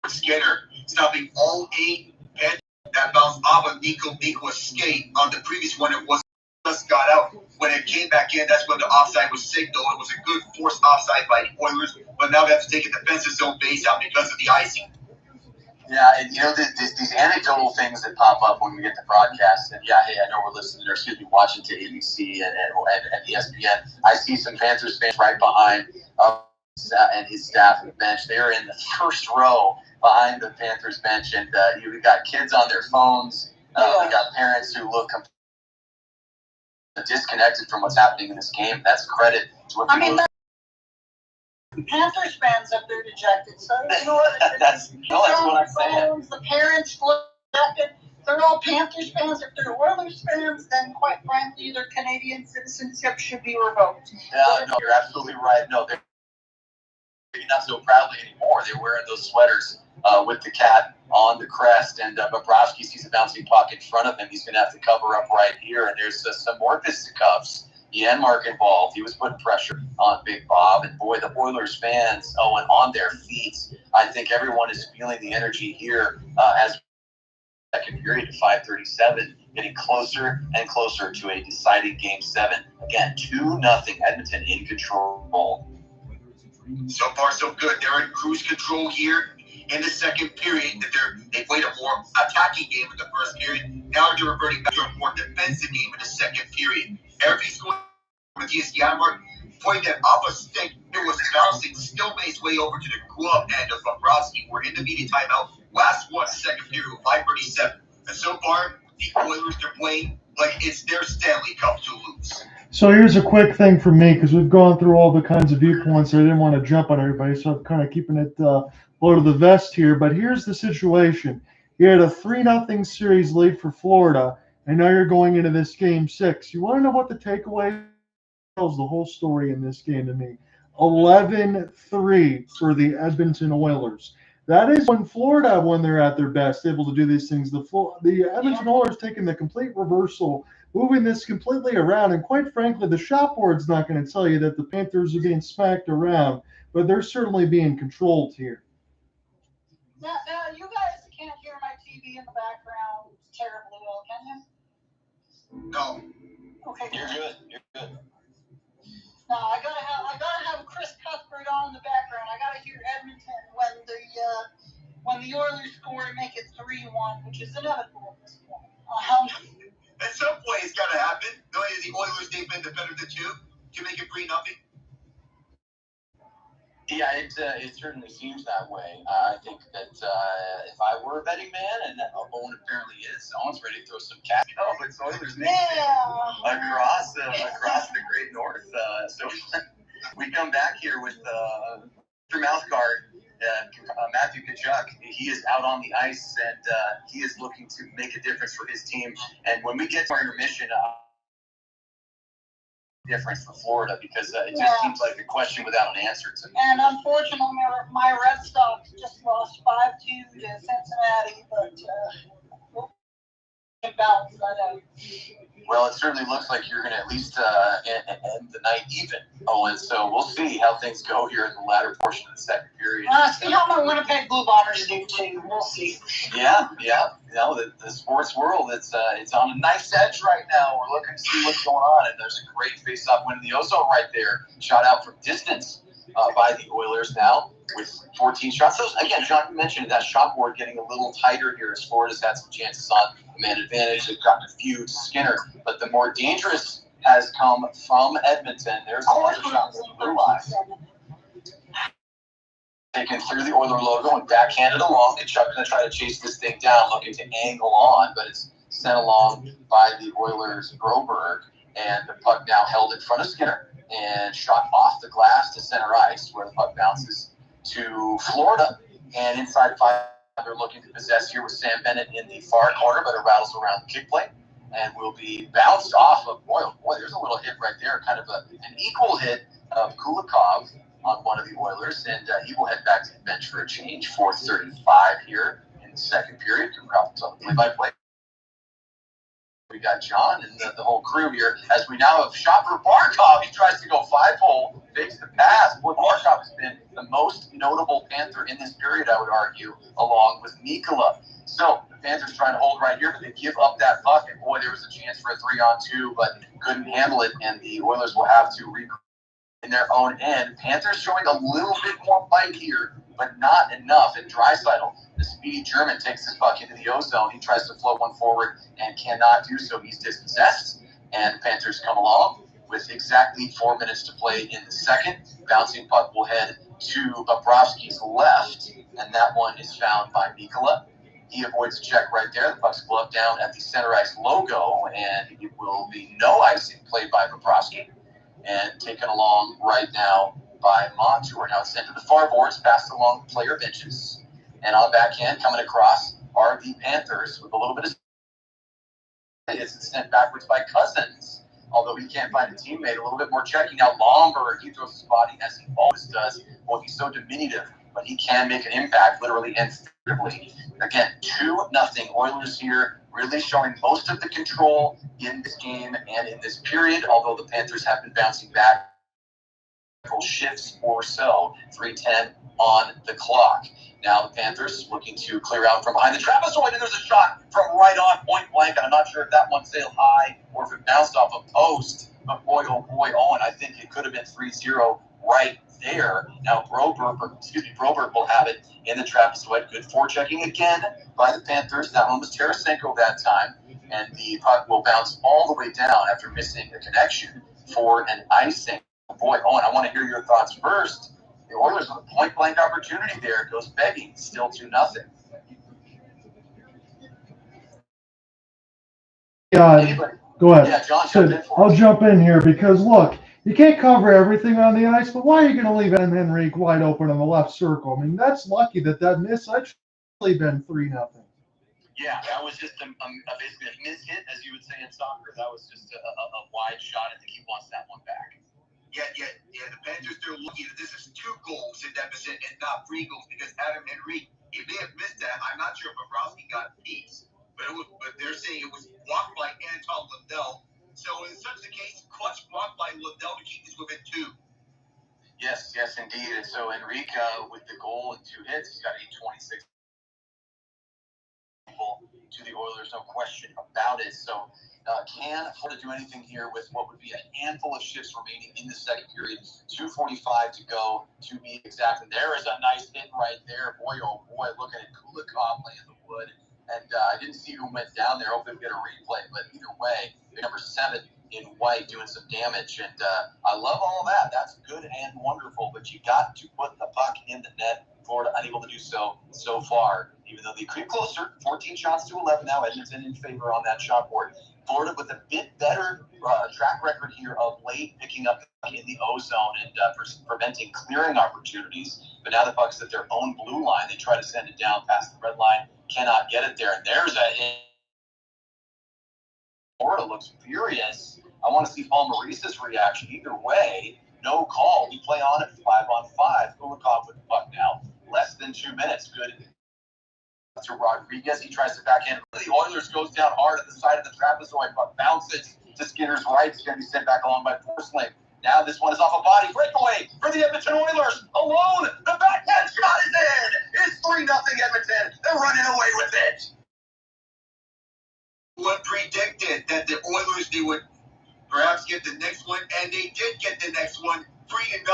S2: Skinner stopping all 8 heads that bounced off of Nico's skate. On the previous one, it was just got out. When it came back in, that's when the offside was signaled. It was a good forced offside by the Oilers, but now they have to take a defensive zone base out because of the icing.
S3: Yeah, and these anecdotal things that pop up when we get the broadcast, and yeah, hey, I know we're listening, or watching to ABC and ESPN. I see some Panthers fans right behind and his staff and the bench. They're in the first row behind the Panthers bench, and you've got kids on their phones. We got parents who look disconnected from what's happening in this game. That's credit to what
S5: Panthers fans up there dejected. So you know what?
S3: that's what I'm saying.
S5: The parents look dejected. They're all Panthers fans. If they're Oilers fans, then quite frankly, their Canadian citizenship should be revoked.
S3: Yeah, no, you're absolutely right. No, they're not so proudly anymore. They're wearing those sweaters with the cat on the crest, and Bobrovsky sees a bouncing puck in front of him. He's going to have to cover up right here, and there's some more fisticuffs. Janmark involved. He was putting pressure on Big Bob, and boy, the Oilers fans, and on their feet. I think everyone is feeling the energy here as second period to 5:37, getting closer and closer to a deciding Game 7. Again, 2-0, Edmonton in control.
S2: So far, so good. They're in cruise control here in the second period. They played a more attacking game in the first period. Now they're reverting back to a more defensive game in the second period. Every score against Janmark pointed that off a stick. It was bouncing, still made its way over to the glove end of Bobrovsky. We're in the media timeout. Last one, second period, 5:37. And so far, the Oilers are playing like it's their Stanley Cup to lose.
S1: So here's a quick thing for me, because we've gone through all the kinds of viewpoints. I didn't want to jump on everybody, so I'm kind of keeping it low to the vest here. But here's the situation. You had a 3-0 series lead for Florida, and now you're going into this Game 6. You want to know what the takeaway tells the whole story in this game to me? 11-3 for the Edmonton Oilers. That is when Florida, when they're at their best, able to do these things. The Edmonton Oilers taking the complete reversal, moving this completely around. And quite frankly, the shot board's not going to tell you that the Panthers are being smacked around, but they're certainly being controlled here.
S5: Now, you guys can't hear my TV in the background terribly well, can you?
S2: No.
S5: Okay.
S3: You're good. You're good.
S5: No, I gotta have Chris Cuthbert on in the background. I gotta hear Edmonton when the Oilers score and make it 3-1, which is inevitable at this point.
S2: At some point, it's got to happen. Knowing the Oilers, they've been the better of the two to make it 3-0.
S3: Yeah, it certainly seems that way. I think that if I were a betting man, and Owen apparently is, Owen's ready to throw some cash. Oh, it's Oilers Nation across the Great North. So we come back here with Mr. Mouthguard Matthew Tkachuk, he is out on the ice, and he is looking to make a difference for his team. And when we get to our intermission, difference for Florida, because it just seems like a question without an answer to me.
S5: And unfortunately, my Red Sox just lost 5-2 to Cincinnati, but we'll balance that out.
S3: Well, it certainly looks like you're going to at least end the night even, Owen. So we'll see how things go here in the latter portion of the second period.
S5: See how my Winnipeg Blue Bombers do too. We'll see.
S3: Yeah. You know, the sports world, it's on a nice edge right now. We're looking to see what's going on, and there's a great face-off win in the ozone right there. Shot out from distance by the Oilers now with 14 shots. So, again, John, you mentioned that shot board getting a little tighter here as Florida's had some chances on man advantage. They've gotten a few to Skinner, but the more dangerous has come from Edmonton. There's another shot from the blue line. Taken through the Oiler logo and backhanded along. Tkachuk going to try to chase this thing down, looking to angle on, but it's sent along by the Oilers' Brodeur, and the puck now held in front of Skinner and shot off the glass to center ice, where the puck bounces to Florida. And inside 5, they're looking to possess here with Sam Bennett in the far corner, but it rattles around the kick plate and will be bounced off of, boy, there's a little hit right there, kind of an equal hit of Kulikov on one of the Oilers, and he will head back to the bench for a change. 4:35 here in the second period. Congrats on the play-by-play. We got John and the whole crew here as we now have shot for Barkov. He tries to go 5-hole, fakes the pass. Boy, Barkov has been the most notable Panther in this period, I would argue, along with Mikkola. So the Panthers trying to hold right here, but they give up that puck. And boy, there was a chance for a 3-on-2, but couldn't handle it, and the Oilers will have to regroup in their own end. Panthers showing a little bit more bite here, but not enough. And Draisaitl, the speedy German, takes this puck into the ozone. He tries to float one forward and cannot do so. He's dispossessed, and the Panthers come along with exactly 4 minutes to play in the second. Bouncing puck will head to Bobrovsky's left, and that one is found by Mikkola. He avoids a check right there. The puck's gloved down at the center ice logo, and it will be no icing played by Bobrovsky and taken along right now by Montour. Now it's sent to the far boards, passed along the player benches. And on the backhand, coming across are the Panthers with a little bit of it's sent backwards by Cousins. Although he can't find a teammate, a little bit more checking. Now Lomberg, he throws his body as he always does. Well, he's so diminutive, but he can make an impact, literally and figuratively. Again, 2-0 Oilers here, really showing most of the control in this game and in this period, although the Panthers have been bouncing back several shifts or so. 3:10 on the clock. Now the Panthers looking to clear out from behind the Travis Owen, and there's a shot from right on point blank. I'm not sure if that one sailed high or if it bounced off a post. But boy, oh boy, Owen, I think it could have been 3-0 right there. Now Brodeur will have it in the Travis Owen. Good forechecking again by the Panthers. That one was Tarasenko that time. And the puck will bounce all the way down after missing a connection for an icing. Boy, Owen, I want to hear your thoughts first. The Oilers with a point-blank opportunity there. It goes begging. Still 2-0.
S1: Go ahead.
S3: Yeah, John,
S1: I'll jump in here because, look, you can't cover everything on the ice, but why are you going to leave Adam Henrique wide open in the left circle? I mean, that's lucky that miss actually been 3-0.
S3: Yeah, that was just basically a miss hit, as you would say in soccer. That was just a wide shot. I think he wants that one back.
S2: Yeah. The Panthers, they're lucky that this is 2 goals in deficit and not 3 goals because Adam Henrique, he may have missed that. I'm not sure if Bobrovsky got peace, but they're saying it was blocked by Anton Lundell. So in such a case, clutch blocked by Lundell to keep this within 2.
S3: Yes, indeed. And so Henrique with the goal and 2 hits, he's got 826 to the Oilers, no question about it. So can Florida do anything here with what would be a handful of shifts remaining in the second period? 2:45 to go, to be exact. And there is a nice hit right there. Boy, oh boy, looking at Kulikov laying the wood. And I didn't see who went down there. Hopefully we'll get a replay. But either way, number 7 in white doing some damage. And I love all of that. That's good and wonderful. But you got to put the puck in the net. Florida unable to do so far, even though they creep closer. 14 shots to 11 now. Edmonton in favor on that shot board. Florida with a bit better track record here of late, picking up in the O zone and preventing clearing opportunities. But now the Bucks at their own blue line, they try to send it down past the red line, cannot get it there. And there's a hit. Florida looks furious. I want to see Paul Maurice's reaction. Either way, no call. We play on it 5-on-5. Kulikov with the puck now. Less than 2 minutes. Good to Rodrigues. He tries to backhand. The Oilers goes down hard at the side of the trapezoid, but bounces to Skinner's right. It's going to be sent back along by Forsling. Now this one is off a body. Breakaway for the Edmonton Oilers. Alone. The backhand shot is in. It's 3-0 Edmonton. They're running away with it.
S2: One predicted that the Oilers, they would perhaps get the next one, and they did get the next one. 3-0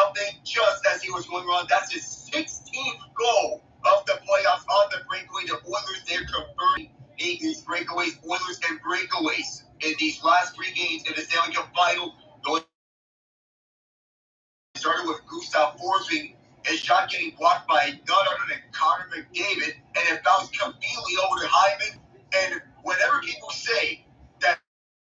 S2: just as he was going on. That's his 16th goal of the playoffs on the breakaway. The Oilers, they're converting these breakaways, Oilers and breakaways in these last 3 games in the Stanley Cup final. Started with Gustav Forsling, his shot getting blocked by none other than Connor McDavid, and it bounced conveniently over to Hyman. And whenever people say that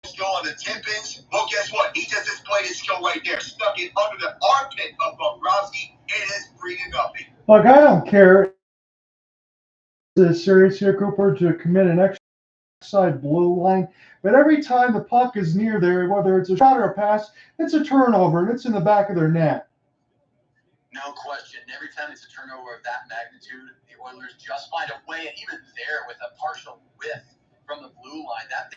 S2: skill on the tip-ins, well, guess what? He just displayed his skill right there. Stuck it under the armpit of Bobrovsky. It is 3-0.
S1: Look, I don't care. It's serious here, Cooper, to commit an extra side blue line. But every time the puck is near there, whether it's a shot or a pass, it's a turnover, and it's in the back of their net.
S3: No question. Every time it's a turnover of that magnitude, the Oilers just find a way, and even there with a partial whiff from the blue line, that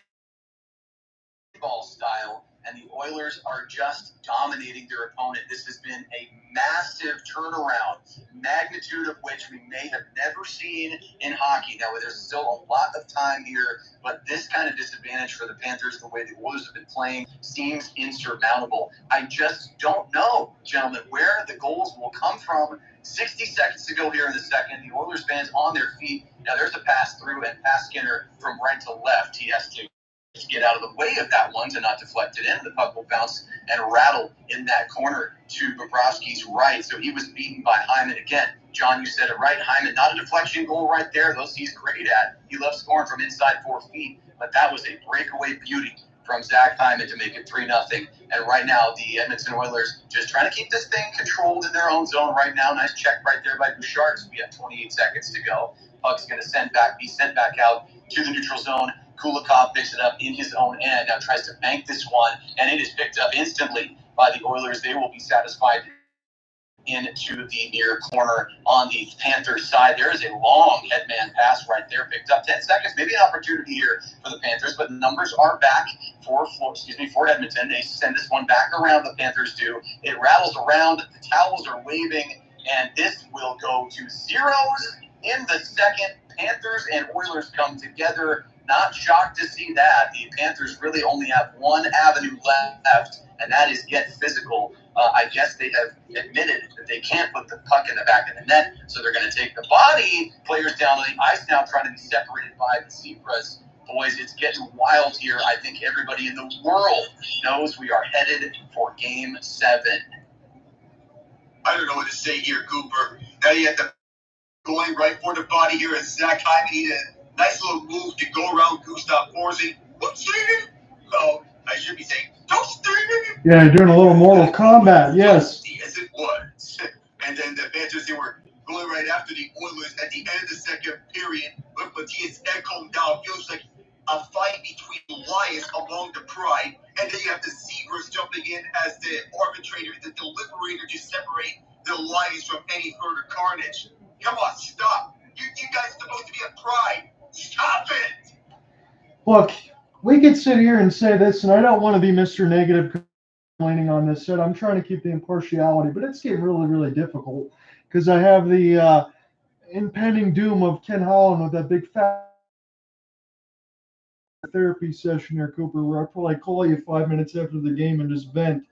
S3: ball style, and the Oilers are just dominating their opponent. This has been a massive turnaround, magnitude of which we may have never seen in hockey. Now, there's still a lot of time here, but this kind of disadvantage for the Panthers, the way the Oilers have been playing, seems insurmountable. I just don't know, gentlemen, where the goals will come from. 60 seconds to go here in the second. The Oilers fans on their feet. Now, there's a pass through and past Skinner from right to left. He has to get out of the way of that one to not deflect it in. The puck will bounce and rattle in that corner to Bobrovsky's right. So he was beaten by Hyman again. John, you said it right. Hyman, not a deflection goal right there. Those he's great at. He loves scoring from inside 4 feet. But that was a breakaway beauty from Zach Hyman to make it 3-0. And right now, the Edmonton Oilers just trying to keep this thing controlled in their own zone right now. Nice check right there by Bouchard. We have 28 seconds to go. Puck's going to be sent back out to the neutral zone. Kulikov picks it up in his own end. Now tries to bank this one, and it is picked up instantly by the Oilers. They will be satisfied into the near corner on the Panthers side. There is a long headman pass right there, picked up 10 seconds. Maybe an opportunity here for the Panthers, but numbers are back for Edmonton. They send this one back around, the Panthers do. It rattles around, the towels are waving, and this will go to zeros in the second. Panthers and Oilers come together. Not shocked to see that. The Panthers really only have one avenue left, and that is get physical. I guess they have admitted that they can't put the puck in the back of the net, so they're going to take the body players down on the ice now, trying to be separated by the Zebras. Boys, it's getting wild here. I think everybody in the world knows we are headed for Game 7.
S2: I don't know what to say here, Cooper. Now you have the going right for the body here as Zach Hyman. He did a nice little move to go around Gustav Forsling. What's it? Oh, I should be saying, don't sting it.
S1: Yeah, you're doing a little Mortal Kombat, yes.
S2: Yes, it was. And then the Panthers, they were going right after the Oilers at the end of the second period. With Matthias Ekholm down, feels like a fight between lions along the pride. And then you have the Zebras jumping in as the arbitrator, the deliberator, to separate the lions from any further carnage. Come on, stop. You guys are supposed to be a pride. Stop it.
S1: Look, we could sit here and say this, and I don't want to be Mr. Negative complaining on this set. I'm trying to keep the impartiality, but it's getting really, really difficult because I have the impending doom of Ken Holland with that big fat therapy session here, Cooper, where I'll probably call you 5 minutes after the game and just vent.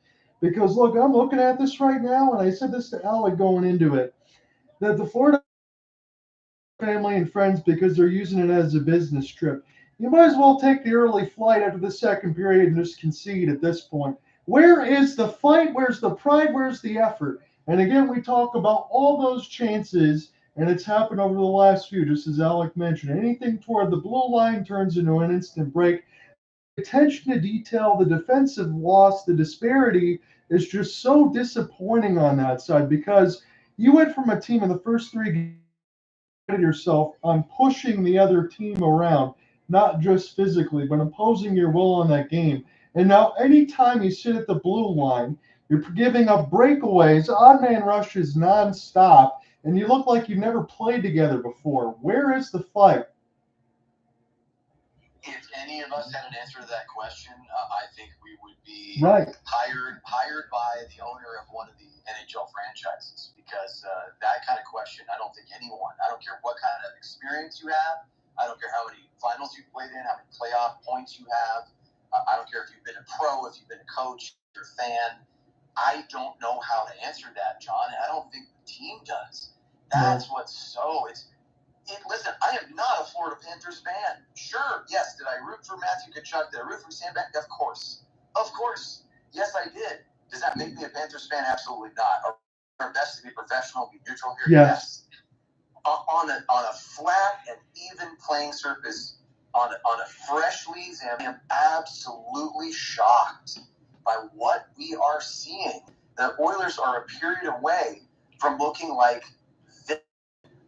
S1: Because, look, I'm looking at this right now, and I said this to Alec going into it, that the Florida family and friends, because they're using it as a business trip, you might as well take the early flight after the second period and just concede at this point. Where is the fight? Where's the pride? Where's the effort? And again, we talk about all those chances, and it's happened over the last few, just as Alec mentioned. Anything toward the blue line turns into an instant break. attention to detail, the defensive loss, the disparity is just so disappointing on that side, because you went from a team in the first 3 games yourself on pushing the other team around, not just physically, but imposing your will on that game. And now anytime you sit at the blue line, you're giving up breakaways, odd man rushes nonstop, and you look like you've never played together before. Where is the fight?
S3: If any of us had an answer to that question, I think we would be hired by the owner of one of the NHL franchises, because that kind of question, I don't think anyone, I don't care what kind of experience you have, I don't care how many finals you've played in, how many playoff points you have, I don't care if you've been a pro, if you've been a coach, you're a fan, I don't know how to answer that, John, and I don't think the team does. That's what's so, listen, I am not a Florida Panthers fan. Sure, yes. Did I root for Matthew Tkachuk? Did I root for Sam Bennett? Of course. Of course. Yes, I did. Does that make me a Panthers fan? Absolutely not. Are our best to be professional, be neutral here? Yes. On a flat and even playing surface, on a fresh league, I am absolutely shocked by what we are seeing. The Oilers are a period away from looking like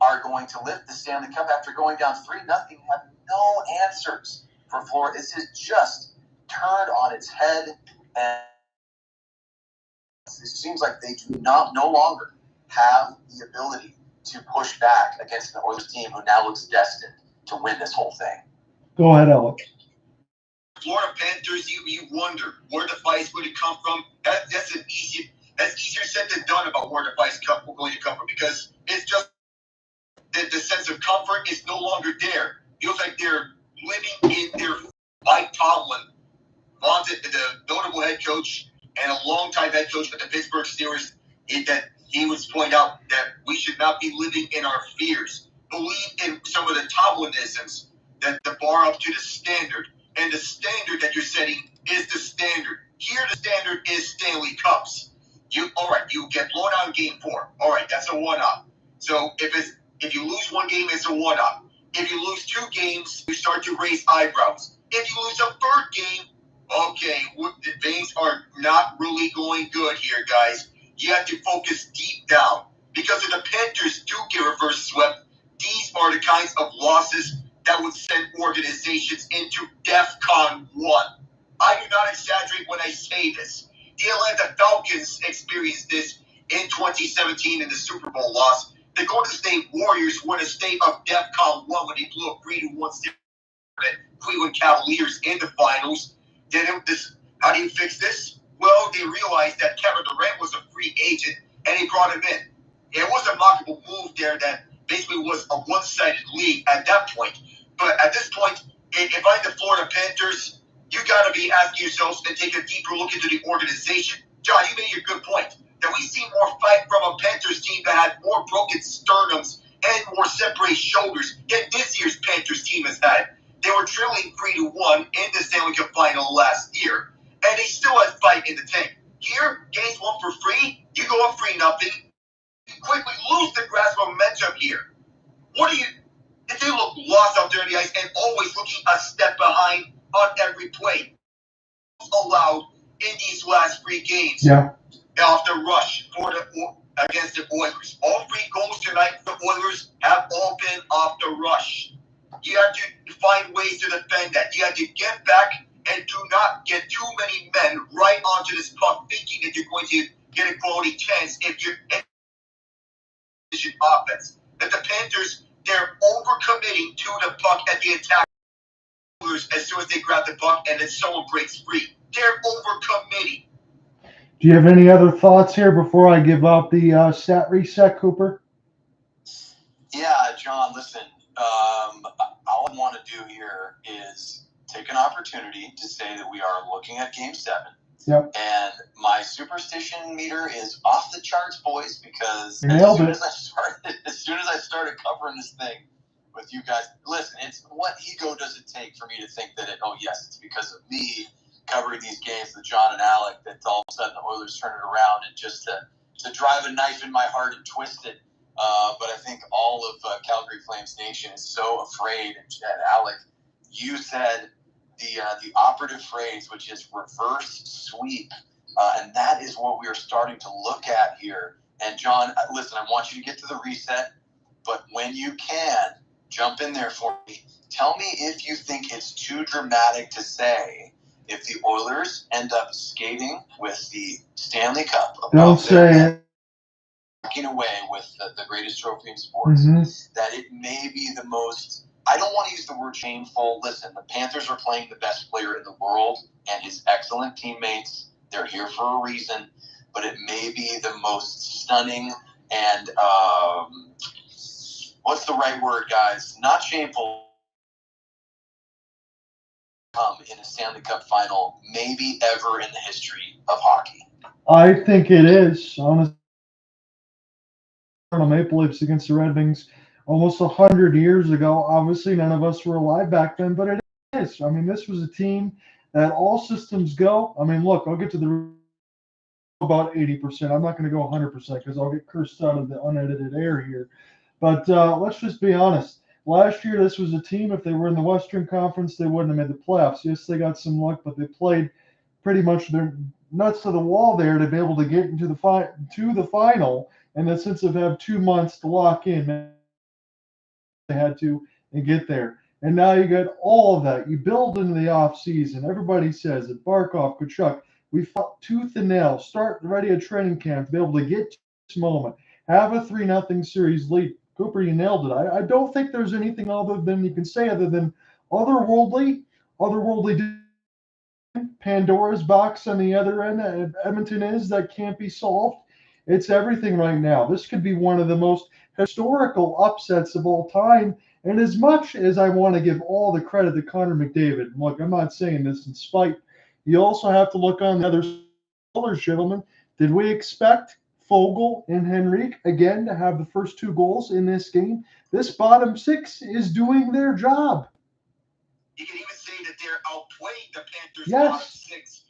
S3: are going to lift the Stanley Cup after going down 3-0, have no answers for Florida. This is just turned on its head, and it seems like they do no longer have the ability to push back against an Oilers team who now looks destined to win this whole thing.
S1: Go ahead, Alec.
S2: Florida Panthers, you wonder where the fight's going to come from. That's easier said than done about where the fight's going to come from, because it's just the sense of comfort is no longer there. Feels like they're living in their Mike Tomlin, the notable head coach and a longtime head coach with the Pittsburgh Steelers, that he was pointing out that we should not be living in our fears. Believe in some of the Tomlinisms, that the bar up to the standard, and the standard that you're setting is the standard. Here, the standard is Stanley Cups. You get blown out in Game 4. All right, that's a one-up. So if you lose one game, it's a one-up. If you lose 2 games, you start to raise eyebrows. If you lose a 3rd game, okay, things are not really going good here, guys. You have to focus deep down, because if the Panthers do get reverse swept, these are the kinds of losses that would send organizations into DEFCON 1. I do not exaggerate when I say this. The Atlanta Falcons experienced this in 2017 in the Super Bowl loss. The Golden State Warriors were in a state of DEFCON 1 when they blew a 3-1 Cleveland Cavaliers in the finals. How do you fix this? Well, they realized that Kevin Durant was a free agent, and they brought him in. It was a remarkable move there that basically was a one-sided league at that point. But at this point, if I'm the Florida Panthers, you got to be asking yourselves and take a deeper look into the organization. John, you made a good point that we see more fight from a Panthers team that had more broken sternums and more separated shoulders than this year's Panthers team has had. They were trailing 3-1 in the Stanley Cup final last year, and they still had fight in the tank. Here, games 1 for free, you go up 3-0, you quickly lose the grasp of momentum here. If they look lost out there on the ice and always looking a step behind on every play, allowed in these last 3 games. Off the rush against the Oilers. All 3 goals tonight for the Oilers have all been off the rush. You have to find ways to defend that. You have to get back and do not get too many men right onto this puck thinking that you're going to get a quality chance if you're in offense. That the Panthers, they're overcommitting to the puck at the attack as soon as they grab the puck and then someone breaks free. They're overcommitting.
S1: Do you have any other thoughts here before I give out the stat reset, Cooper?
S3: Yeah, John, listen, all I want to do here is take an opportunity to say that we are looking at Game 7.
S1: Yep.
S3: And my superstition meter is off the charts, boys, because as soon as I started covering this thing with you guys, listen, it's what ego does it take for me to think that it's because of me covering these games with John and Alec that all of a sudden the Oilers turn it around and just to drive a knife in my heart and twist it. But I think all of Calgary Flames Nation is so afraid. And Alec, you said the operative phrase, which is reverse sweep. And that is what we are starting to look at here. And John, listen, I want you to get to the reset, but when you can, jump in there for me. Tell me if you think it's too dramatic to say if the Oilers end up skating with the Stanley Cup above their walking away with the greatest trophy in sports, that it may be the most, I don't want to use the word shameful. Listen, the Panthers are playing the best player in the world and his excellent teammates. They're here for a reason, but it may be the most stunning and, what's the right word, guys? Not shameful. In a Stanley Cup final, maybe ever in the history of hockey.
S1: I think it is, honestly. Maple Leafs against the Red Wings almost 100 years ago. Obviously, none of us were alive back then, but it is. I mean, this was a team that all systems go. I mean, look, I'll get to the about 80%. I'm not going to go 100% because I'll get cursed out of the unedited air here. But let's just be honest. Last year, this was a team, if they were in the Western Conference, they wouldn't have made the playoffs. Yes, they got some luck, but they played pretty much their nuts to the wall there to be able to get into the final. And then since they've had 2 months to lock in, they had to and get there. And now you got all of that. You build into the offseason. Everybody says it. Barkov, Tkachuk, we fought tooth and nail, start ready at training camp to be able to get to this moment. Have a 3-0 series lead. Cooper, you nailed it. I don't think there's anything other than you can say other than otherworldly Pandora's box on the other end. Edmonton is that can't be solved. It's everything right now. This could be one of the most historical upsets of all time. And as much as I want to give all the credit to Connor McDavid, look, I'm not saying this in spite. You also have to look on the other side, gentlemen. Did we expect Foegele and Henrique again to have the first 2 goals in this game? This bottom 6 is doing their job.
S2: You can even say that they're outplaying the Panthers' bottom 6.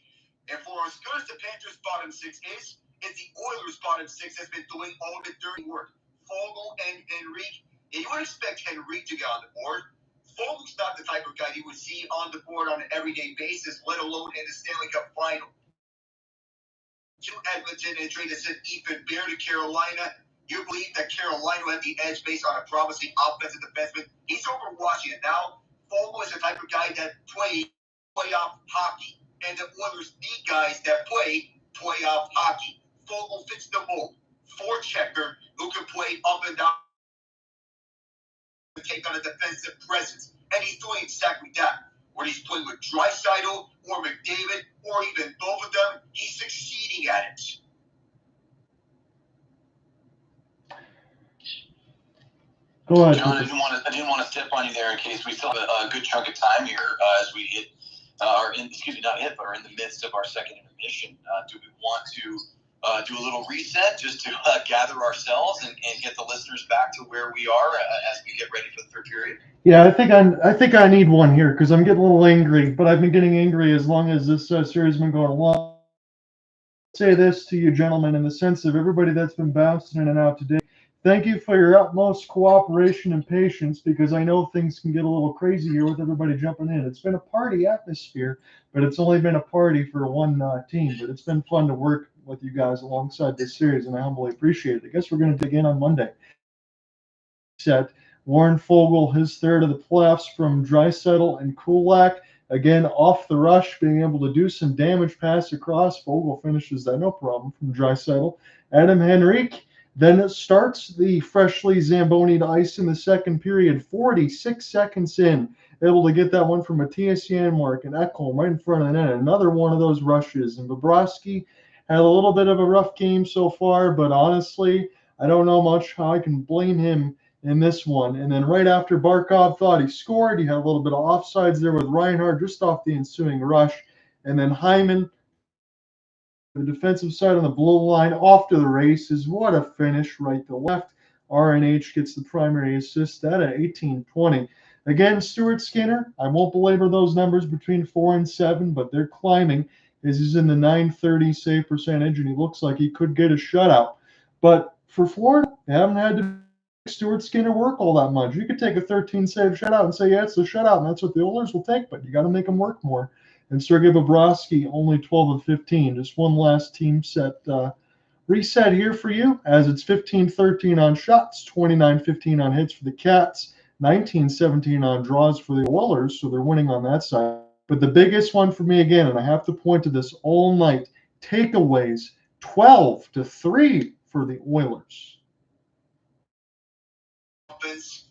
S2: And for as good as the Panthers' bottom 6 is the Oilers' bottom 6 has been doing all the dirty work. Foegele and Henrique, you would expect Henrique to get on the board. Fogel's not the type of guy you would see on the board on an everyday basis, let alone in the Stanley Cup final. To Edmonton and Draisaitl even bear to Carolina. You believe that Carolina had the edge based on a promising offensive defenseman. He's over Washington now. Foegele is the type of guy that plays playoff hockey, and the Oilers need guys that play playoff hockey. Foegele fits the mold. Forechecker who can play up and down and take on a defensive presence. And he's doing exactly that. When he's playing with Draisaitl or McDavid or even both of them, he's succeeding at it.
S1: Go ahead.
S3: John, I didn't want to step on you there in case we still have a good chunk of time here as we hit, are in the midst of our second intermission. Do we want to do a little reset just to gather ourselves and get the listeners back to where we are as we get ready for the third period?
S1: Yeah, I think I need one here because I'm getting a little angry, but I've been getting angry as long as this series has been going along. I'll say this to you, gentlemen, in the sense of everybody that's been bouncing in and out today. Thank you for your utmost cooperation and patience because I know things can get a little crazy here with everybody jumping in. It's been a party atmosphere, but it's only been a party for one team. But it's been fun to work with you guys alongside this series, and I humbly appreciate it. I guess we're going to dig in on Monday. Set Warren Foegele, his third of the playoffs from Draisaitl and Kulak. Again, off the rush, being able to do some damage pass across. Foegele finishes that no problem from Draisaitl. Adam Henrique then it starts the freshly Zamboni'd ice in the second period, 46 seconds in, able to get that one from Matthias Janmark and Ekholm right in front of the net. Another one of those rushes. And Bobrovsky had a little bit of a rough game so far, but honestly, I don't know much how I can blame him in this one. And then right after Barkov thought he scored, he had a little bit of offsides there with Reinhart just off the ensuing rush. And then Hyman, the defensive side on the blue line, off to the races. What a finish right to left. RNH gets the primary assist at 18-20. Again, Stuart Skinner, I won't belabor those numbers between 4 and 7, but they're climbing as he's in the .930 save percentage, and he looks like he could get a shutout. But for Florida, they haven't had to Stuart Skinner work all that much. You could take a 13-save shutout and say, yeah, it's a shutout, and that's what the Oilers will take, but you got to make them work more. And Sergei Bobrovsky, only 12 of 15. Just one last team set reset here for you, as it's 15-13 on shots, 29-15 on hits for the Cats, 19-17 on draws for the Oilers, so they're winning on that side. But the biggest one for me, again, and I have to point to this all night, takeaways, 12-3 for the Oilers.
S2: Offense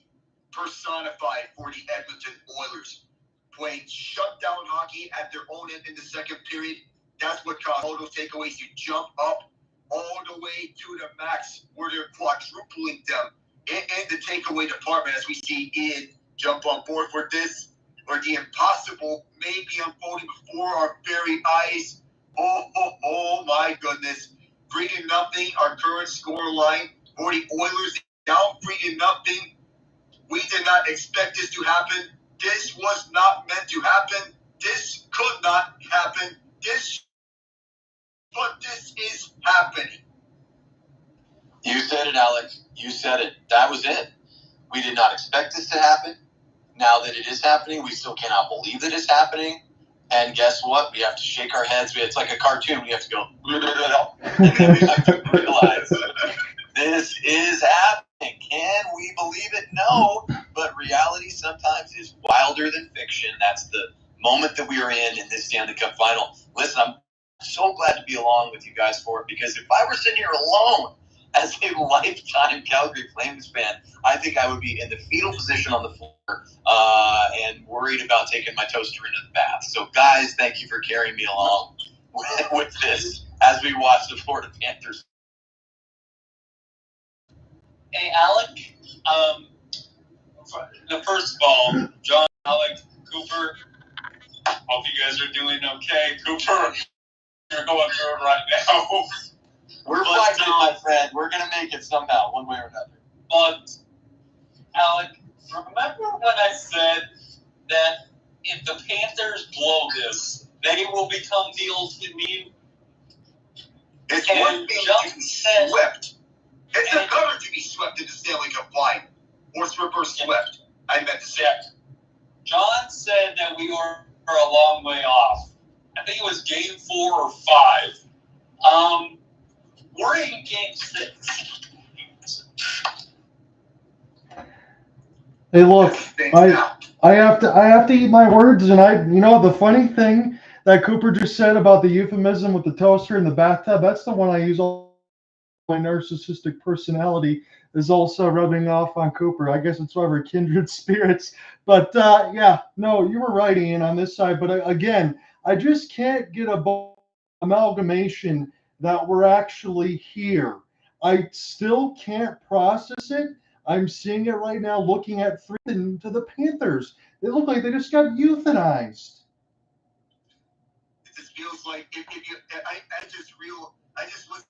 S2: personified for the Edmonton Oilers. Playing shutdown hockey at their own end in the second period. That's what caused all those takeaways. You jump up all the way to the max, where they're quadrupling them in the takeaway department, as we see Ian jump on board for this, where the impossible may be unfolding before our very eyes. Oh my goodness. 3-0, our current score line for the Oilers, down 3-0. We did not expect this to happen. This was not meant to happen. This could not happen. But this is happening.
S3: You said it, Alec. You said it. That was it. We did not expect this to happen. Now that it is happening, we still cannot believe that it's happening. And guess what? We have to shake our heads. It's like a cartoon. We have to go, and then we have to realize this is happening. Can we believe it? No. But reality sometimes is wilder than fiction. That's the moment that we are in this Stanley Cup final. Listen, I'm so glad to be along with you guys for it, because if I were sitting here alone as a lifetime Calgary Flames fan, I think I would be in the fetal position on the floor and worried about taking my toaster into the bath. So, guys, thank you for carrying me along with this as we watch the Florida Panthers.
S6: Hey, Alec. First of all, John, Alec, Cooper, hope you guys are doing okay. Cooper, you're going through it right now.
S3: We're fighting, my friend. We're going to make it somehow, one way or another.
S6: But, Alec, remember when I said that if the Panthers blow this, they will become the ultimate meme?
S2: It's one thing to be swept. It's another to be swept in the Stanley Cup final. Or reverse swept, I meant to say.
S6: John said that we were a long way off. I think it was game 4 or 5. We're in game 6.
S1: Hey, look, I have to eat my words, and the funny thing that Cooper just said about the euphemism with the toaster in the bathtub, that's the one I use all my narcissistic personality is also rubbing off on Cooper. I guess it's why we're kindred spirits. But you were right, Ian, on this side. But again, I just can't get a amalgamation that we're actually here. I still can't process it. I'm seeing it right now, looking at 3 to the Panthers. They look like they just got euthanized.
S2: It just feels like I just was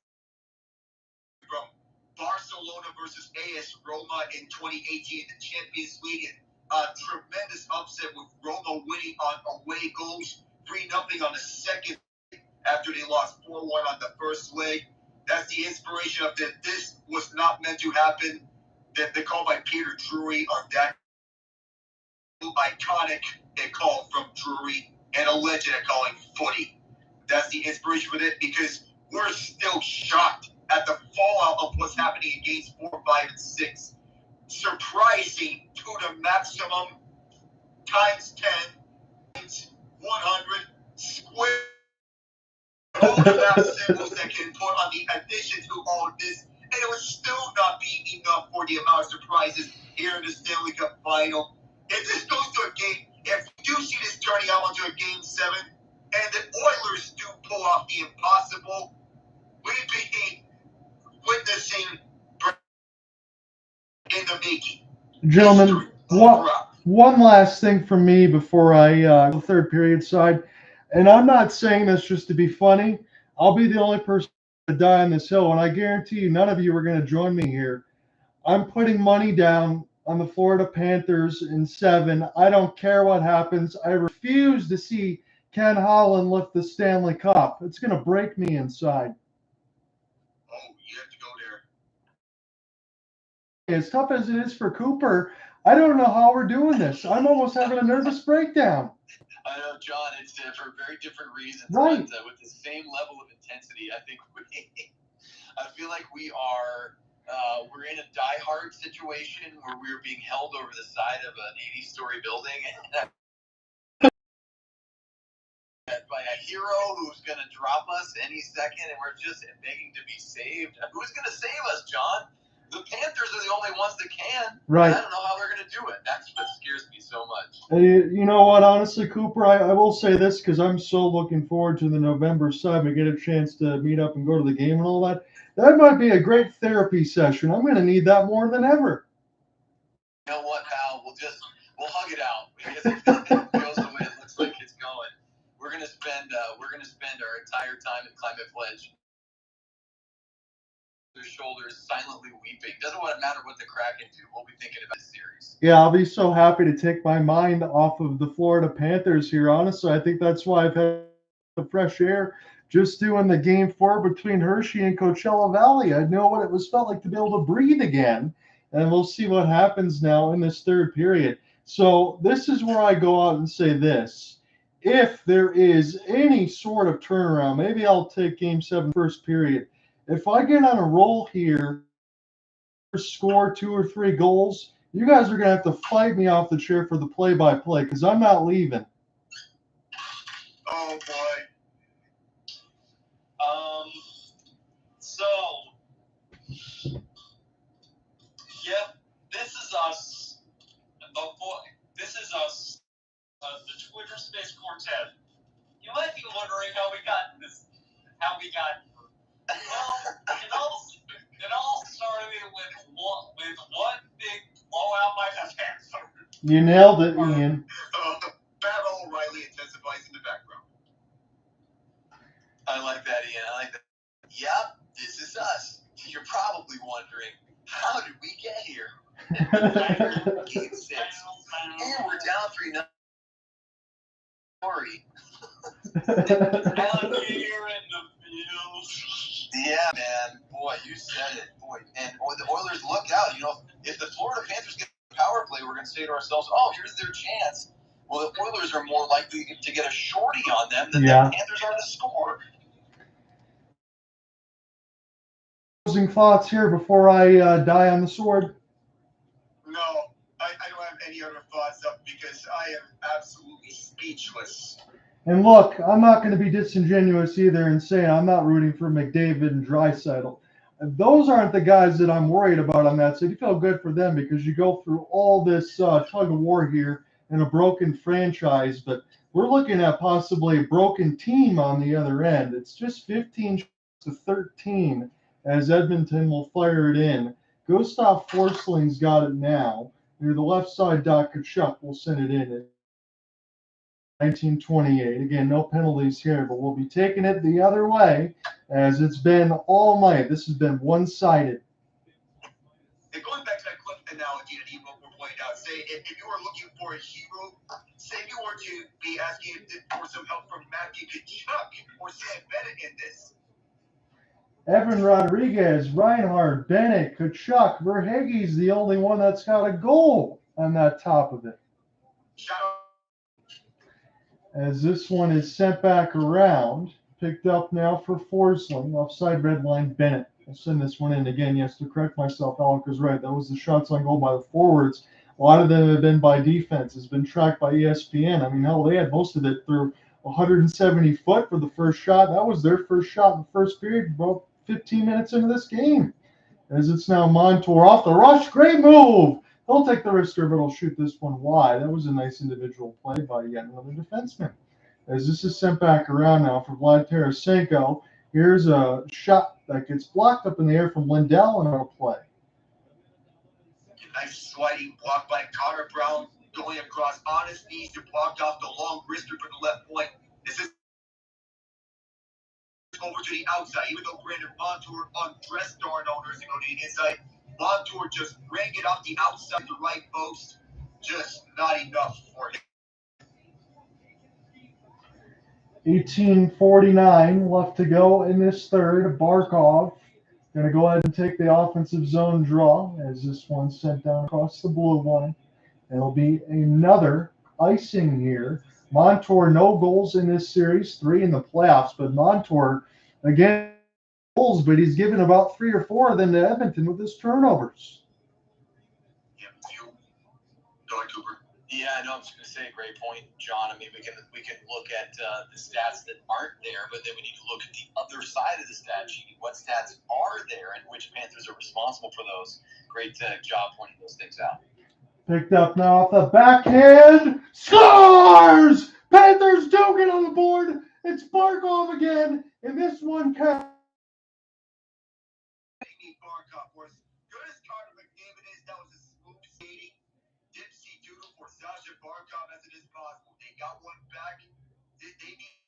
S2: from Barcelona versus AS Roma in 2018 in the Champions League. A tremendous upset with Roma winning on away goals, 3-0 on the second after they lost 4-1 on the first leg. That's the inspiration of that. This was not meant to happen. That they call by Peter Drury on that iconic call from Drury and a legend at calling footy. That's the inspiration for it, because we're still shocked at the fallout of what's happening in games 4, 5, and 6. Surprising to the maximum, times 10, times 100, square. All the math symbols that can put on the addition to all of this, and it would still not be enough for the amount of surprises here in the Stanley Cup final. If this goes to a game, if we do see this turning out into a game 7, and the Oilers do pull off the impossible, we'd be witnessing in the making.
S1: Gentlemen, one last thing from me before I the third period side, and I'm not saying this just to be funny. I'll be the only person to die on this hill, and I guarantee you none of you are going to join me here. I'm putting money down on the Florida Panthers in 7. I don't care what happens. I refuse to see Ken Holland lift the Stanley Cup. It's going to break me inside.
S2: Oh, you have to go
S1: As tough as it is for Cooper, I don't know how we're doing this. I'm almost having a nervous breakdown.
S3: I know, John, it's for very different reasons.
S1: Right.
S3: But with the same level of intensity, I think I feel like we're in a die-hard situation where we're being held over the side of an 80-story building by a hero who's going to drop us any second, and we're just begging to be saved. Who's going to save us, John? The Panthers are the only ones that can.
S1: Right.
S3: I don't know how they're going to do it. That's what scares me so much.
S1: You know what? Honestly, Cooper, I will say this because I'm so looking forward to the November sub and get a chance to meet up and go to the game and all that. That might be a great therapy session. I'm going to need that more than ever.
S3: You know what, pal? We'll hug it out. I guess if it goes the way it looks like it's going. We're gonna spend our entire time in Climate Pledge. Their shoulders silently weeping. Doesn't want to matter what the Kraken do. We'll be thinking about this series.
S1: Yeah, I'll be so happy to take my mind off of the Florida Panthers here. Honestly, I think that's why I've had the fresh air just doing the game 4 between Hershey and Coachella Valley. I know what it was felt like to be able to breathe again. And we'll see what happens now in this third period. So this is where I go out and say this. If there is any sort of turnaround, maybe I'll take Game 7 first period. If I get on a roll here, score 2 or 3 goals, you guys are going to have to fight me off the chair for the play-by-play because I'm not leaving.
S2: Oh, boy.
S6: So, yep, this is us. This is us. The Twitter Space Quartet. You might be wondering how we got this. Well, it all started with one big blowout by the Panthers.
S1: You nailed it, Ian.
S2: Battle O'Reilly intensifies in the background.
S3: I like that, Ian. I like that. Yep, this is us. You're probably wondering, how did we get here? Game 6. And we're down 3-0. Sorry.
S6: Out here in the field.
S3: Yeah, man. Boy, you said it. Boy, and the Oilers look out. You know, if the Florida Panthers get a power play, we're going to say to ourselves, oh, here's their chance. Well, the Oilers are more likely to get a shorty on them than the Panthers are to score.
S1: Closing thoughts here before I die on the sword.
S2: No, I don't have any other thoughts up because I am absolutely speechless.
S1: And look, I'm not going to be disingenuous either and say I'm not rooting for McDavid and Draisaitl. Those aren't the guys that I'm worried about on that side. You feel good for them because you go through all this tug of war here in a broken franchise, but we're looking at possibly a broken team on the other end. It's just 15-13 as Edmonton will fire it in. Gustav Forsling's got it now. Near the left side, Doc Tkachuk will send it in at 1928. Again, no penalties here, but we'll be taking it the other way as it's been all night. This has been one-sided.
S2: And going back to that clip analogy that Evo pointed out, say if you were looking for a hero, say you were to be asking for some help from Matthew Tkachuk or Sam Bennett in this.
S1: Evan Rodrigues, Reinhardt, Bennett, Tkachuk, Verhaeghe's the only one that's got a goal on that top of it. As this one is sent back around, picked up now for Forsling, offside red line Bennett. I'll send this one in again. Yes, to correct myself, Alec was right. That was the shots on goal by the forwards. A lot of them have been by defense. It's been tracked by ESPN. I mean, hell, they had most of it through 170 foot for the first shot. That was their first shot in the first period, about 15 minutes into this game. As it's now Montour off the rush. Great move. He'll take the risk of it. He'll shoot this one wide. That was a nice individual play by yet another defenseman. As this is sent back around now for Vlad Tarasenko. Here's a shot that gets blocked up in the air from Lindell and a play.
S2: Nice sliding block by Connor Brown going across on his knees to block off the long wrister for the left point. This is over to the outside, even though Brandon Montour undressed Darnell nursing on the inside. Montour just rang it off the outside the right post. Just not enough for him.
S1: 18:49 left to go in this third. Barkov Going to go ahead and take the offensive zone draw as this one's sent down across the blue line. It'll be another icing here. Montour, no goals in this series, 3 in the playoffs, but Montour, again, goals, but he's given about 3 or 4 of them to Edmonton with his turnovers.
S2: Yep, you. Go ahead, Cooper.
S3: Yeah, I know. I'm just going to say, great point, John. I mean, we can look at the stats that aren't there, but then we need to look at the other side of the stat sheet. What stats are there, and which Panthers are responsible for those? Great job pointing those things out.
S1: Picked up now off the backhand. Scores! Panthers do get on the board. It's Barkov again, and this one counts.
S2: Barkov was good as Connor McDavid is. That was a smooth skating. Dipsy doodle for Sasha Barkov as it is possible. They got one back. They need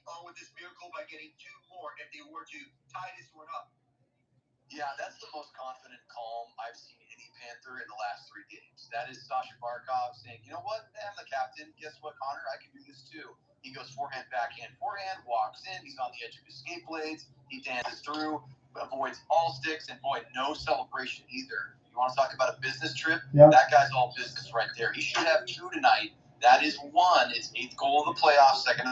S2: on with this miracle by getting 2 more if they were to tie this one up.
S3: Yeah, that's the most confident, calm I've seen any Panther in the last 3 games. That is Sasha Barkov saying, you know what, I'm the captain. Guess what, Connor? I can do this too. He goes forehand, backhand, walks in. He's on the edge of his skate blades. He dances through, avoids all sticks, and boy, no celebration either. You want to talk about a business trip?
S1: Yep.
S3: That guy's all business right there. He should have 2 tonight. That is 1. It's 8th goal of the playoffs, second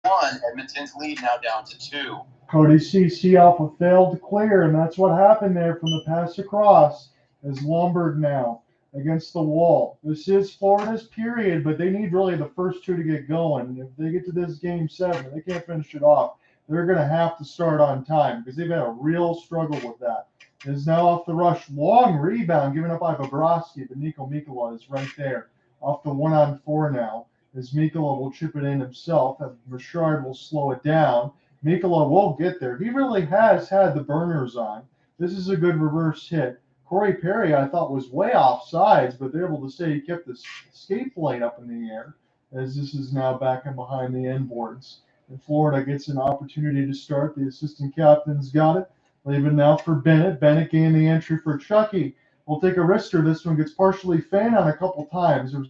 S3: 1. Edmonton's lead now down to 2.
S1: Cody CC off a failed to clear, and that's what happened there from the pass across as Lomberg now against the wall. This is Florida's period, but they need really the first 2 to get going. If they get to this game 7, they can't finish it off. They're going to have to start on time because they've had a real struggle with that. It is now off the rush. Long rebound given up by Bobrovsky, but Niko Mikkola is right there. Off the 1-on-4 now as Mikkola will chip it in himself. And Richard will slow it down. Mikkola will get there. He really has had the burners on. This is a good reverse hit. Corey Perry, I thought, was way off sides, but they're able to say he kept the skate blade up in the air as this is now back in behind the end boards. And Florida gets an opportunity to start. The assistant captain's got it. Leaving now for Bennett. Bennett gained the entry for Chucky. We'll take a wrister. This one gets partially fanned on a couple times. There's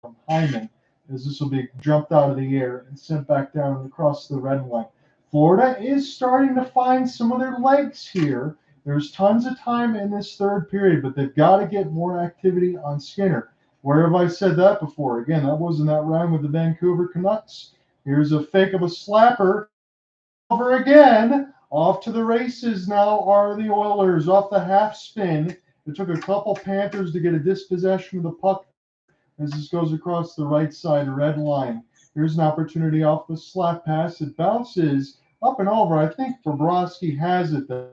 S1: from Hyman, as this will be jumped out of the air and sent back down and across the red line. Florida is starting to find some of their legs here. There's tons of time in this third period, but they've got to get more activity on Skinner. Where have I said that before? Again, that wasn't that round with the Vancouver Canucks. Here's a fake of a slapper. Over again. Off to the races now are the Oilers off the half spin. It took a couple Panthers to get a dispossession of the puck as this goes across the right side red line. Here's an opportunity off the slap pass. It bounces up and over. I think Bobrovsky has it there.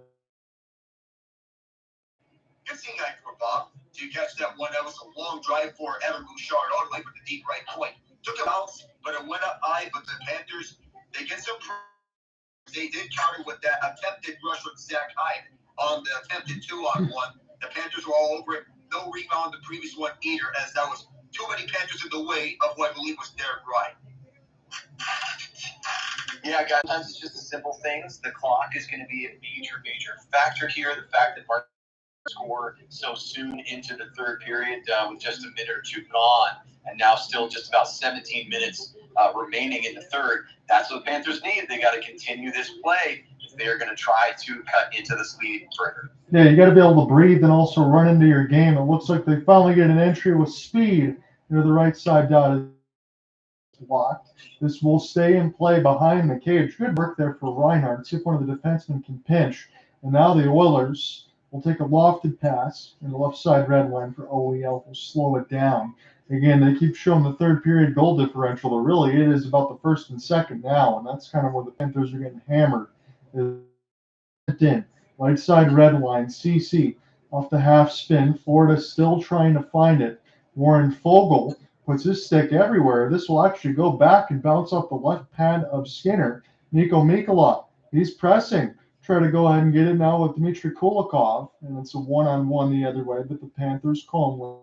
S2: Good seeing that for Bob. To catch that one, that was a long drive for Evan Bouchard all the way from the deep right point. Took a bounce, but it went up high. But the Panthers, they get some. They did counter with that attempted rush with Zach Hyman on the attempted 2-on-1. The Panthers were all over it. No rebound the previous one either, as that was too many Panthers in the way of what I believe was Derek Wright.
S3: Yeah, guys, sometimes it's just the simple things. The clock is going to be a major factor here. The fact that Barkov scored so soon into the third period with just a minute or 2 gone, and now still just about 17 minutes remaining in the third. That's what the Panthers need. They got to continue this play if they are going to try to cut into this lead further.
S1: Yeah, you got to be able to breathe and also run into your game. It looks like they finally get an entry with speed near the right side dot. Blocked. This will stay in play behind the cage. Good work there for Reinhardt. See if one of the defensemen can pinch. And now the Oilers will take a lofted pass in the left side red line for OEL to slow it down. Again, they keep showing the third period goal differential, but really it is about the first and second now, and that's kind of where the Panthers are getting hammered. In right side red line, CC off the half spin. Florida still trying to find it. Warren Fogle puts his stick everywhere. This will actually go back and bounce off the left pad of Skinner. Niko Mikkola, he's pressing. Try to go ahead and get it now with Dmitry Kulikov, and it's a 1-on-1 the other way, but the Panthers calmly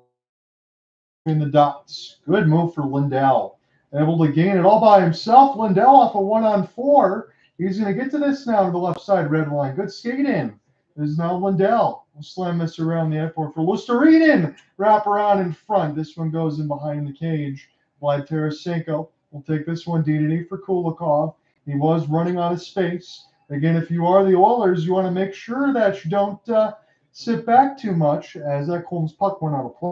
S1: in the dots. Good move for Lindell. Able to gain it all by himself. Lindell off a 1-on-4. He's going to get to this now to the left side red line. Good skate in. This is now Lindell. We'll slam this around the airport for Luostarinen. Wrap around in front. This one goes in behind the cage. Vlad Tarasenko will take this one. D for Kulikov. He was running out of space. again, if you are the Oilers, you want to make sure that you don't sit back too much, as that Coleman's puck went out of play.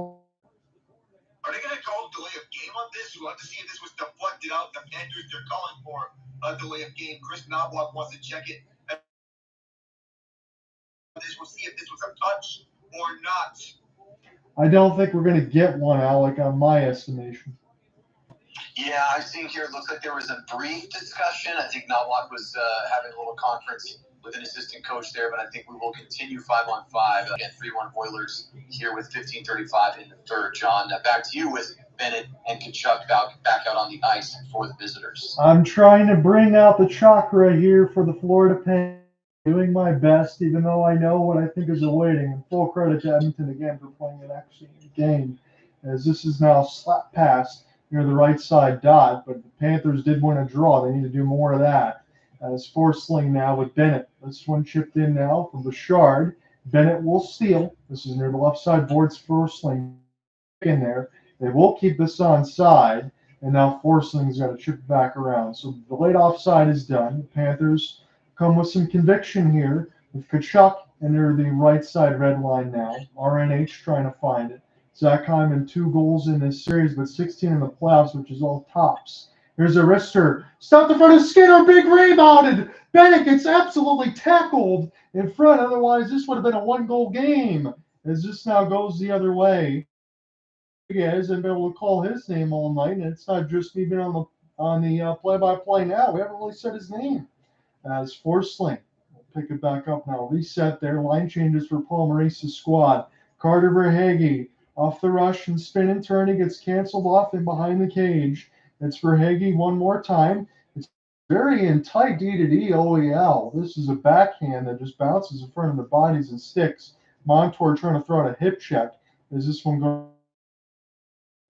S2: Are they going to call delay of game on this? We'll have to see if this was deflected out. The Panthers, they're calling for a delay of game. Kris Knoblauch wants to check it. We'll see if this was a touch or not.
S1: I don't think we're going to get one, Alec, on my estimation.
S3: Yeah, I've seen here, it looks like there was a brief discussion. I think Knoblauch was having a little conference with an assistant coach there, but I think we will continue 5-on-5. Again, 3-1 Oilers here with 15:35 in the third. John, back to you with Bennett and Tkachuk back out on the ice for the visitors.
S1: I'm trying to bring out the chakra here for the Florida Panthers. Doing my best, even though I know what I think is awaiting. And full credit to Edmonton again for playing an excellent game, as this is now slap past near the right side dot. But the Panthers did win a draw. They need to do more of that. As Forsling now with Bennett. This one chipped in now from Bouchard. Bennett will steal. This is near the left side boards. Forsling in there. They will keep this on side. And now Forsling's got to chip it back around. So the late offside is done. The Panthers come with some conviction here with Tkachuk, and they're the right side red line now. RNH trying to find it. Zach Hyman 2 goals in this series, but 16 in the playoffs, which is all tops. Here's a wrister. Stopped in front of Skinner. Big rebounded. Bennett gets absolutely tackled in front. Otherwise, this would have been a 1-goal game, as this now goes the other way. He hasn't been able to call his name all night, and it's not just even on the play-by-play now. We haven't really said his name. As Forsling will pick it back up now. Reset there. Line changes for Paul Maurice's squad. Carter Verhaeghe off the rush and spin and turn. He gets canceled off and behind the cage. It's Verhaeghe one more time. It's very in tight D-to-D OEL. This is a backhand that just bounces in front of the bodies and sticks. Montour trying to throw out a hip check. As this one goes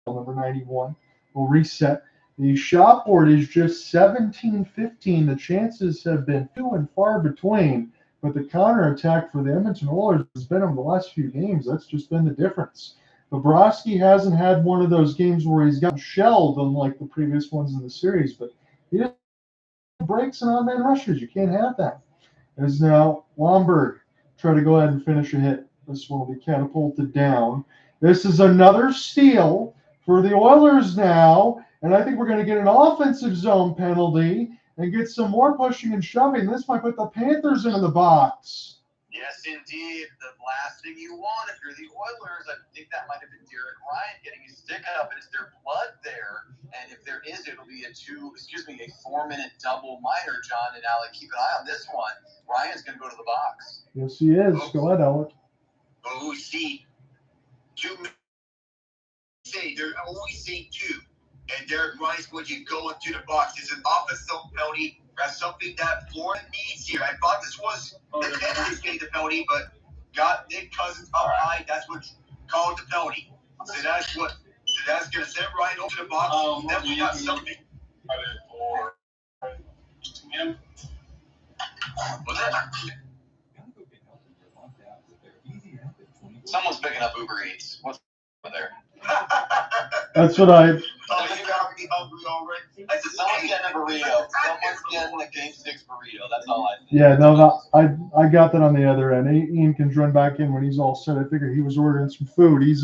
S1: number 91. We'll reset. The shot board is just 17-15. The chances have been few and far between, but the counterattack for the Edmonton Oilers has been over the last few games. That's just been the difference. Bobrovsky hasn't had one of those games where he's gotten shelled unlike the previous ones in the series, but he didn't have breaks and on-man rushes. You can't have that. As now Lomberg try to go ahead and finish a hit. This one will be catapulted down. This is another steal for the Oilers now. And I think we're going to get an offensive zone penalty and get some more pushing and shoving. This might put the Panthers into the box.
S3: Yes, indeed. The last thing you want if you're the Oilers, I think that might have been Derek Ryan getting his stick up. Is there blood there? And if there is, it'll be a 4-minute double minor, John and Alec. Keep an eye on this one. Ryan's going to go to the box.
S1: Yes, he is. Go ahead, Alec.
S2: Oh, we see 2 minutes. They're always saying 2. And Derek Ryan's going to go into the box. It's an offensive penalty. That's something that Florida needs here. I thought this was the Panthers getting the penalty, but got Nick Cousins up high. That's what called the penalty. So that's going to send Ryan over the box. Definitely got something.
S6: For him.
S2: Was that?
S3: Someone's picking up Uber Eats. What's over there?
S1: That's what I.
S2: Oh, you got me hungry already. I just
S3: Someone's getting a burrito. Someone's getting a Game 6 burrito. That's all I think.
S1: Yeah, no, I got that on the other end. Ian can run back in when he's all set. I figured he was ordering some food. He's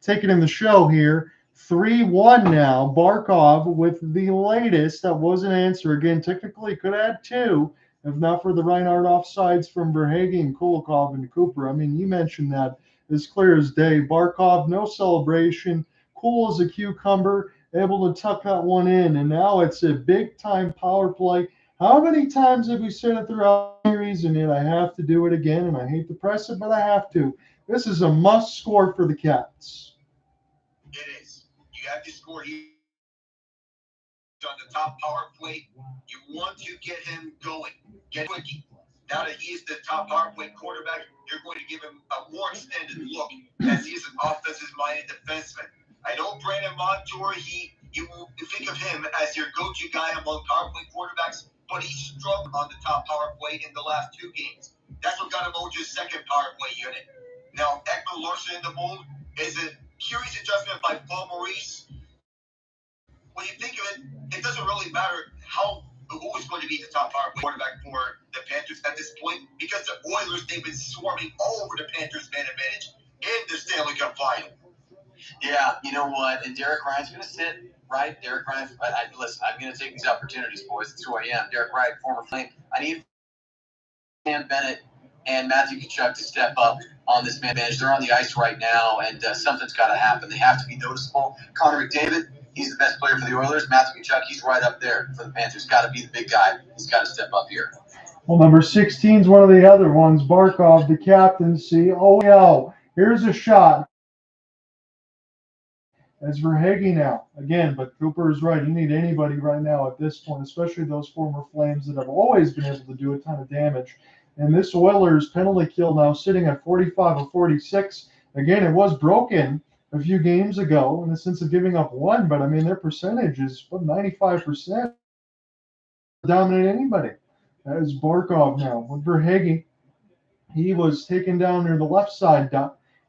S1: taking in the show here. 3-1 now. Barkov with the latest. That was an answer. Again, technically could add 2, if not for the Reinhardt offsides from Verhaeghe and Kulikov and Cooper. I mean, you mentioned that. As clear as day. Barkov, no celebration. Cool as a cucumber. Able to tuck that one in. And now it's a big-time power play. How many times have we said it throughout the series? And yet I have to do it again. And I hate to press it, but I have to. This is a must score for the Cats.
S2: It is. You have to score here on the top power play. You want to get him going. Get quickie. Now that he is the top power play quarterback, you're going to give him a more extended look as he is an offensive-minded defenseman. I know Brandon Montour, you think of him as your go-to guy among power play quarterbacks, but he struggled on the top power play in the last 2 games. That's what got him over his second power play unit. Now, Eetu Luostarinen in the mold is a curious adjustment by Paul Maurice. When you think of it, it doesn't really matter how who is going to be the top power quarterback for the Panthers at this point? Because the Oilers, they've been swarming all over the Panthers' man advantage in the Stanley Cup final.
S3: Yeah, you know what? And Derek Ryan's going to sit, right? Derek Ryan, listen, I'm going to take these opportunities, boys. That's who I am. Derek Ryan, former Flame. I need Bennett and Matthew Tkachuk to step up on this man advantage. They're on the ice right now, and something's got to happen. They have to be noticeable. Connor McDavid, he's the best player for the Oilers. Matthew Tkachuk, he's right up there for the Panthers. Got to be the big guy. He's got to step up here.
S1: Well, number 16 is one of the other ones. Barkov, the captaincy. Oh, yeah. Here's a shot. As Verhaeghe now, again, but Cooper is right. You need anybody right now at this point, especially those former Flames that have always been able to do a ton of damage. And this Oilers penalty kill now sitting at 45 of 46. Again, it was broken a few games ago in the sense of giving up one, but I mean, their percentage is 95%. Dominate anybody. That is Barkov now. With Verhaeghe, he was taken down near the left side.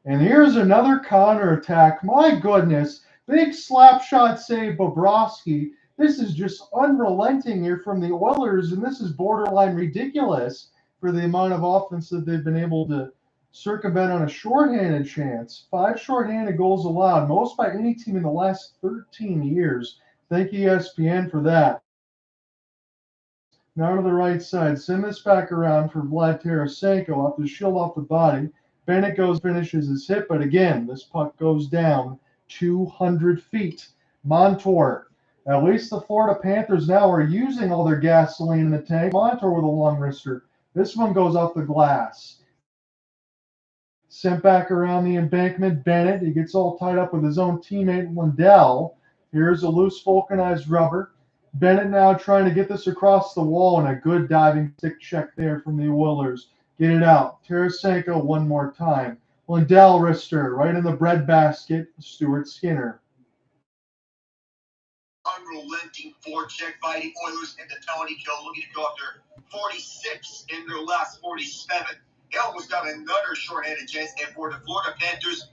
S1: And here's another counter attack. My goodness. Big slap shot save, Bobrovsky. This is just unrelenting here from the Oilers, and this is borderline ridiculous for the amount of offense that they've been able to circumvent on a shorthanded chance. 5 shorthanded goals allowed, most by any team in the last 13 years. Thank you, ESPN, for that. Now to the right side. Send this back around for Vlad Tarasenko off the shield off the body. Bennett finishes his hit, but again, this puck goes down 200 feet. Montour. At least the Florida Panthers now are using all their gasoline in the tank. Montour with a long wrister. This one goes off the glass. Sent back around the embankment. Bennett, he gets all tied up with his own teammate Lundell. Here's a loose vulcanized rubber. Bennett now trying to get this across the wall, and a good diving stick check there from the Oilers. Get it out. Tarasenko one more time. Lundell wrister right in the breadbasket. Stuart Skinner.
S2: Unrelenting forecheck by the Oilers in the penalty kill, looking to go up their 46 in their last 47. They almost got another shorthanded chance, and for the Florida Panthers,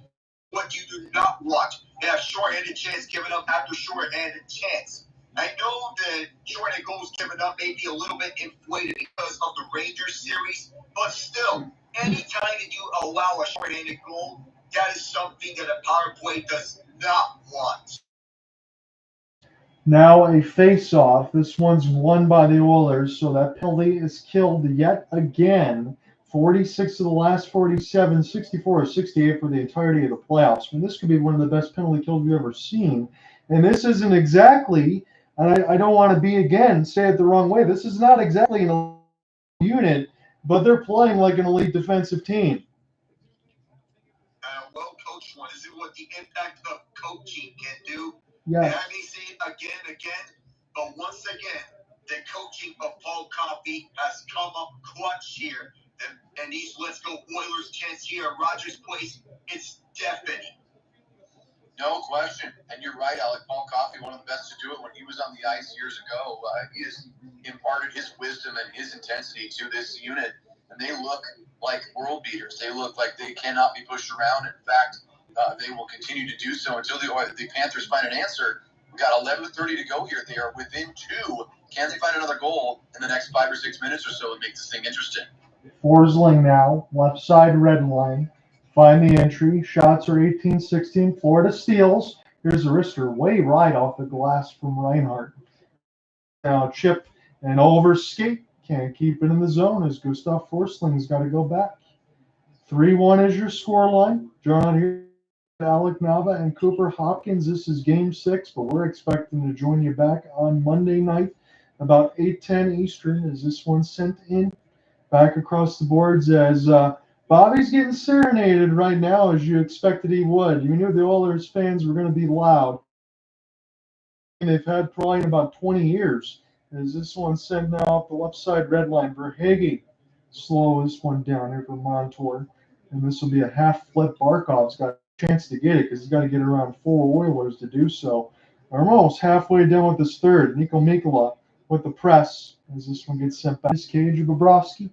S2: what you do not want, they have shorthanded chance given up after shorthanded chance. I know the shorthanded goals given up may be a little bit inflated because of the Rangers series, but still, anytime that you allow a shorthanded goal, that is something that a power play does not want.
S1: Now a face-off. This one's won by the Oilers, so that penalty is killed yet again. 46 of the last 47, 64 or 68 for the entirety of the playoffs. I mean, this could be one of the best penalty kills we've ever seen. And this isn't exactly, and I don't want to be, again, say it the wrong way, this is not exactly an elite unit, but they're playing like an elite defensive team.
S2: Well-coached one. This is what the impact of coaching can do.
S1: Yes.
S2: And I may say it again, but once again, the coaching of Paul Coffey has come up clutch here. And these Let's Go Oilers chants here at Rogers Place, it's deafening.
S3: No question. And you're right, Alec. Paul Coffey, one of the best to do it when he was on the ice years ago. He has imparted his wisdom and his intensity to this unit, and they look like world beaters. They look like they cannot be pushed around. In fact, they will continue to do so until the Panthers find an answer. We've got 11:30 to go here. They are within 2. Can they find another goal in the next 5 or 6 minutes or so and make this thing interesting?
S1: Forsling now, left side red line. Find the entry. Shots are 18-16. Florida steals. Here's a wrister way right off the glass from Reinhart. Now chip and over skate. Can't keep it in the zone as Gustav Forsling's got to go back. 3-1 is your score line. Drawn here, Alec, Nava, and Nugent-Hopkins. This is Game 6, but we're expecting to join you back on Monday night about 8:10 Eastern as this one's sent in. Back across the boards as Bobby's getting serenaded right now as you expected he would. You knew the Oilers fans were going to be loud. And they've had probably in about 20 years as this one's sent now off the left side red line. Verhaeghe slow this one down here for Montour. And this will be a half flip. Barkov's got a chance to get it because he's got to get around 4 Oilers to do so. We're almost halfway done with this third. Niko Mikkola with the press as this one gets sent back. This cage of Bobrovsky.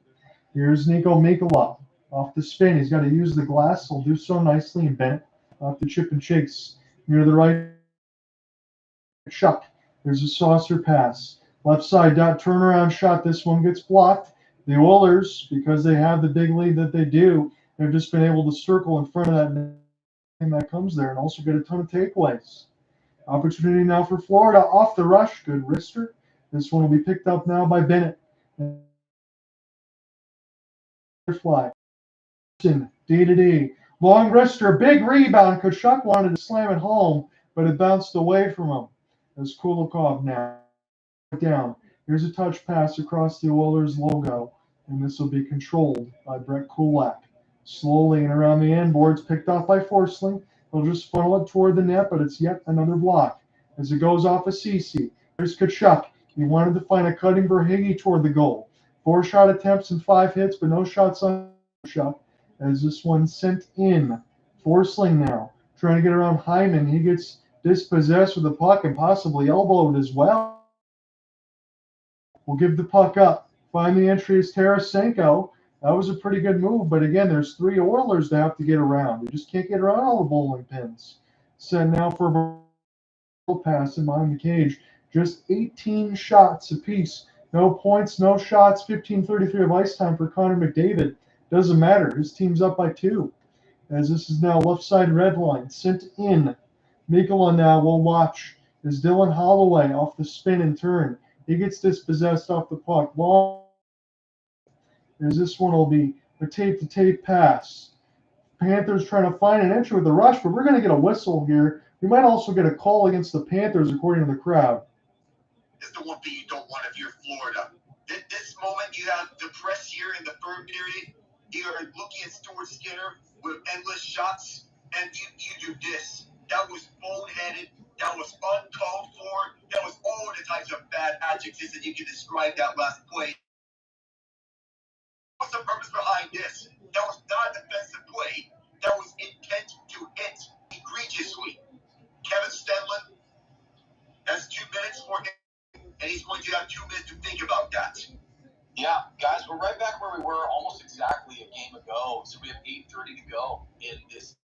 S1: Here's Niko Mikkola off the spin. He's got to use the glass. He'll do so nicely. And Bennett off the chip and chase near the right. Chuck. There's a saucer pass. Left side dot turnaround shot. This one gets blocked. The Oilers, because they have the big lead that they do, have just been able to circle in front of that thing that comes there and also get a ton of takeaways. Opportunity now for Florida off the rush. Good wrister. This one will be picked up now by Bennett. Fly. D. Long wrister. Big rebound. Tkachuk wanted to slam it home, but it bounced away from him. As Kulikov now down. Here's a touch pass across the Oilers logo, and this will be controlled by Brett Kulak. Slowly and around the end boards, picked off by Forsling. They'll just funnel it toward the net, but it's yet another block. As it goes off of Cece, there's Tkachuk. He wanted to find a cutting Verhaeghe toward the goal. 4 shot attempts and 5 hits, but no shots on shot. As this one sent in. Forsling now, trying to get around Hyman. He gets dispossessed with the puck and possibly elbowed as well. We'll give the puck up. Find the entry is Tarasenko. That was a pretty good move, but again, there's 3 Oilers to have to get around. You just can't get around all the bowling pins. Send now for a pass in behind the cage. Just 18 shots apiece. No points, no shots. 15:33 of ice time for Connor McDavid. Doesn't matter. His team's up by 2. As this is now left side red line. Sent in. Mikkola now will watch as Dylan Holloway off the spin and turn. He gets dispossessed off the puck. Long. As this one will be a tape-to-tape pass. Panthers trying to find an entry with the rush, but we're going to get a whistle here. We might also get a call against the Panthers, according to the crowd.
S2: It's the one thing you don't want if you're Florida. This moment, you have the press here in the third period. You're looking at Stuart Skinner with endless shots, and you do this. That was boneheaded. That was uncalled for. That was all the types of bad adjectives that you can describe that last play. What's the purpose behind this? That was not a defensive play. That was intent to hit egregiously. Kevin Stanley has 2 minutes for him, and he's going to have 2 minutes to think about that.
S3: Yeah, guys, we're right back where we were almost exactly a game ago. So we have 8:30 to go in this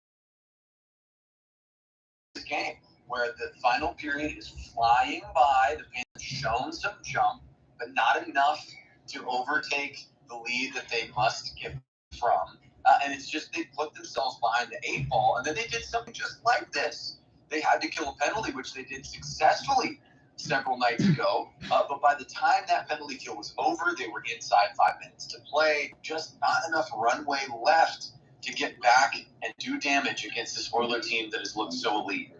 S3: game, where the final period is flying by. The Panthers shown some jump, but not enough to overtake the lead that they must get from. And it's just they put themselves behind the 8 ball, and then they did something just like this. They had to kill a penalty, which they did successfully several nights ago. But by the time that penalty kill was over, they were inside 5 minutes to play. Just not enough runway left to get back and do damage against this Oiler team that has looked so elite.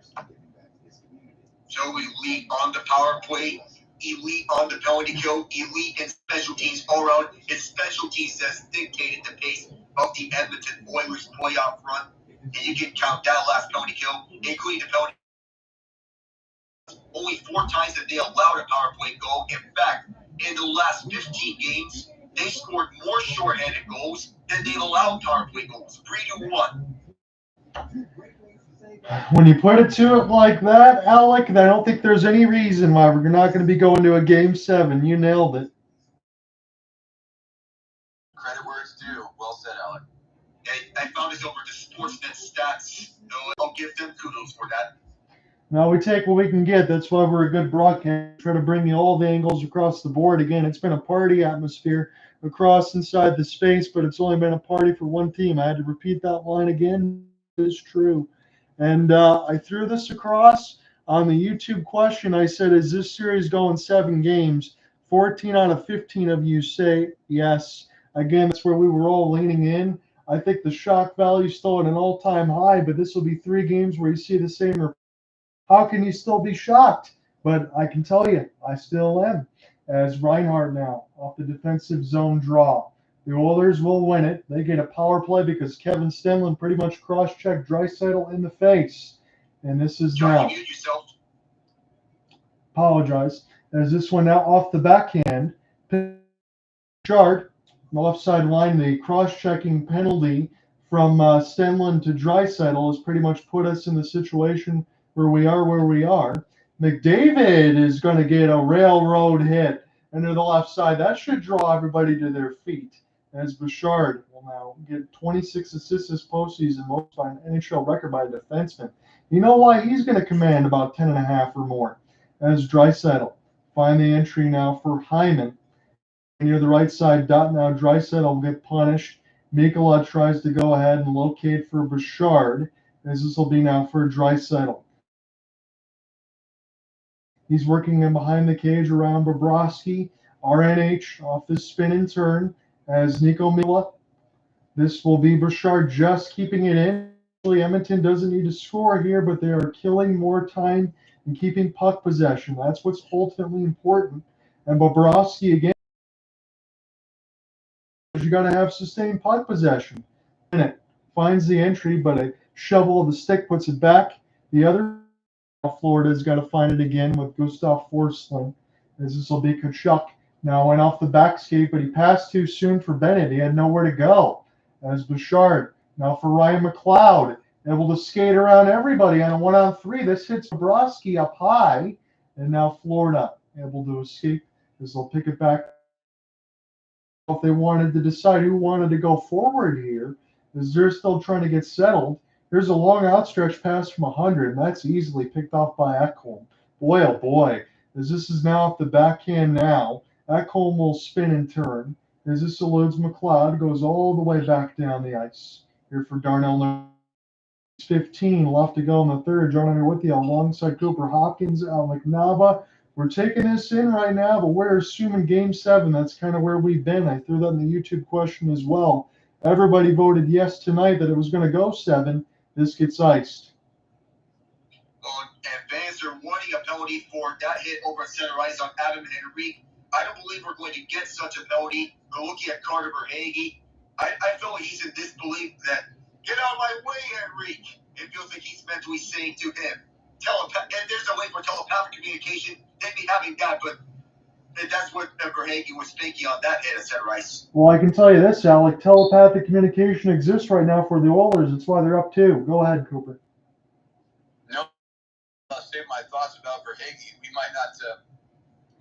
S2: So elite on the power play, elite on the penalty kill, elite in special teams all around. It's special teams that's dictated the pace of the Edmonton Oilers playoff run. And you can count that last penalty kill, including the penalty. Only 4 times that they allowed a power play goal. In fact, in the last 15 games, they scored more shorthanded goals than they've allowed power play goals. 3-1.
S1: When you put it to it like that, Alec, I don't think there's any reason why we're not going to be going to a Game 7. You nailed it.
S3: Credit where it's due. Well said, Alec.
S2: I found this over to Sportsnet Stats. I'll give them kudos for that.
S1: Now we take what we can get. That's why we're a good broadcast. Try to bring you all the angles across the board. Again, it's been a party atmosphere across inside the space, but it's only been a party for one team. I had to repeat that line again. It is true. And I threw this across on the YouTube question. I said, is this series going 7 games? 14 out of 15 of you say yes. Again, that's where we were all leaning in. I think the shock value is still at an all-time high, but this will be 3 games where you see the same. How can you still be shocked? But I can tell you, I still am. As Reinhardt now off the defensive zone draw. The Oilers will win it. They get a power play because Kevin Stanley pretty much cross-checked Draisaitl in the face. And this is now. Apologize. As this one now off the backhand. Chart, on the left side line, the cross-checking penalty from Stanley to Draisaitl has pretty much put us in the situation where we are. McDavid is going to get a railroad hit under the left side. That should draw everybody to their feet. As Bouchard will now get 26 assists this postseason, most by an NHL record by a defenseman. You know why he's going to command about 10.5 or more. As Draisaitl Find the entry now for Hyman. Near the right side dot now, Draisaitl will get punished. Mikula tries to go ahead and locate for Bouchard, as this will be now for Draisaitl. He's working in behind the cage around Bobrovsky. RNH off this spin and turn as Nico Mikula. This will be Bouchard just keeping it in. Edmonton doesn't need to score here, but they are killing more time and keeping puck possession. That's what's ultimately important. And Bobrovsky again, you got to have sustained puck possession. Bennett finds the entry, but a shovel of the stick puts it back. The other Florida's got to find it again with Gustav Forsling, as this will be Tkachuk. Now went off the back skate, but he passed too soon for Bennett. He had nowhere to go. As Bouchard, now for Ryan McLeod, able to skate around everybody on a 1-on-3. This hits Bobrovsky up high, and now Florida able to escape as they'll pick it back. If they wanted to decide who wanted to go forward here, as they're still trying to get settled. Here's a long outstretch pass from 100, and that's easily picked off by Ekholm. Boy, oh boy, as this is now off the backhand now. Ekholm will spin and turn. As this eludes McLeod, goes all the way back down the ice. Here for Darnell, 15, left to go in the third. John, I'm here with you alongside Cooper Hopkins, Alec, Nava. We're taking this in right now, but we're assuming Game 7. That's kind of where we've been. I threw that in the YouTube question as well. Everybody voted yes tonight that it was going to go 7. This gets iced.
S2: And fans are wanting a penalty for that hit over center ice on Adam Henrique. I don't believe we're going to get such a penalty. We're looking at Carter Verhaeghe. I feel like he's in disbelief that, get out of my way, Henrique. It feels like he's mentally saying to him, and there's a way for telepathic communication. They'd be having that, but that's what Verhaeghe was thinking on that hit at center ice.
S1: Well, I can tell you this, Alec. Telepathic communication exists right now for the Oilers. That's why they're up 2. Go ahead, Cooper.
S3: No, I'll save my thoughts about Verhaeghe. We might not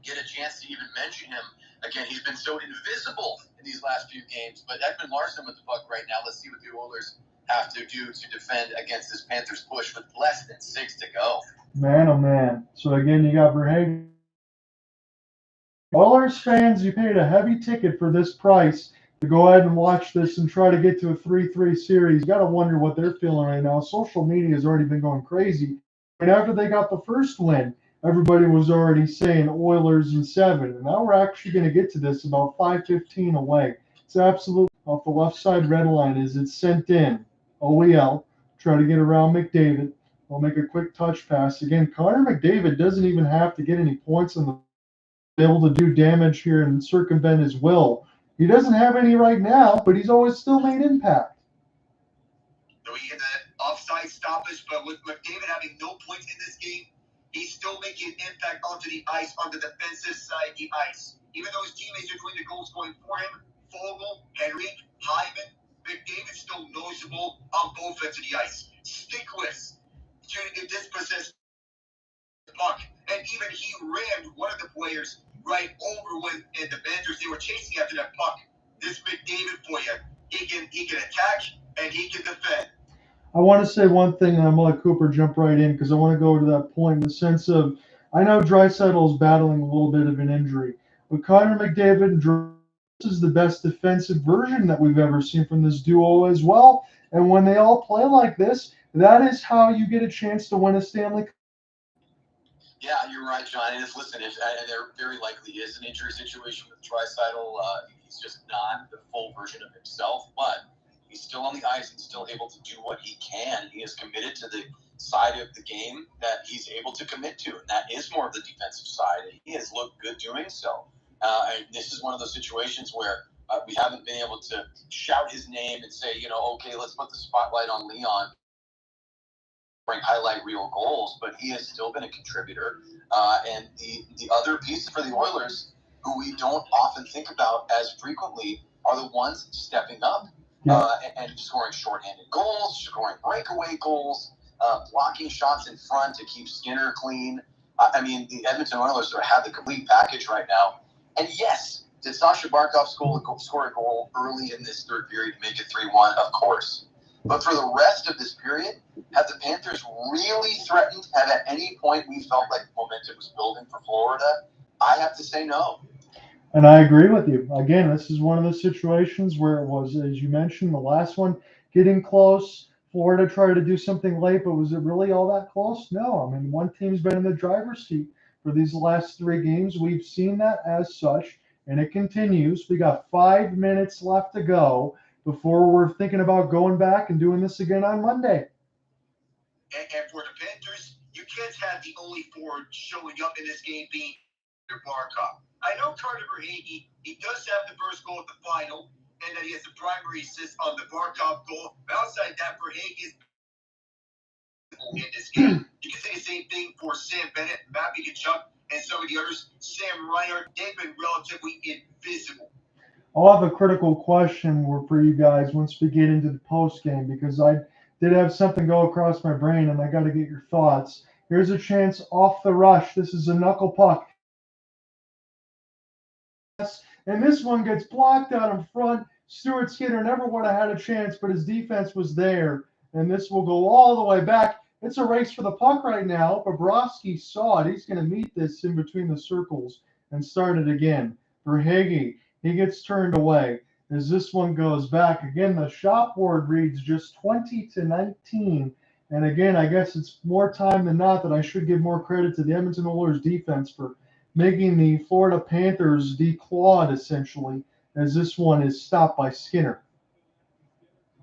S3: get a chance to even mention him. Again, he's been so invisible in these last few games. But Edmund Larson with the puck right now. Let's see what the Oilers have to do to defend against this Panthers push with less than 6 to go.
S1: Man, oh man. So again, you got Verhaeghe. Oilers fans, you paid a heavy ticket for this price to go ahead and watch this and try to get to a 3-3 series. You got to wonder what they're feeling right now. Social media has already been going crazy. And after they got the first win, everybody was already saying Oilers in 7. And now we're actually going to get to this about 5:15 away. It's absolutely off the left side red line as it's sent in. OEL, try to get around McDavid. We'll make a quick touch pass. Again, Connor McDavid doesn't even have to get any points on the able to do damage here and circumvent his will. He doesn't have any right now, but he's always still made impact.
S2: So we get that offside stoppage, but with McDavid having no points in this game, he's still making an impact onto the ice, on the defensive side of the ice. Even though his teammates are doing the goal scoring for him, Fogle, Henrique, Hyman, McDavid's still noticeable on both ends of the ice. Stickless, trying to dispossess the puck. And even he rammed one of the players right over when the defenders, they were chasing after that puck. This McDavid for you. He can attack and he can defend.
S1: I want to say one thing, and I'm going to let Cooper jump right in because I want to go to that point in the sense of, I know Draisaitl is battling a little bit of an injury, but Connor McDavid and this is the best defensive version that we've ever seen from this duo as well. And when they all play like this, that is how you get a chance to win a Stanley Cup.
S3: Yeah, you're right, John. And listen, there very likely is an injury situation with Draisaitl. He's just not the full version of himself, but he's still on the ice and still able to do what he can. He is committed to the side of the game that he's able to commit to, and that is more of the defensive side. And he has looked good doing so. And this is one of those situations where we haven't been able to shout his name and say, okay, let's put the spotlight on Leon, bring highlight reel goals, but he has still been a contributor. And the other piece for the Oilers, who we don't often think about as frequently, are the ones stepping up and scoring shorthanded goals, scoring breakaway goals, blocking shots in front to keep Skinner clean. The Edmonton Oilers have the complete package right now. And yes, did Sasha Barkov score a goal early in this third period to make it 3-1? Of course. But for the rest of this period, have the Panthers really threatened? Have at any point we felt like momentum was building for Florida? I have to say no.
S1: And I agree with you. Again, this is one of the situations where it was, as you mentioned, the last one getting close. Florida tried to do something late, but was it really all that close? No. I mean, one team's been in the driver's seat for these last 3 games. We've seen that as such, and it continues. We got 5 minutes left to go before we're thinking about going back and doing this again on Monday.
S2: And for the Panthers, you can't have the only forward showing up in this game being Barkov. I know Carter Verhaeghe, he does have the first goal of the final, and that he has the primary assist on the Barkov goal. But outside that, Verhaeghe is in this game. You can say the same thing for Sam Bennett, Matthew Tkachuk, and some of the others. Sam Reinhart, they've been relatively invisible.
S1: I'll have a critical question for you guys once we get into the post game, because I did have something go across my brain and I got to get your thoughts. Here's a chance off the rush. This is a knuckle puck. And this one gets blocked out in front. Stuart Skinner never would have had a chance, but his defense was there. And this will go all the way back. It's a race for the puck right now. Bobrovsky saw it. He's going to meet this in between the circles and start it again. Verhaeghe, he gets turned away. As this one goes back, again, the shot board reads just 20-19. And again, I guess it's more time than not that I should give more credit to the Edmonton Oilers defense for making the Florida Panthers declawed, essentially, as this one is stopped by Skinner.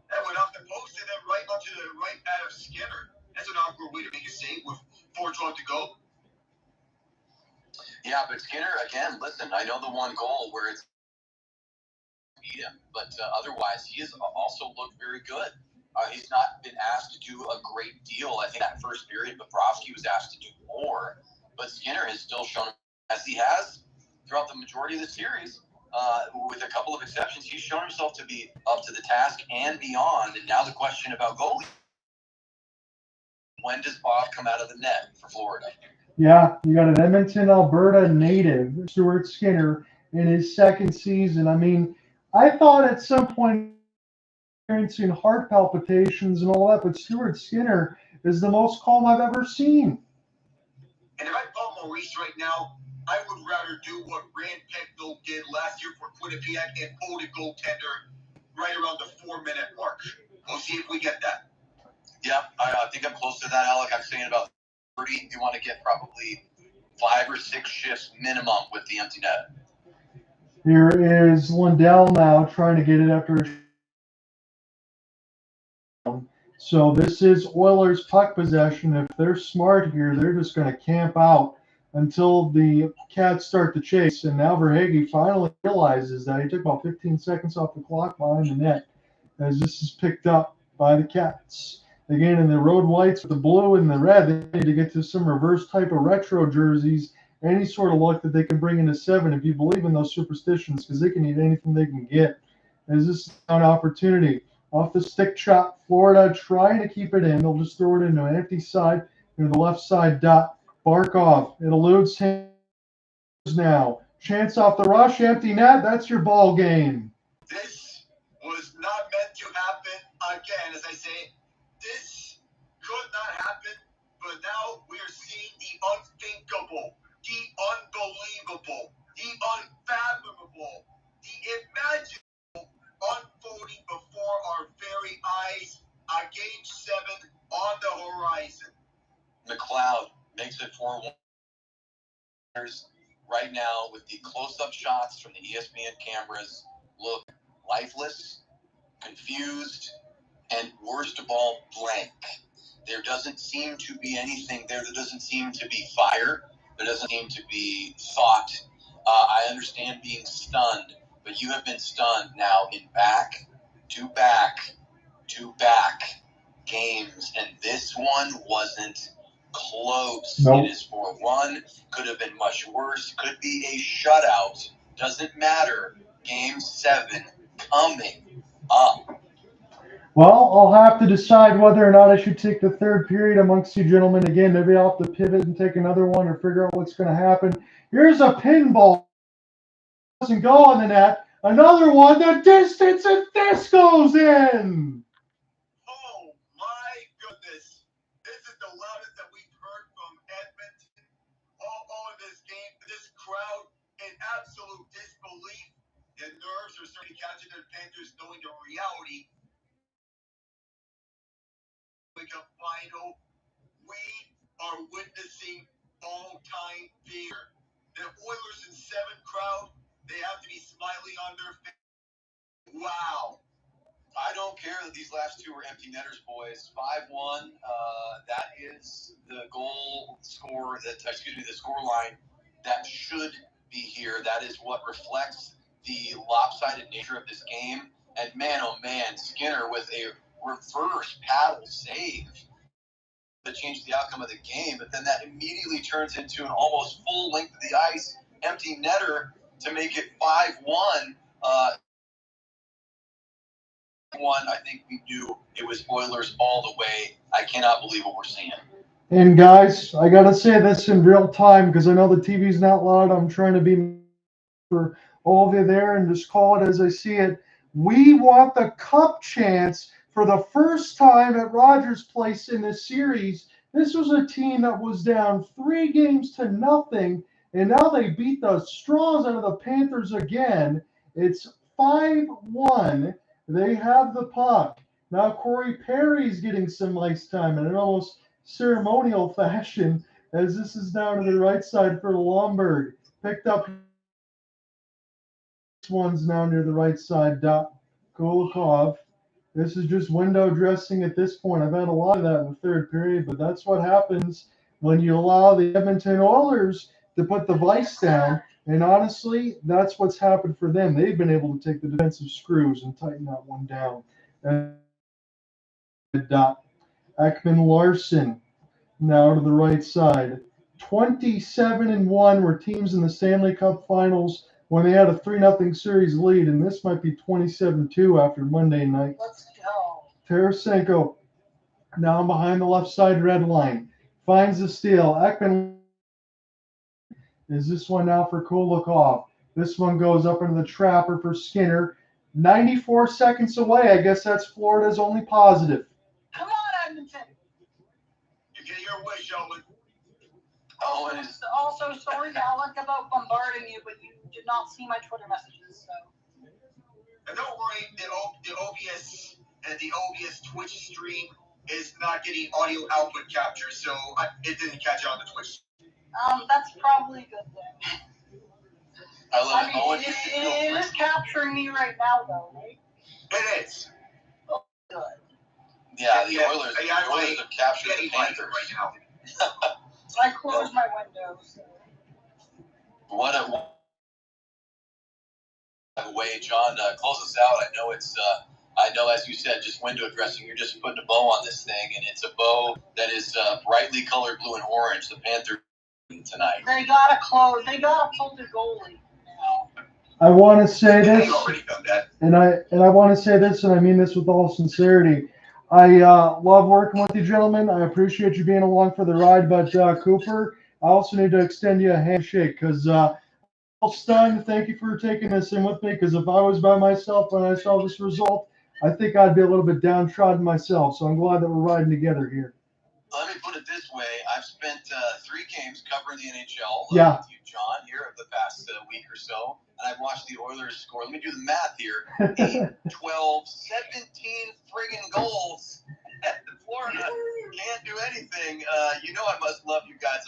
S2: That went off the post and then right onto the right pad of Skinner. That's an awkward way to make a save with 4:12 to go.
S3: Yeah, but Skinner, again, listen, I know the one goal where it's beat him, but otherwise he has also looked very good. He's not been asked to do a great deal. I think that first period, Bobrovsky was asked to do more, but Skinner has still shown, as he has throughout the majority of the series, with a couple of exceptions, he's shown himself to be up to the task and beyond. And now the question about goalie: when does Bob come out of the net for Florida?
S1: Yeah, you got an Edmonton, Alberta native, Stuart Skinner, in his second season. I mean, I thought at some point experiencing heart palpitations and all that, but Stuart Skinner is the most calm I've ever seen.
S2: And if I call Maurice right now, I would rather do what Rand Peckville did last year for Quinnipiac and pull the goaltender right around the 4-minute mark. We'll see if we get that.
S3: Yeah, I think I'm close to that, Alec. I'm saying about 30. You want to get probably 5 or 6 shifts minimum with the empty net.
S1: Here is Lundell now trying to get it after a. So this is Oilers puck possession. If they're smart here, they're just going to camp out until the Cats start to chase. And now Verhaeghe finally realizes that he took about 15 seconds off the clock behind the net as this is picked up by the Cats. Again, in the road whites with the blue and the red, they need to get to some reverse type of retro jerseys, any sort of luck that they can bring into 7 if you believe in those superstitions, because they can eat anything they can get. As this is an opportunity. Off the stick chop, Florida trying to keep it in. They'll just throw it into an empty side near the left side dot. Barkov, it eludes him now. Chance off the rush, empty net. That's your ball game.
S2: This was not meant to happen. Again, as I say, this could not happen, but now we're seeing the unthinkable, the unbelievable, the unfathomable, the imaginable unfolding before our very eyes. A game 7 on the horizon.
S3: McLeod makes it 4-1. Right now, with the close-up shots from the ESPN cameras, look lifeless, confused, and worst of all, blank. There doesn't seem to be anything there. There doesn't seem to be fire. There doesn't seem to be thought. I understand being stunned, but you have been stunned now in back-to-back games, and this one wasn't close.
S1: Nope.
S3: It is 4-1. Could have been much worse. Could be a shutout. Doesn't matter. Game 7 coming up.
S1: Well, I'll have to decide whether or not I should take the third period amongst you gentlemen. Again, maybe I'll have to pivot and take another one or figure out what's going to happen. Here's a pinball. Doesn't go on the net. Another one, the distance, and this goes in.
S2: Oh my goodness. This is the loudest that we've heard from Edmonton all in this game. This crowd crowd in absolute disbelief. The nerves are starting to catch the Panthers, knowing the reality. Like a final, we are witnessing all-time fear. The Oilers in 7 crowd, they have to be smiling on their face. Wow.
S3: I don't care that these last two were empty netters, boys. 5-1. That is the goal score. The score line that should be here. That is what reflects the lopsided nature of this game. And man, oh man, Skinner with a reverse paddle save that changed the outcome of the game. But then that immediately turns into an almost full length of the ice empty netter to make it 5-1. I think we knew it was Oilers all the way. I cannot believe what we're seeing.
S1: And guys, I gotta say this in real time because I know the TV's not loud. I'm trying to be for all of you there and just call it as I see it. We want the cup chance for the first time at Rogers Place in this series. This was a team that was down 3-0, and now they beat the straws out of the Panthers again. It's 5-1. They have the puck. Now Corey Perry's getting some ice time in an almost ceremonial fashion as this is down to the right side for Lomberg. Picked up. This one's now near the right side. Kulikov. This is just window dressing at this point. I've had a lot of that in the third period, but that's what happens when you allow the Edmonton Oilers to put the vice down. And honestly, that's what's happened for them. They've been able to take the defensive screws and tighten that one down. Ekman Larson now to the right side. 27-1 were teams in the Stanley Cup Finals when they had a 3-0 series lead, and this might be 27-2 after Monday night.
S5: Let's go.
S1: Tarasenko now behind the left side red line. Finds the steal. Ekman is this one now for Kulikov. This one goes up into the trapper for Skinner. 94 seconds away. I guess that's Florida's only positive.
S5: Come on, Edmonton.
S2: You get your wish, Owen.
S3: Oh, and it's
S5: Also, sorry, Alec, about bombarding you, but you did not see my Twitter messages, so.
S2: And don't worry, the OBS and the OBS Twitch stream is not getting audio output capture, so it didn't catch on the Twitch.
S5: That's probably a good thing.
S3: I love
S5: I mean, it is capturing me right now, though, right?
S2: It is.
S5: Oh, good.
S3: Yeah, the Oilers have captured the Panthers
S2: right now.
S5: I closed my window. So.
S3: What a way, John. Close us out. I know, as you said, just window dressing. You're just putting a bow on this thing, and it's a bow that is brightly colored blue and orange. The Panthers tonight.
S5: They gotta close. They gotta pull the goalie.
S1: I want to say this,
S2: already done that.
S1: and I want to say this, and I mean this with all sincerity. I love working with you, gentlemen. I appreciate you being along for the ride, but Cooper, I also need to extend you a handshake because I'm stunned. Thank you for taking this in with me because if I was by myself when I saw this result, I think I'd be a little bit downtrodden myself. So I'm glad that we're riding together here.
S3: Let me put it this way. I've spent 3 games covering the NHL with you, John, here over the past week or so. And I've watched the Oilers score. Let me do the math here. 8, 12, 17 friggin' goals. Florida can't do anything. You know I must love you guys.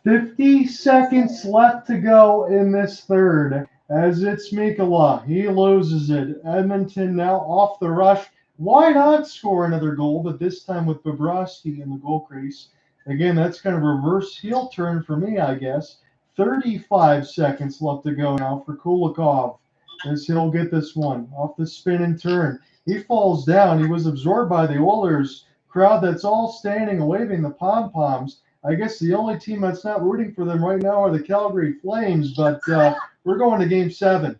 S1: 50 seconds left to go in this third as it's Mikkola. He loses it. Edmonton now off the rush. Why not score another goal, but this time with Bobrovsky in the goal crease? Again, that's kind of a reverse heel turn for me, I guess. 35 seconds left to go now for Kulikov as he'll get this one off the spin and turn. He falls down. He was absorbed by the Oilers crowd that's all standing waving the pom-poms. I guess the only team that's not rooting for them right now are the Calgary Flames, but we're going to Game 7.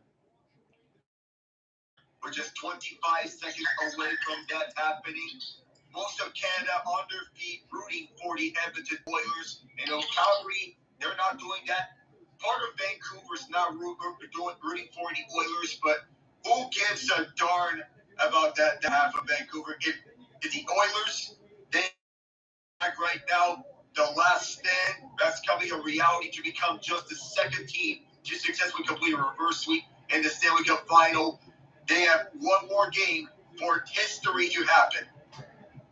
S2: We're just 25 seconds away from that happening. Most of Canada on their feet rooting for the Edmonton Oilers. Calgary, they're not doing that. Part of Vancouver's not rooting for the Oilers, but who gives a darn about that half of Vancouver? If the Oilers, they right now, The last stand, that's coming a reality to become just the second team to successfully complete a reverse sweep in the Stanley Cup final. They have one more game for history to happen.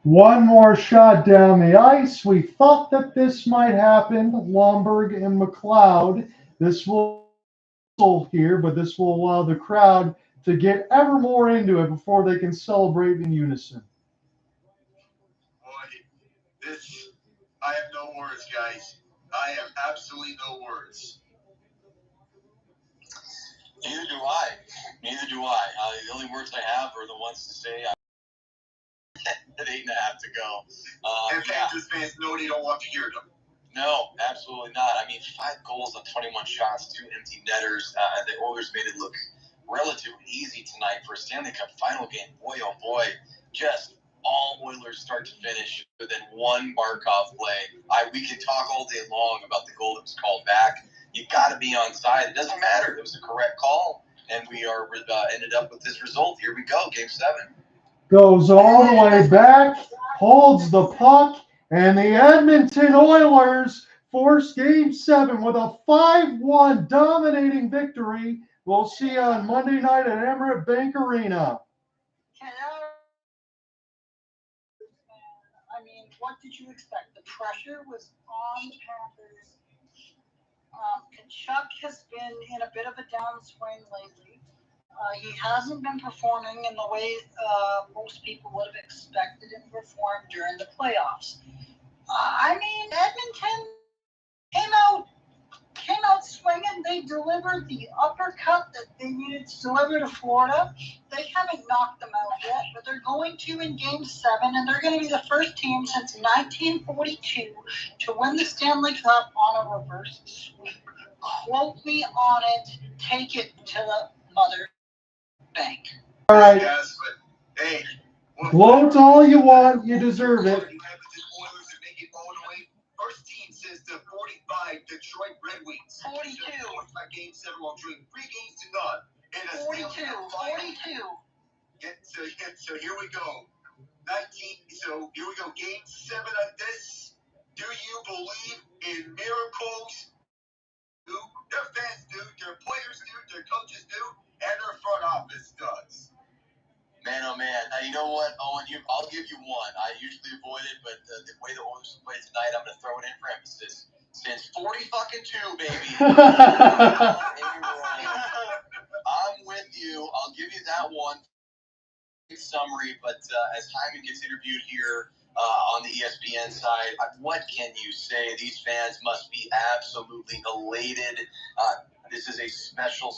S1: One more shot down the ice. We thought that this might happen. Lomberg and McLeod. This will here, but this will allow the crowd to get ever more into it before they can celebrate in unison.
S2: Boy, I have no words, guys. I have absolutely no words.
S3: Neither do I. The only words I have are the ones to say at 8.5 to go.
S2: And Panthers fans know they don't want to hear them.
S3: No, absolutely not. I mean, 5 goals on 21 shots, 2 empty netters. The Oilers made it look relatively easy tonight for a Stanley Cup final game. Boy, oh boy, just all Oilers start to finish within one Barkov play. We can talk all day long about the goal that was called back. You got to be on side. It doesn't matter. It was a correct call, and we are ended up with this result. Here we go, Game 7.
S1: Goes all the way back, holds the puck, and the Edmonton Oilers force Game 7 with a 5-1 dominating victory. We'll see you on Monday night at Emirates Bank Arena.
S5: I mean, what did you expect? The pressure was on the Panthers. Kachuk has been in a bit of a downswing lately. He hasn't been performing in the way most people would have expected him to perform during the playoffs. I mean, Edmonton came out swinging. They delivered the uppercut that they needed to deliver to Florida. They haven't knocked them out yet, but they're going to in Game 7, and they're going to be the first team since 1942 to win the Stanley Cup on a reverse sweep. Quote me on it. Take it to the mother bank.
S1: All right.
S2: Yes, but hey,
S1: Gloat all you want. You deserve it.
S2: First team since the 45 Detroit Red Wings.
S5: 42.
S2: Game 7 while drawing 3 games to none. In a
S5: 42.
S2: So here we go. 19. So here we go. Game 7 of this. Do you believe in miracles? Their fans do, their players do, their coaches do, and their front office does.
S3: Man, oh man. You know what, Owen? I'll give you one. I usually avoid it, but the way the Oilers played tonight, I'm going to throw it in for emphasis. Since 40-2, baby. I'm with you. I'll give you that one. Summary, but as Hyman gets interviewed here on the ESPN side, what can you say? These fans must be absolutely elated. This is a special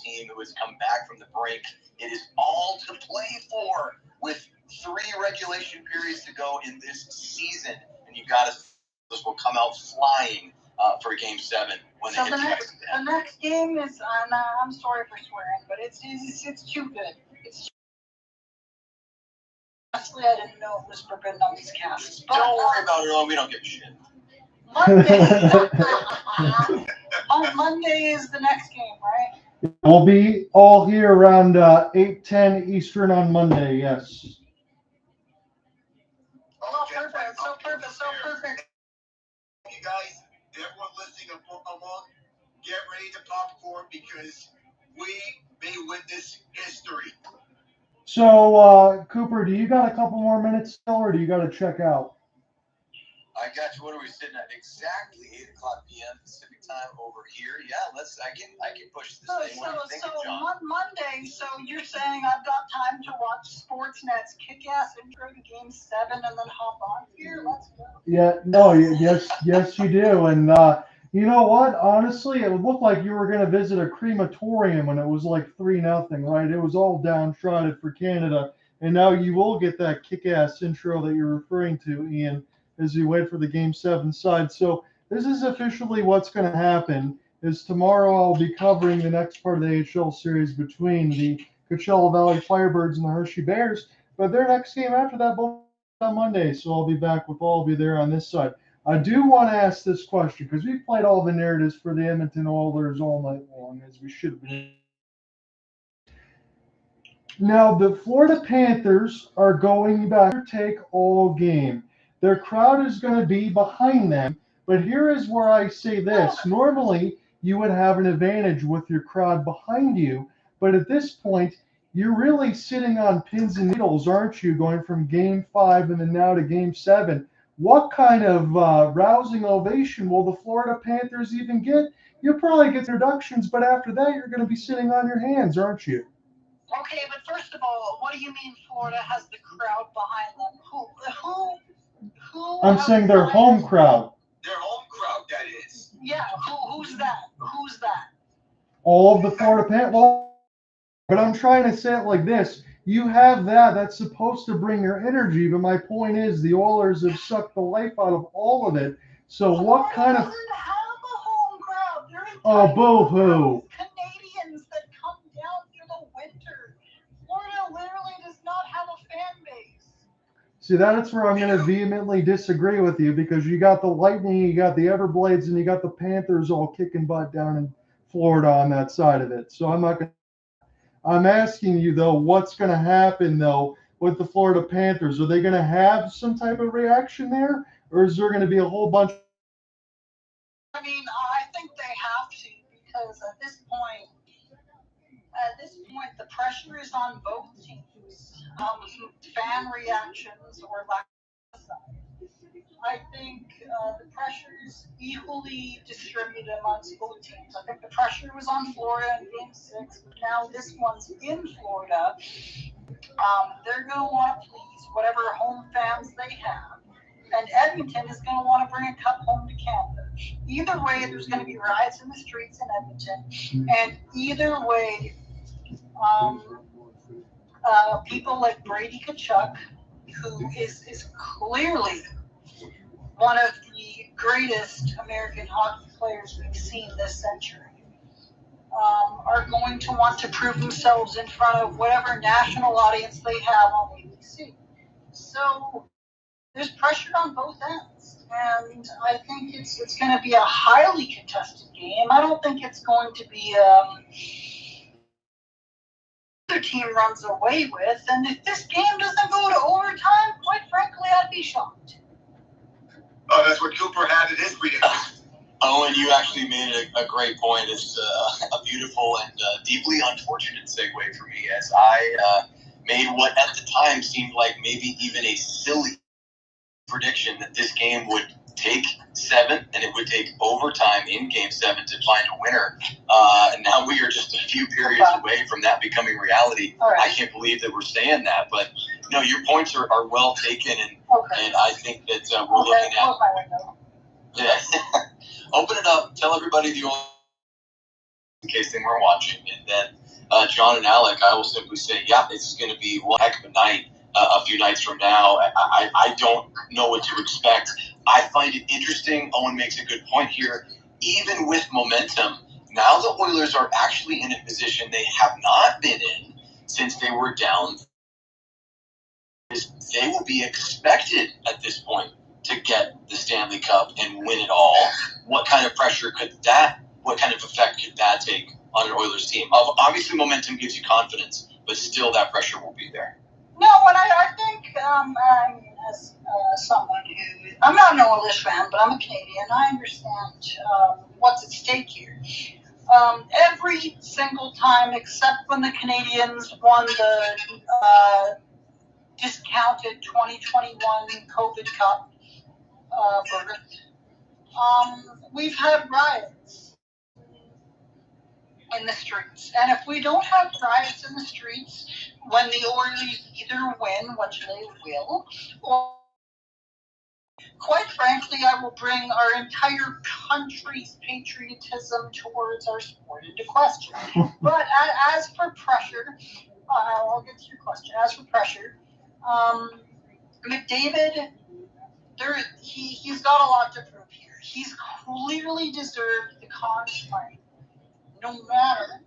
S3: team who has come back from the brink. It is all to play for with 3 regulation periods to go in this season, and you got to this will come out flying for Game 7 when
S5: So
S3: they
S5: the
S3: hit
S5: next game is, I'm sorry for swearing, but it's too good. Honestly, I didn't know it was forbidden on these casts. But,
S3: don't worry about it, Owen. We don't give a shit.
S5: Monday is the next game, right?
S1: We'll be all here around 8:10 Eastern on Monday, yes.
S5: Oh, perfect. So perfect.
S2: You guys, everyone listening along, get ready to popcorn because we may witness history.
S1: So, Cooper, do you got a couple more minutes still, or do you got to check out?
S3: I got you. What are we sitting at? Exactly 8:00 p.m. Pacific time over here. Yeah, I can push this thing. What do you think, John?
S5: Monday. So you're saying I've got time to watch Sportsnet's kick-ass intro to Game 7 and then hop on here? Let's go.
S1: Yeah. No. Yes, you do. And you know what? Honestly, it would look like you were going to visit a crematorium when it was like 3-0, right? It was all downtrodden for Canada, and now you will get that kick-ass intro that you're referring to, Ian, as you wait for the Game 7 side. So this is officially what's going to happen. Is tomorrow I'll be covering the next part of the AHL series between the Coachella Valley Firebirds and the Hershey Bears. But their next game after that will be on Monday, so I'll be back with all of you there on this side. I do want to ask this question because we've played all the narratives for the Edmonton Oilers all night long, as we should have been. Now, the Florida Panthers are going back to take all game. their crowd is going to be behind them. But here is where I say this. Normally, you would have an advantage with your crowd behind you. But at this point, you're really sitting on pins and needles, aren't you, going from Game 5 and then now to Game 7? What kind of rousing ovation will the Florida Panthers even get? You'll probably get introductions, but after that, you're going to be sitting on your hands, aren't you?
S5: Okay, but first of all, what do you mean Florida has the crowd behind them? Who?
S1: I'm saying their home crowd.
S2: Their home crowd, that is.
S5: Yeah, who's that? Who's that?
S1: All of the Florida Panthers. Well, but I'm trying to say it like this. You have that. That's supposed to bring your energy. But my point is the Oilers have sucked the life out of all of it. So what kind of...
S5: doesn't have a home crowd. They're
S1: Oh, boo-hoo.
S5: Canadians that come down through the winter. Florida literally does not have a fan base.
S1: See, that's where I'm going to vehemently disagree with you, because you got the Lightning, you got the Everblades, and you got the Panthers all kicking butt down in Florida on that side of it. So I'm not going to... I'm asking you, though, what's going to happen, though, with the Florida Panthers? Are they going to have some type of reaction there, or is there going to be a whole bunch?
S5: I mean, I think they have to, because at this point, the pressure is on both teams. Fan reactions or lack of side. I think the pressure is equally distributed amongst both teams. I think the pressure was on Florida in Game 6, but now this one's in Florida. They're going to want to please whatever home fans they have. And Edmonton is going to want to bring a cup home to Canada. Either way, there's going to be riots in the streets in Edmonton. And either way, people like Brady Tkachuk, who is clearly one of the greatest American hockey players we've seen this century, are going to want to prove themselves in front of whatever national audience they have on ABC. So there's pressure on both ends, and I think it's going to be a highly contested game. I don't think it's going to be the team runs away with, and if this game doesn't go to overtime, quite frankly, I'd be shocked.
S2: Oh, that's what Cooper had in his prediction.
S3: Owen, you actually made a great point. It's a beautiful and deeply unfortunate segue for me, as I made what at the time seemed like maybe even a silly prediction that this game would take 7 and it would take overtime in Game 7 to find a winner. And now we are just a few periods away from that becoming reality.
S5: Right.
S3: I can't believe that we're saying that, but no, your points are well taken, and I think that we're looking at. Yeah. Open it up. Tell everybody the old, in case they weren't watching, and then John and Alec, I will simply say, yeah, this is going to be one heck of a night. A few nights from now, I don't know what to expect. I find it interesting. Owen makes a good point here. Even with momentum, now the Oilers are actually in a position they have not been in since they were down. They will be expected at this point to get the Stanley Cup and win it all. What kind of pressure what kind of effect could that take on an Oilers team? Obviously, momentum gives you confidence, but still that pressure will be there.
S5: No, and I think as someone who, I'm not an Oilers fan, but I'm a Canadian, I understand what's at stake here. Every single time, except when the Canadians won the discounted 2021 COVID Cup berth, we've had riots in the streets. And if we don't have riots in the streets when the Oilers either win, which they will, or quite frankly, I will bring our entire country's patriotism towards our sport into question. But as for pressure, I'll get to your question. As for pressure, McDavid, he's got a lot to prove here. He's clearly deserved the Conn fight, no matter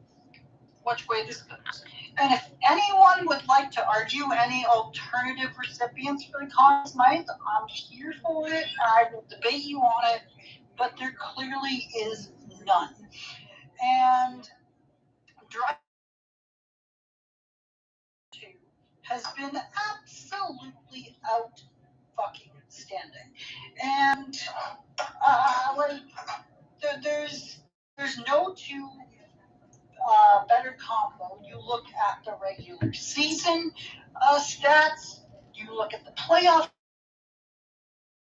S5: which way this goes. And if anyone would like to argue any alternative recipients for the Conn Smythe, I'm here for it. I will debate you on it, but there clearly is none. And Draisaitl has been absolutely fucking standing. And there's no two better combo. You look at the regular season stats. You look at the playoff.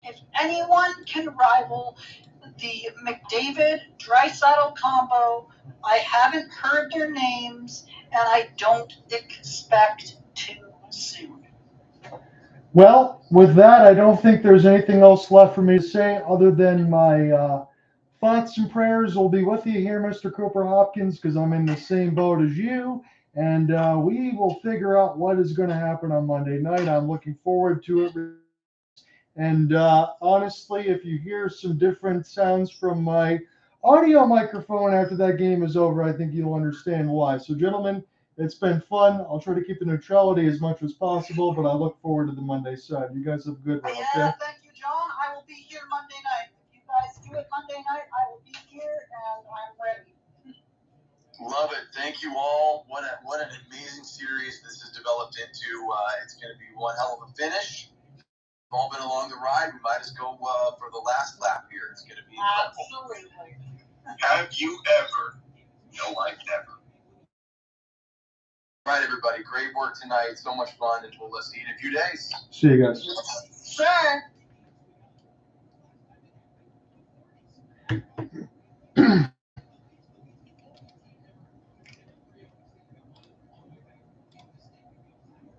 S5: If anyone can rival the McDavid-Draisaitl combo, I haven't heard their names, and I don't expect to soon.
S1: Well, with that, I don't think there's anything else left for me to say other than my thoughts and prayers will be with you here, Mr. Cooper Hopkins, because I'm in the same boat as you. And we will figure out what is going to happen on Monday night. I'm looking forward to it. And honestly, if you hear some different sounds from my audio microphone after that game is over, I think you'll understand why. So, gentlemen, it's been fun. I'll try to keep the neutrality as much as possible, but I look forward to the Monday side. You guys have a good one, okay?
S5: Yeah, thank you, John. I will be here Monday night. If you guys do it Monday night, I will be here, and I'm ready.
S3: Love it. Thank you all. What an amazing series this has developed into. It's going to be one hell of a finish. We've all been along the ride. We might as go for the last lap here. It's going to be incredible.
S5: Absolutely.
S2: Have you ever? No, I've never.
S3: All right, everybody. Great work tonight. So much fun, and we'll see you in a few days.
S1: See you guys.
S5: Sure.